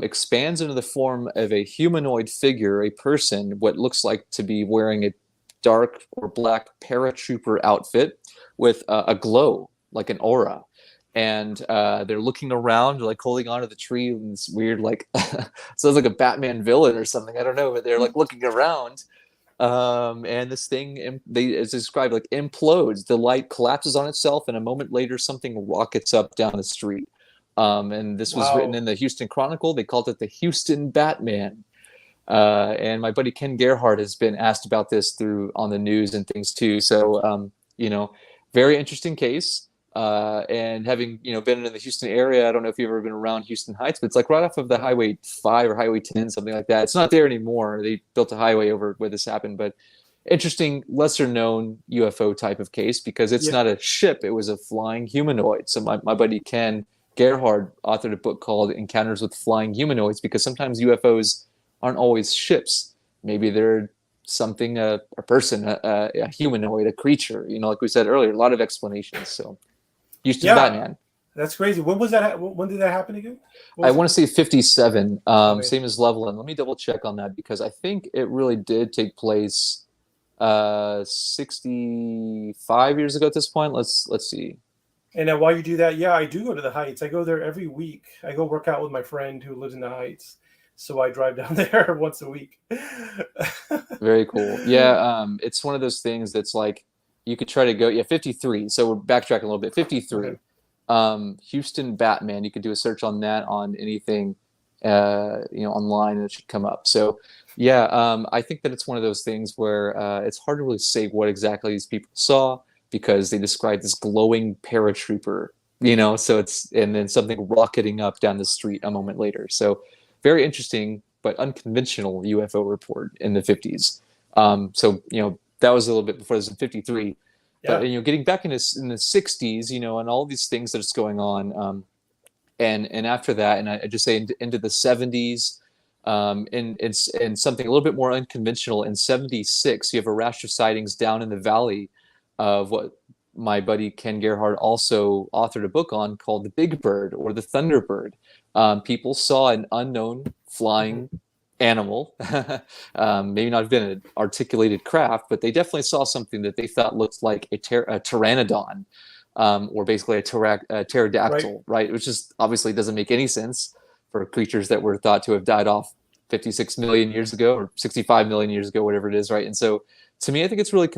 expands into the form of a humanoid figure, a person, what looks like to be wearing a dark or black paratrooper outfit with a glow, like an aura. And they're looking around, like holding onto the tree, and this weird, like, sounds like a Batman villain or something. I don't know, but they're like looking around. And this thing, it's described like implodes. The light collapses on itself, and a moment later, something rockets up down the street. And this was written in the Houston Chronicle. They called it the Houston Batman. And my buddy Ken Gerhardt has been asked about this on the news and things too. So, very interesting case. And having been in the Houston area, I don't know if you've ever been around Houston Heights, but it's like right off of the Highway 5 or Highway 10, something like that. It's not there anymore. They built a highway over where this happened, but interesting, lesser known UFO type of case because it's not a ship; it was a flying humanoid. So my buddy Ken Gerhardt authored a book called "Encounters with Flying Humanoids" because sometimes UFOs aren't always ships. Maybe they're something, a person, a humanoid, a creature. Like we said earlier, a lot of explanations. So. Houston Batman. That's crazy. When was that? When did that happen again? I want to say 57. Same as Levelland. Let me double check on that because I think it really did take place 65 years ago at this point. Let's see. And while you do that, I do go to the Heights. I go there every week. I go work out with my friend who lives in the Heights. So I drive down there once a week. Very cool. Yeah, it's one of those things that's like, you could try to go, 53. So we're backtracking a little bit. 53. Okay. Houston Batman. You could do a search on that on anything, online, and it should come up. So, I think that it's one of those things where it's hard to really say what exactly these people saw because they described this glowing paratrooper, so and then something rocketing up down the street a moment later. So very interesting, but unconventional UFO report in the 50s. That was a little bit before this in 53. But getting back in the 60s, and all these things that's going on, and after that, and I just say into the 70s, and something a little bit more unconventional. In 76, you have a rash of sightings down in the valley of what my buddy Ken Gerhardt also authored a book on called The Big Bird or the Thunderbird. People saw an unknown flying animal, maybe not have been an articulated craft, but they definitely saw something that they thought looked like a pteranodon, or basically a pterodactyl, right? Which just obviously doesn't make any sense for creatures that were thought to have died off 56 million years ago or 65 million years ago, whatever it is, right? And so to me, I think it's really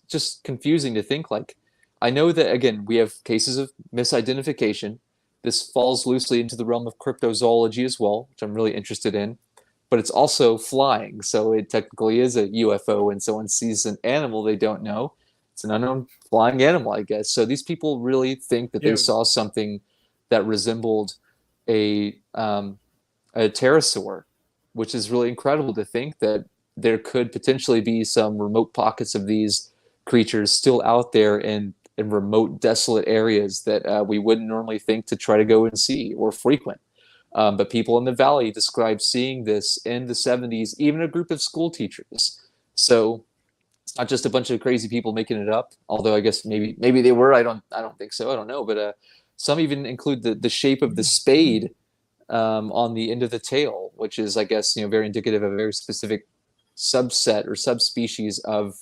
just confusing to think like, I know that, again, we have cases of misidentification. This falls loosely into the realm of cryptozoology as well, which I'm really interested in. But it's also flying, so it technically is a UFO. When someone sees an animal they don't know, it's an unknown flying animal, I guess. So these people really think that they saw something that resembled a pterosaur, which is really incredible to think that there could potentially be some remote pockets of these creatures still out there in remote, desolate areas that we wouldn't normally think to try to go and see or frequent. But people in the valley describe seeing this in the 70s, even a group of school teachers. So it's not just a bunch of crazy people making it up, although I guess maybe they were. I don't think so. I don't know. But some even include the shape of the spade on the end of the tail, which is, I guess, very indicative of a very specific subset or subspecies of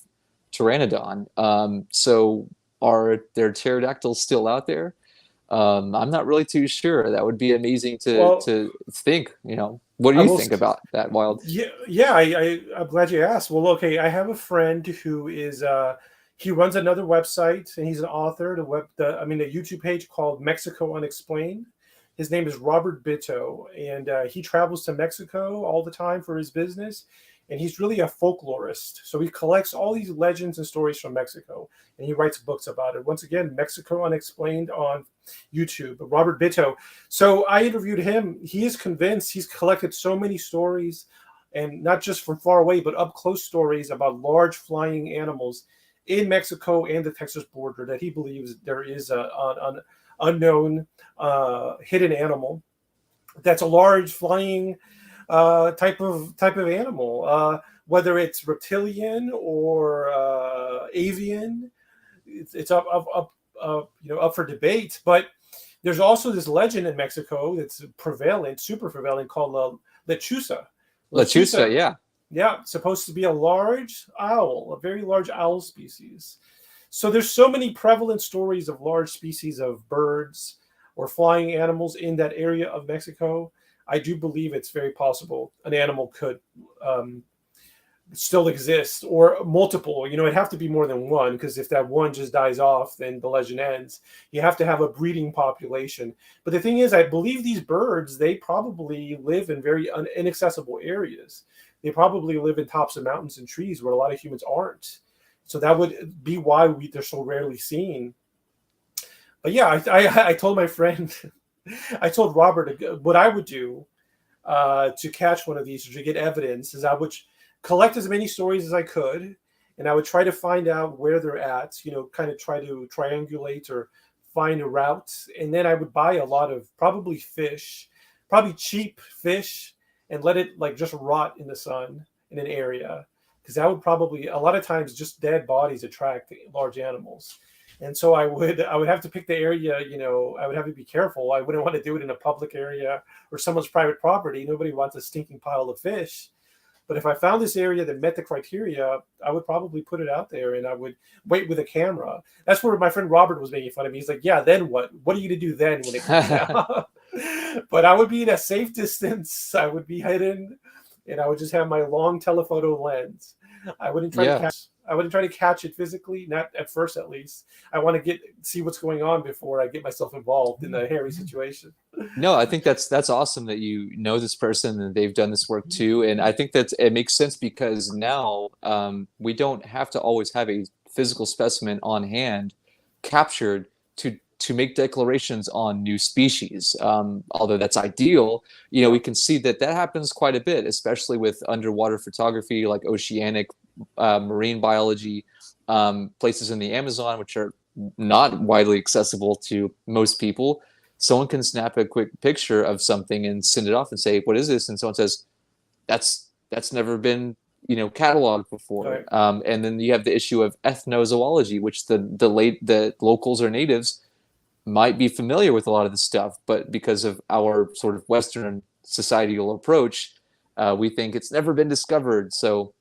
pteranodon. So are there pterodactyls still out there? I'm not really too sure. That would be amazing Well, to think. What do I you will. think about that, Wild? Yeah. I'm glad you asked. Well, okay, I have a friend who is he runs another website and he's an author. The YouTube page called Mexico Unexplained. His name is Robert Bitto, and he travels to Mexico all the time for his business. And he's really a folklorist. So he collects all these legends and stories from Mexico, and he writes books about it. Once again, Mexico Unexplained on YouTube. Robert Bitto. So I interviewed him. He is convinced. He's collected so many stories, and not just from far away, but up close stories about large flying animals in Mexico and the Texas border, that he believes there is an unknown hidden animal that's a large flying type of animal, whether it's reptilian or avian. It's up for debate. But there's also this legend in Mexico that's prevalent, super prevalent, called lechuza. Lechuza, yeah. Yeah, supposed to be a large owl, a very large owl species. So there's so many prevalent stories of large species of birds or flying animals in that area of Mexico. I do believe it's very possible an animal could still exist, or multiple. It'd have to be more than one, because if that one just dies off, then the legend ends. You have to have a breeding population. But the thing is, I believe these birds, they probably live in very inaccessible areas. They probably live in tops of mountains and trees where a lot of humans aren't. So that would be why they're so rarely seen. But yeah, I told my friend, I told Robert what I would do to catch one of these, or to get evidence, is I would collect as many stories as I could, and I would try to find out where they're at, kind of try to triangulate or find a route. And then I would buy a lot of probably fish, probably cheap fish, and let it just rot in the sun in an area. Because that would probably, a lot of times, just dead bodies attract large animals. And so I would have to pick the area, I would have to be careful. I wouldn't want to do it in a public area or someone's private property. Nobody wants a stinking pile of fish. But if I found this area that met the criteria, I would probably put it out there, and I would wait with a camera. That's where my friend Robert was making fun of me. He's like, yeah, then what? What are you going to do then when it comes out? But I would be in a safe distance. I would be hidden, and I would just have my long telephoto lens. I wouldn't try to catch it physically, not at first at least. I want to see what's going on before I get myself involved in a hairy situation. No, I think that's awesome that you know this person and they've done this work too. And I think that it makes sense because now we don't have to always have a physical specimen on hand captured to make declarations on new species. Although that's ideal, we can see that happens quite a bit, especially with underwater photography, like oceanic marine biology, places in the Amazon, which are not widely accessible to most people. Someone can snap a quick picture of something and send it off and say, "What is this?" And someone says, "That's never been cataloged before." Right. And then you have the issue of ethnozoology, which the locals or natives might be familiar with a lot of this stuff, but because of our sort of Western societal approach, we think it's never been discovered. So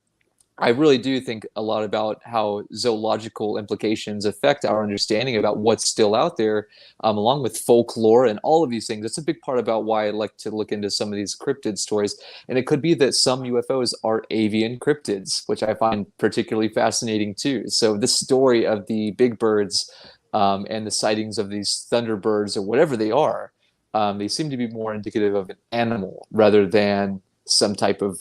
I really do think a lot about how zoological implications affect our understanding about what's still out there, along with folklore and all of these things. That's a big part about why I like to look into some of these cryptid stories. And it could be that some UFOs are avian cryptids, which I find particularly fascinating too. So this story of the big birds and the sightings of these thunderbirds or whatever they are, they seem to be more indicative of an animal rather than some type of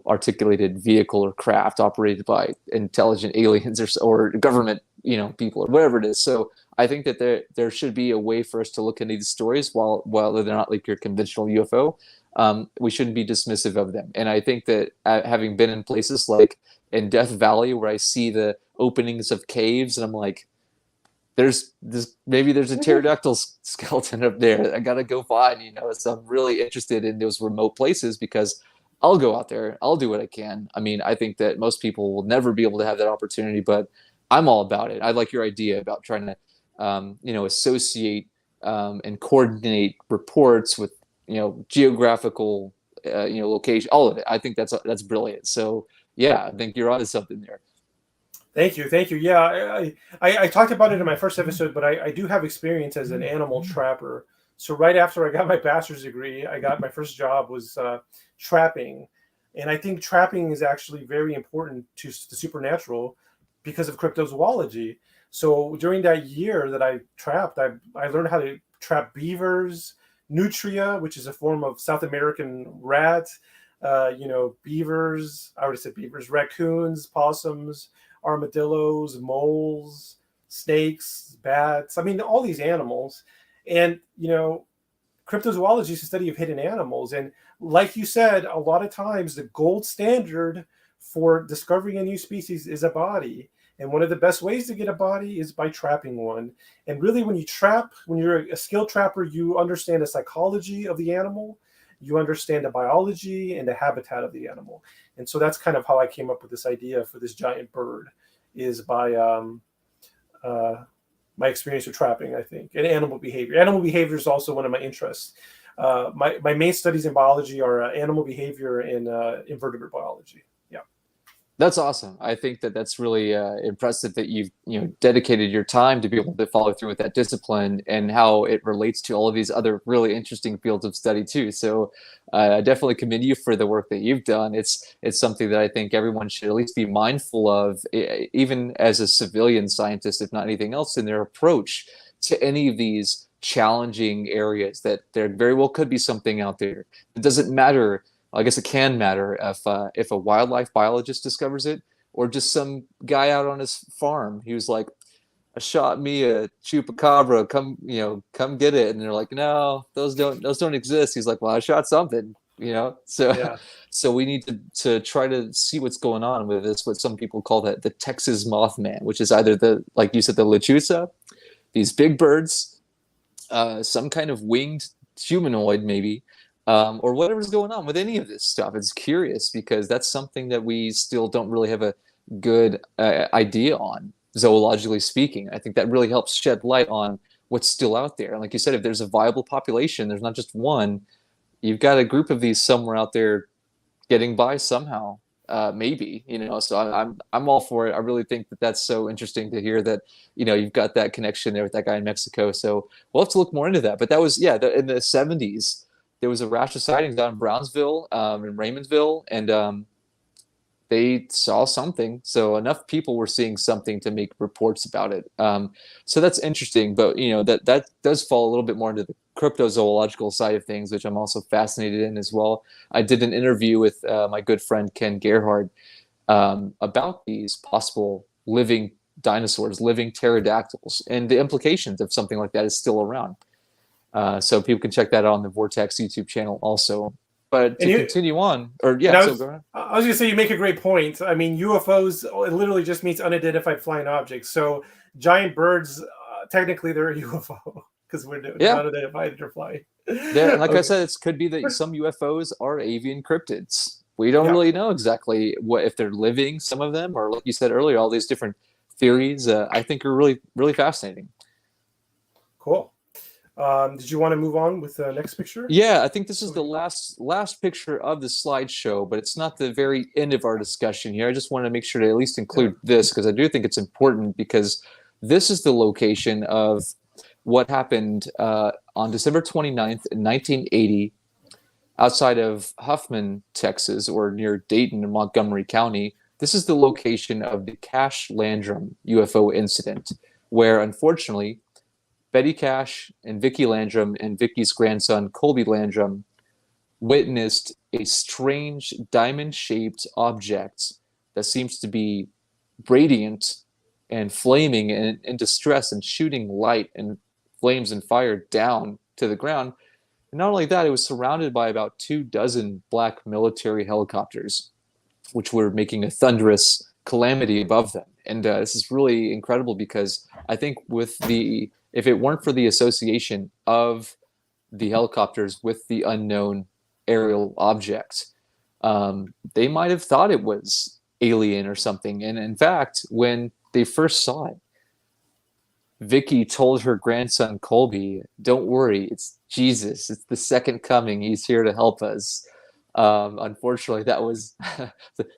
articulated vehicle or craft operated by intelligent aliens or government, people or whatever it is. So I think that there should be a way for us to look into these stories while they're not like your conventional UFO. we shouldn't be dismissive of them. And I think that having been in places like in Death Valley, where I see the openings of caves, and I'm like, there's this, maybe there's a pterodactyl skeleton up there. I gotta go find, So I'm really interested in those remote places because I'll go out there. I'll do what I can. I mean, I think that most people will never be able to have that opportunity, but I'm all about it. I like your idea about trying to, associate and coordinate reports with, geographical, location, all of it. I think that's brilliant. So yeah, I think you're onto something there. Thank you, thank you. Yeah, I talked about it in my first episode, but I do have experience as an animal trapper. So right after I got my bachelor's degree, I got my first job was trapping, and I think trapping is actually very important to the supernatural because of cryptozoology. So during that year that I trapped, I learned how to trap beavers, nutria, which is a form of South American rat, beavers. I already said beavers, raccoons, possums, armadillos, moles, snakes, bats. I mean, all these animals. And, cryptozoology is the study of hidden animals. And like you said, a lot of times the gold standard for discovering a new species is a body. And one of the best ways to get a body is by trapping one. And really, when you're a skilled trapper, you understand the psychology of the animal, you understand the biology and the habitat of the animal. And so that's kind of how I came up with this idea for this giant bird, is by my experience with trapping, I think, and animal behavior. Animal behavior is also one of my interests. My main studies in biology are animal behavior and invertebrate biology. Yeah. That's awesome. I think that that's really impressive that you've dedicated your time to be able to follow through with that discipline and how it relates to all of these other really interesting fields of study too. So I definitely commend you for the work that you've done. It's something that I think everyone should at least be mindful of, even as a civilian scientist, if not anything else, in their approach to any of these challenging areas. That there very well could be something out there. It doesn't matter. I guess it can matter if a wildlife biologist discovers it, or just some guy out on his farm. He was like, "I shot me a chupacabra. Come get it." And they're like, "No, those don't exist." He's like, "Well, I shot something." So Yeah. so we need to try to see what's going on with this. What some people call the Texas Mothman, which is either like you said, the lechuza, these big birds, some kind of winged humanoid maybe. Or whatever's going on with any of this stuff. It's curious because that's something that we still don't really have a good idea on, zoologically speaking. I think that really helps shed light on what's still out there. And like you said, if there's a viable population, there's not just one. You've got a group of these somewhere out there getting by somehow, maybe. So I'm all for it. I really think that that's so interesting to hear that you've got that connection there with that guy in Mexico. So we'll have to look more into that. But that was in the 70s. There was a rash of sightings down in Brownsville, in Raymondville, and they saw something. So enough people were seeing something to make reports about it. So that's interesting. But that does fall a little bit more into the cryptozoological side of things, which I'm also fascinated in as well. I did an interview with my good friend Ken Gerhard about these possible living dinosaurs, living pterodactyls, and the implications of something like that is still around. So people can check that out on the Vortex YouTube channel also. But to continue on, go ahead. I was going to say, you make a great point. I mean, UFOs, it literally just means unidentified flying objects. So giant birds, technically they're a UFO because we're not unidentified, they're flying. Yeah, and like I said, it could be that some UFOs are avian cryptids. We don't really know exactly if they're living, some of them, or like you said earlier, all these different theories, I think are really, really fascinating. Cool. Did you want to move on with the next picture? Yeah, I think this is the last picture of the slideshow, but it's not the very end of our discussion here. I just want to make sure to at least include this because I do think it's important, because this is the location of what happened on December 29th, 1980, outside of Huffman, Texas, or near Dayton in Montgomery County. This is the location of the Cash Landrum UFO incident, where unfortunately Betty Cash and Vicki Landrum and Vicki's grandson Colby Landrum witnessed a strange diamond-shaped object that seems to be radiant and flaming and in distress and shooting light and flames and fire down to the ground. And not only that, it was surrounded by about 24 black military helicopters, which were making a thunderous calamity above them. And this is really incredible because I think if it weren't for the association of the helicopters with the unknown aerial object, they might have thought it was alien or something. And in fact, when they first saw it, Vicky told her grandson Colby, "Don't worry, it's Jesus. It's the second coming. He's here to help us." Unfortunately, that was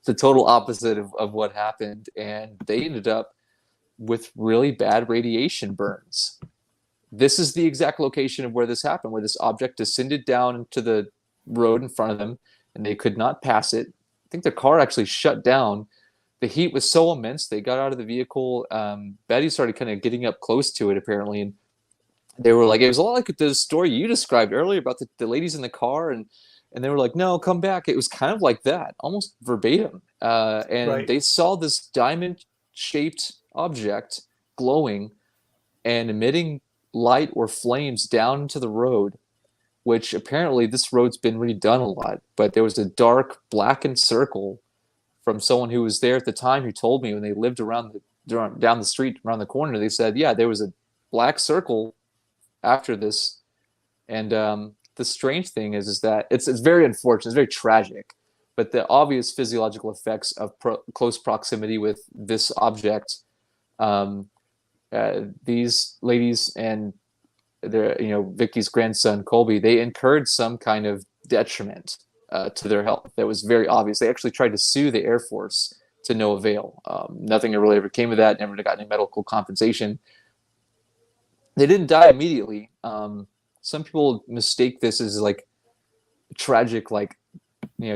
the total opposite of what happened, and they ended up with really bad radiation burns. This is the exact location of where this happened, where this object descended down into the road in front of them, and they could not pass it. I think the car actually shut down. The heat was so immense, they got out of the vehicle. Betty started kind of getting up close to it, apparently, and they were like, it was a lot like the story you described earlier about the ladies in the car, and they were like, "No, come back." It was kind of like that, almost verbatim. And Right. they saw this diamond-shaped object glowing and emitting light or flames down into the road, which apparently this road's been redone a lot, but there was a dark blackened circle from someone who was there at the time who told me when they lived down the street around the corner. They said, yeah, there was a black circle after this. And the strange thing is that it's very unfortunate. It's very tragic. But the obvious physiological effects of close proximity with this object, these ladies and Vicky's grandson Colby, they incurred some kind of detriment to their health that was very obvious. They actually tried to sue the Air Force to no avail. Nothing really ever came of that. Never got any medical compensation. They didn't die immediately. Some people mistake this as like tragic, like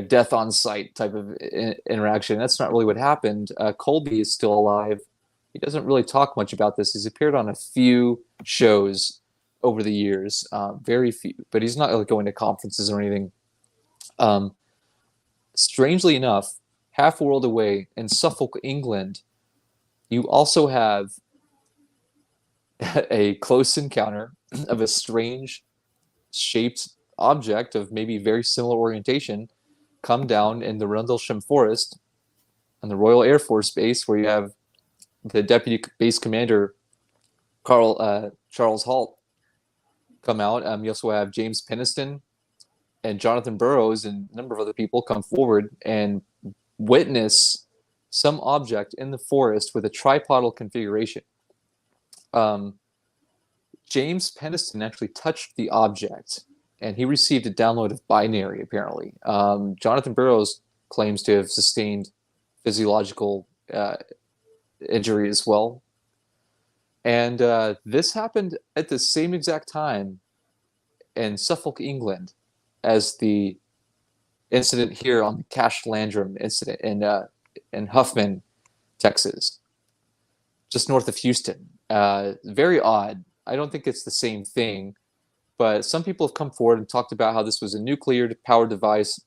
death on sight type of interaction. That's not really what happened. Colby is still alive. He doesn't really talk much about this. He's appeared on a few shows over the years, very few, but he's not like going to conferences or anything. Strangely enough, half a world away in Suffolk, England, you also have a close encounter of a strange shaped object of maybe very similar orientation come down in the Rendlesham Forest on the Royal Air Force Base, where you have the Deputy Base Commander Charles Halt come out. You also have James Peniston and Jonathan Burroughs and a number of other people come forward and witness some object in the forest with a tripodal configuration. James Peniston actually touched the object, and he received a download of binary, apparently. Jonathan Burroughs claims to have sustained physiological injury as well. And this happened at the same exact time in Suffolk, England, as the incident here on the Cash Landrum incident in Huffman, Texas, just north of Houston. Very odd. I don't think it's the same thing, but some people have come forward and talked about how this was a nuclear-powered device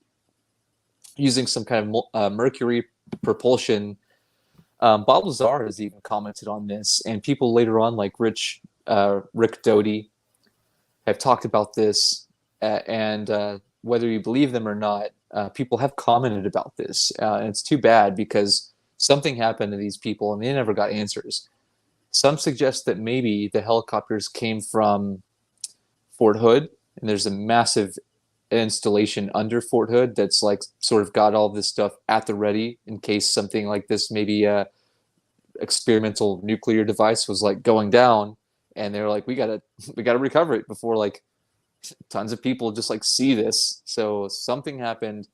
using some kind of mercury propulsion. Bob Lazar has even commented on this, and people later on, like Rick Doty, have talked about this, and whether you believe them or not, people have commented about this, and it's too bad because something happened to these people and they never got answers. Some suggest that maybe the helicopters came from Fort Hood, and there's a massive installation under Fort Hood that's like sort of got all this stuff at the ready in case something like this, maybe a experimental nuclear device was like going down, and they're like, we gotta recover it before like tons of people just like see this. So something happened.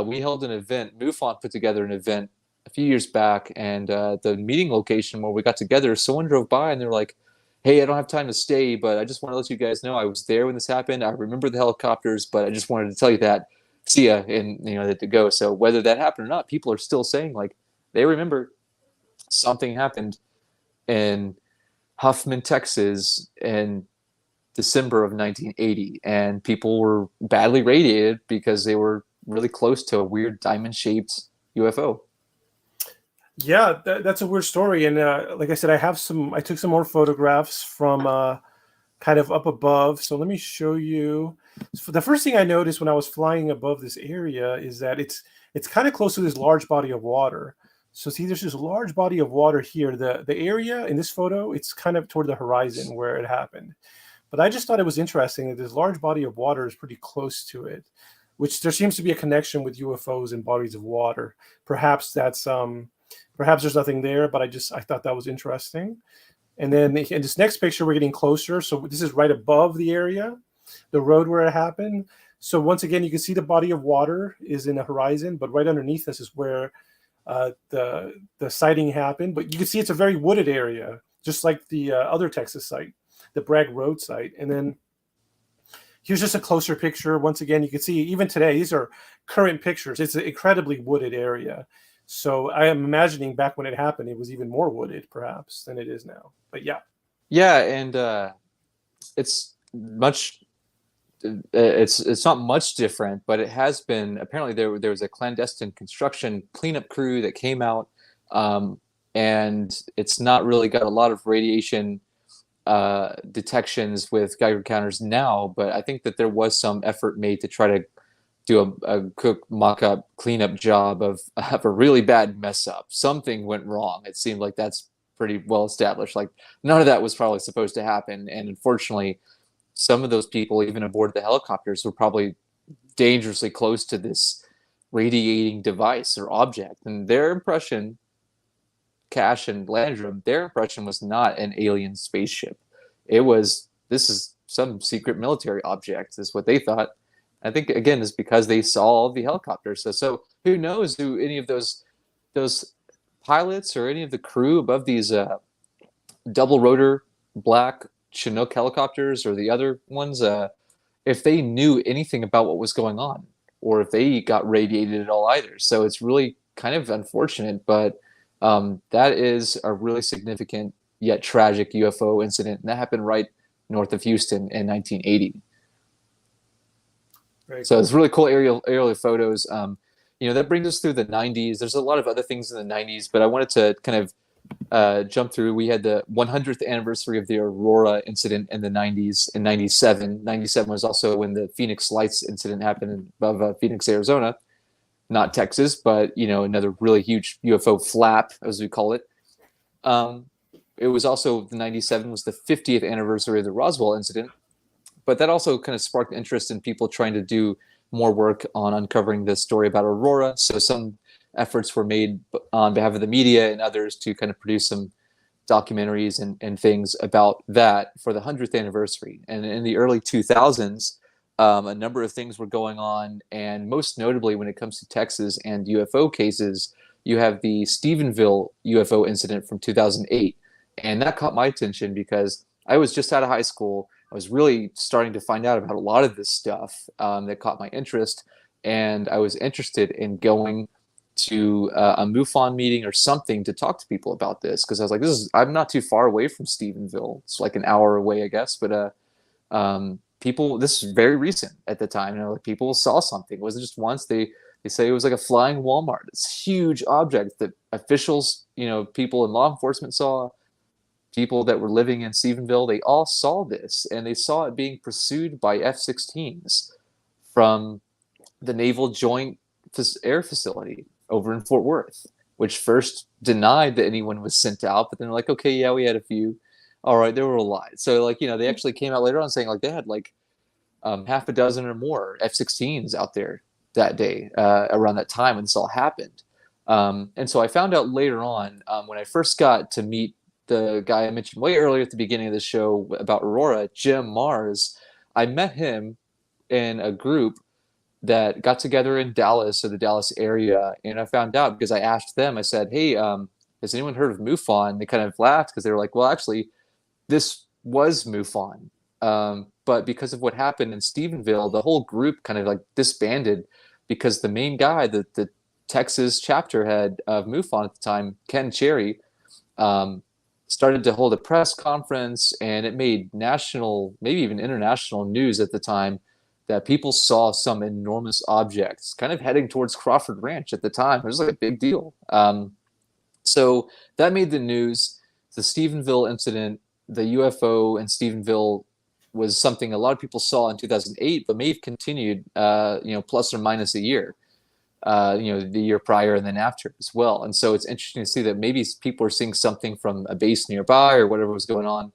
We held an event. MUFON put together an event a few years back, and the meeting location where we got together, someone drove by and they're like, "Hey, I don't have time to stay, but I just want to let you guys know I was there when this happened. I remember the helicopters, but I just wanted to tell you that. See ya," and that to go. So whether that happened or not, people are still saying like they remember something happened in Huffman, Texas, in December of 1980, and people were badly radiated because they were really close to a weird diamond-shaped UFO. Yeah, that's a weird story. And like I said, I took some more photographs from kind of up above. So let me show you. So the first thing I noticed when I was flying above this area is that it's kind of close to this large body of water. So see, there's this large body of water here. The area in this photo, it's kind of toward the horizon where it happened. But I just thought it was interesting that this large body of water is pretty close to it, which there seems to be a connection with UFOs and bodies of water. Perhaps that's perhaps there's nothing there, but I thought that was interesting. And then in this next picture, we're getting closer. So this is right above the area, the road where it happened. So once again, you can see the body of water is in the horizon, but right underneath us is where the sighting happened. But you can see it's a very wooded area, just like the other Texas site, the Bragg Road site. And then here's just a closer picture. Once again, you can see even today, these are current pictures. It's an incredibly wooded area. So I am imagining back when it happened, it was even more wooded perhaps than it is now. But yeah. Yeah, and it's much. It's not much different, but it has been. Apparently, there was a clandestine construction cleanup crew that came out, and it's not really got a lot of radiation detections with Geiger counters now. But I think that there was some effort made to try to do a quick mock-up cleanup job of a really bad mess up. Something went wrong. It seemed like that's pretty well established. Like none of that was probably supposed to happen, and unfortunately, some of those people, even aboard the helicopters, were probably dangerously close to this radiating device or object. And their impression, Cash and Landrum, their impression was not an alien spaceship. It was, this is some secret military object, is what they thought. I think, again, is because they saw all the helicopters. So who knows who any of those pilots or any of the crew above these double rotor black Chinook helicopters or the other ones, if they knew anything about what was going on or if they got radiated at all either. So it's really kind of unfortunate, but that is a really significant yet tragic UFO incident. And that happened right north of Houston in 1980. Very So cool. it's really cool aerial photos. That brings us through the 90s. There's a lot of other things in the 90s, but I wanted to kind of jump through. We had the 100th anniversary of the Aurora incident in the 90s in 97. 97 was also when the Phoenix Lights incident happened above Phoenix, Arizona. Not Texas, but, another really huge UFO flap, as we call it. It was also, the 97 was the 50th anniversary of the Roswell incident. But that also kind of sparked interest in people trying to do more work on uncovering the story about Aurora. So some efforts were made on behalf of the media and others to kind of produce some documentaries and things about that for the 100th anniversary. And in the early 2000s, a number of things were going on. And most notably, when it comes to Texas and UFO cases, you have the Stephenville UFO incident from 2008. And that caught my attention because I was just out of high school. I was really starting to find out about a lot of this stuff that caught my interest. And I was interested in going to a MUFON meeting or something to talk to people about this. Because I was like, I'm not too far away from Stephenville. It's like an hour away, I guess. But people, this is very recent at the time. Like people saw something. It wasn't just once. They say it was like a flying Walmart. It's a huge object that officials, people in law enforcement saw. People that were living in Stephenville, they all saw this, and they saw it being pursued by F-16s from the Naval Joint Air Facility over in Fort Worth, which first denied that anyone was sent out, but then they're like, okay, yeah, we had a few. All right, they were a lie. So, they actually came out later on saying, they had, half a dozen or more F-16s out there that day, around that time when this all happened. And so I found out later on, when I first got to meet the guy I mentioned way earlier at the beginning of the show about Aurora, Jim Mars, I met him in a group that got together in Dallas or the Dallas area. And I found out because I asked them, I said, hey, has anyone heard of MUFON? They kind of laughed because they were like, well, actually, this was MUFON. But because of what happened in Stephenville, the whole group kind of disbanded because the main guy, the Texas chapter head of MUFON at the time, Ken Cherry, started to hold a press conference, and it made national, maybe even international news at the time that people saw some enormous objects kind of heading towards Crawford Ranch at the time. It was a big deal. So that made the news. The Stephenville incident, the UFO in Stephenville was something a lot of people saw in 2008, but may have continued, plus or minus a year, the year prior and then after as well. And so it's interesting to see that maybe people are seeing something from a base nearby or whatever was going on.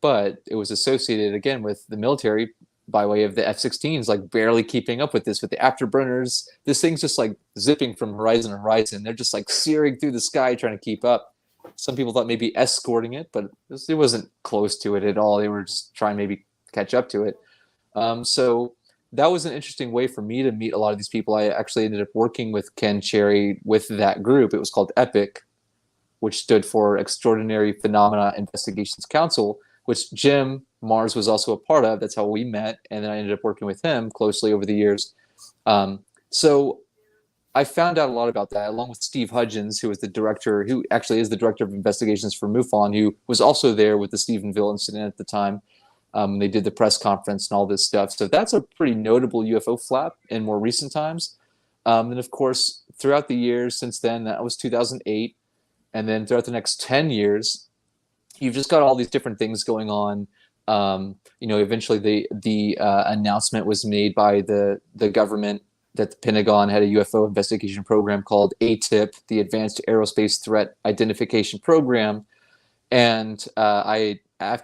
But it was associated again with the military by way of the F-16s, like barely keeping up with this, with the afterburners. This thing's just like zipping from horizon to horizon. They're just like searing through the sky trying to keep up. Some people thought maybe escorting it, but it wasn't close to it at all. They were just trying to maybe catch up to it. So that was an interesting way for me to meet a lot of these people. I actually ended up working with Ken Cherry with that group. It was called EPIC, which stood for Extraordinary Phenomena Investigations Council, which Jim Mars was also a part of. That's how we met, and then I ended up working with him closely over the years. So I found out a lot about that, along with Steve Hudgens, who actually is the director of investigations for MUFON, who was also there with the Stephenville incident at the time. They did the press conference and all this stuff. So that's a pretty notable UFO flap in more recent times. And of course, throughout the years since then, that was 2008. And then throughout the next 10 years, you've just got all these different things going on. Eventually the announcement was made by the government that the Pentagon had a UFO investigation program called ATIP, the Advanced Aerospace Threat Identification Program. And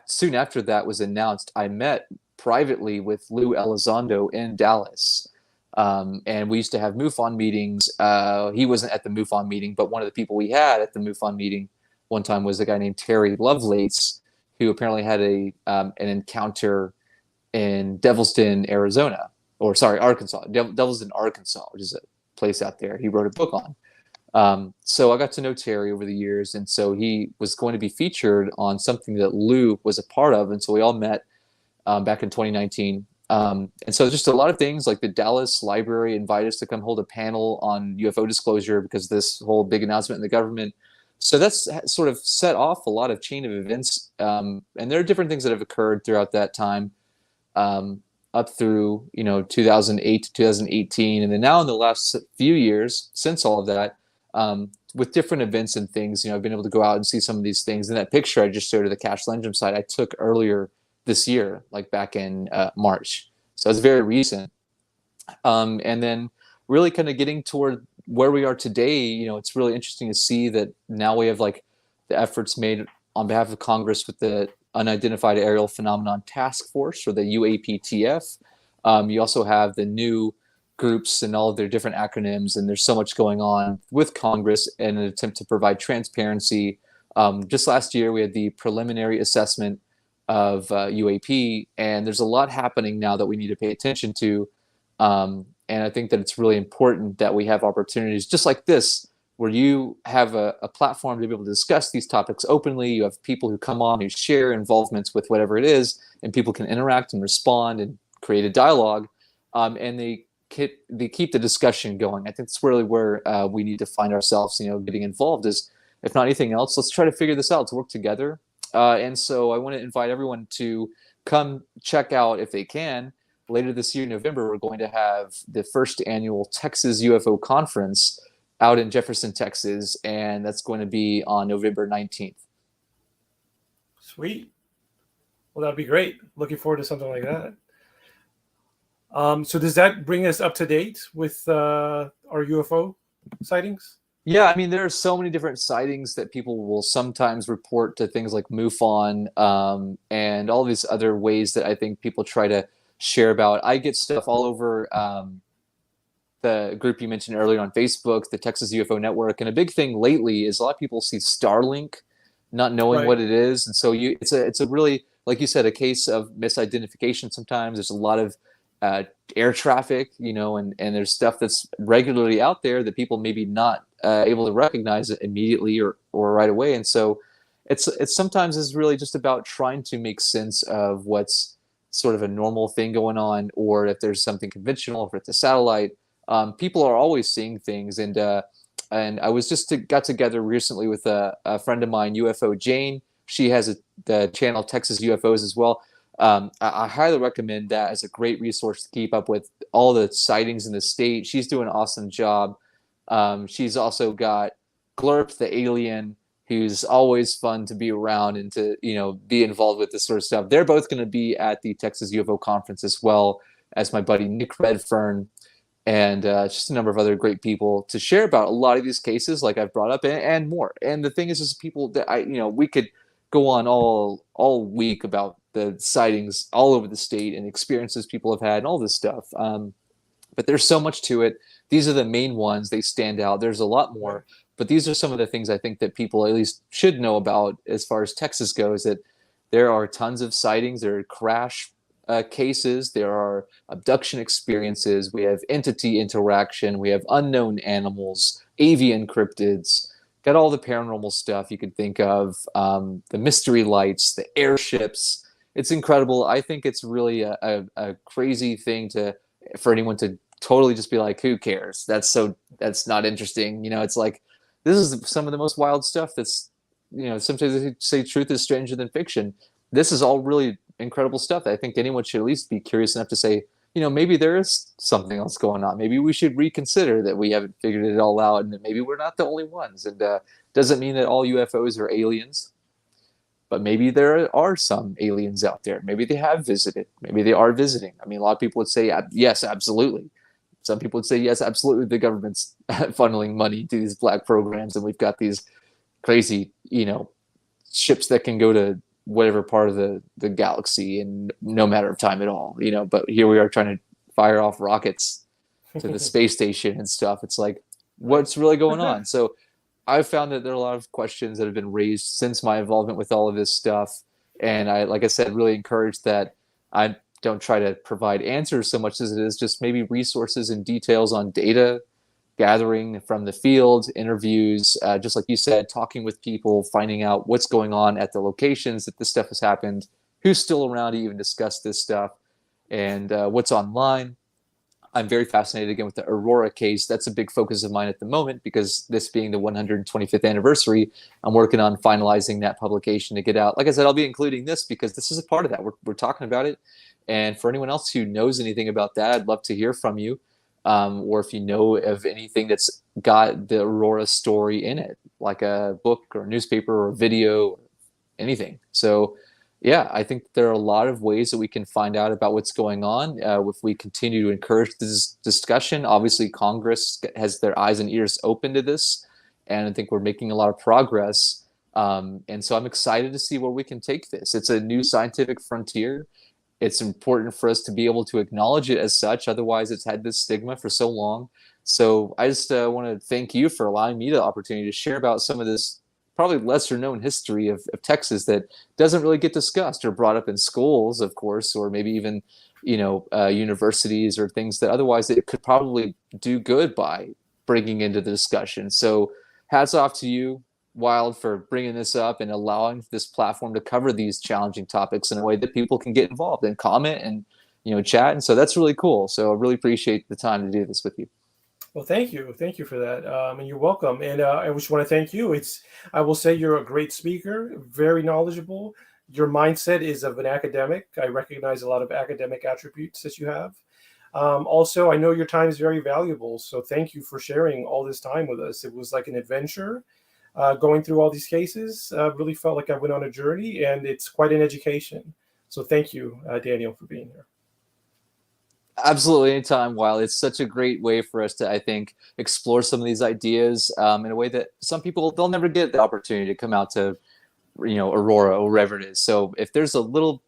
soon after that was announced, I met privately with Lou Elizondo in Dallas. And we used to have MUFON meetings. He wasn't at the MUFON meeting, but one of the people we had at the MUFON meeting one time was a guy named Terry Lovelace, who apparently had an encounter in Arkansas. Devilston, Arkansas, which is a place out there he wrote a book on. So I got to know Terry over the years, and so he was going to be featured on something that Lou was a part of, and so we all met back in 2019. And so just a lot of things, like the Dallas Library invited us to come hold a panel on UFO disclosure because this whole big announcement in the government. So that's sort of set off a lot of chain of events. And there are different things that have occurred throughout that time, up through 2008 to 2018, and then now in the last few years since all of that, with different events and things, I've been able to go out and see some of these things. And that picture I just showed of the Cache Lendrum site I took earlier this year, like back in March. So it's very recent. And then really kind of getting toward where we are today, it's really interesting to see that now we have like the efforts made on behalf of Congress with the Unidentified Aerial Phenomenon Task Force, or the UAPTF. You also have the new groups and all of their different acronyms, and there's so much going on with Congress in an attempt to provide transparency. Just last year, we had the preliminary assessment of UAP, and there's a lot happening now that we need to pay attention to. And I think that it's really important that we have opportunities just like this, where you have a platform to be able to discuss these topics openly. You have people who come on who share involvements with whatever it is, and people can interact and respond and create a dialogue, and they keep the discussion going. I think that's really where we need to find ourselves, getting involved. Is, if not anything else, let's try to figure this out, to work together. And so I want to invite everyone to come check out, if they can, later this year in November, we're going to have the first annual Texas UFO Conference out in Jefferson, Texas, and that's going to be on November 19th. Sweet. Well, that'd be great. Looking forward to something like that. So does that bring us up to date with our UFO sightings? Yeah, I mean, there are so many different sightings that people will sometimes report to things like MUFON, and all these other ways that I think people try to share about. I get stuff all over the group you mentioned earlier on Facebook, the Texas UFO Network, and a big thing lately is a lot of people see Starlink, not knowing what it is, and so it's a really, like you said, a case of misidentification. Sometimes there's a lot of air traffic, and there's stuff that's regularly out there that people maybe not able to recognize it immediately or right away. And so it's sometimes is really just about trying to make sense of what's sort of a normal thing going on, or if there's something conventional, if it's a satellite. People are always seeing things, and I was got together recently with a friend of mine, UFO Jane. She has the channel Texas UFOs as well. I highly recommend that as a great resource to keep up with all the sightings in the state. She's doing an awesome job. She's also got Glurp the Alien, who's always fun to be around and to, be involved with this sort of stuff. They're both going to be at the Texas UFO conference, as well as my buddy Nick Redfern, and just a number of other great people to share about a lot of these cases, like I've brought up, and more. And the thing is people that we could go on all week about the sightings all over the state and experiences people have had and all this stuff. But there's so much to it. These are the main ones. They stand out. There's a lot more, but these are some of the things I think that people at least should know about as far as Texas goes, that there are tons of sightings. There are crash cases. There are abduction experiences. We have entity interaction. We have unknown animals, avian cryptids, got all the paranormal stuff you could think of, the mystery lights, the airships. It's incredible. I think it's really a crazy thing for anyone to totally just be like, who cares? That's not interesting. It's like, this is some of the most wild stuff that's, sometimes they say truth is stranger than fiction. This is all really incredible stuff that I think anyone should at least be curious enough to say, maybe there is something else going on. Maybe we should reconsider that we haven't figured it all out, and that maybe we're not the only ones. And doesn't mean that all UFOs are aliens, but maybe there are some aliens out there. Maybe they have visited. Maybe they are visiting. I mean, a lot of people would say, yes, absolutely. Some people would say, yes, absolutely. The government's funneling money to these black programs, and we've got these crazy, ships that can go to whatever part of the galaxy in no matter of time at all. But here we are trying to fire off rockets to the space station and stuff. It's like, what's really going on? So I've found that there are a lot of questions that have been raised since my involvement with all of this stuff. And I, like I said, really encourage that I don't try to provide answers so much as it is just maybe resources and details on data gathering from the field, interviews, just like you said, talking with people, finding out what's going on at the locations that this stuff has happened, who's still around to even discuss this stuff, and what's online. I'm very fascinated again with the Aurora case. That's a big focus of mine at the moment, because this being the 125th anniversary, I'm working on finalizing that publication to get out. Like I said, I'll be including this because this is a part of that. We're talking about it. And for anyone else who knows anything about that, I'd love to hear from you. Or if you know of anything that's got the Aurora story in it, like a book or a newspaper or video or anything. So yeah, I think there are a lot of ways that we can find out about what's going on if we continue to encourage this discussion. Obviously, Congress has their eyes and ears open to this, and I think we're making a lot of progress. And so I'm excited to see where we can take this. It's a new scientific frontier. It's important for us to be able to acknowledge it as such. Otherwise, it's had this stigma for so long. So I just want to thank you for allowing me the opportunity to share about some of this probably lesser known history of Texas that doesn't really get discussed or brought up in schools, of course, or maybe even, universities or things that otherwise it could probably do good by bringing into the discussion. So hats off to you, Wild, for bringing this up and allowing this platform to cover these challenging topics in a way that people can get involved and comment and, chat. And so that's really cool. So I really appreciate the time to do this with you. Well, thank you for that, and you're welcome. And I just want to thank you. I will say you're a great speaker, very knowledgeable. Your mindset is of an academic. I recognize a lot of academic attributes that you have. Also, I know your time is very valuable, so thank you for sharing all this time with us. It was like an adventure, going through all these cases. Really felt like I went on a journey, and it's quite an education. So thank you, Daniel, for being here. Absolutely, anytime, Wild. It's such a great way for us to, I think, explore some of these ideas in a way that some people, they'll never get the opportunity to come out to, Aurora or wherever it is. So if there's a little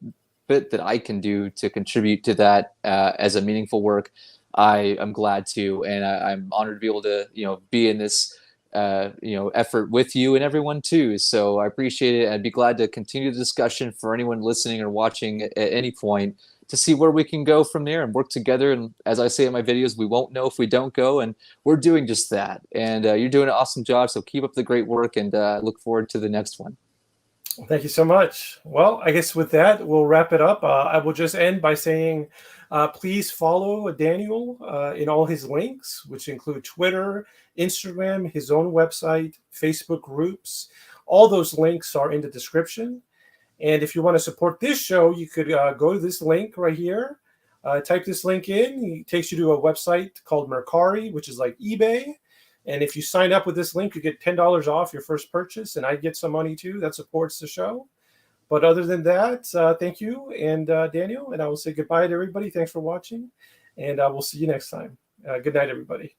bit that I can do to contribute to that as a meaningful work, I am glad to, and I'm honored to be able to, be in this, effort with you and everyone too. So I appreciate it. I'd be glad to continue the discussion for anyone listening or watching at any point, to see where we can go from there and work together. And as I say in my videos, we won't know if we don't go, and we're doing just that. And you're doing an awesome job. So keep up the great work, and look forward to the next one. Thank you so much. Well, I guess with that, we'll wrap it up. I will just end by saying, please follow Daniel in all his links, which include Twitter, Instagram, his own website, Facebook groups. All those links are in the description. And if you want to support this show, you could go to this link right here, type this link in. It takes you to a website called Mercari, which is like eBay. And if you sign up with this link, you get $10 off your first purchase, and I get some money too. That supports the show. But other than that, thank you, and Daniel, and I will say goodbye to everybody. Thanks for watching, and we'll see you next time. Good night, everybody.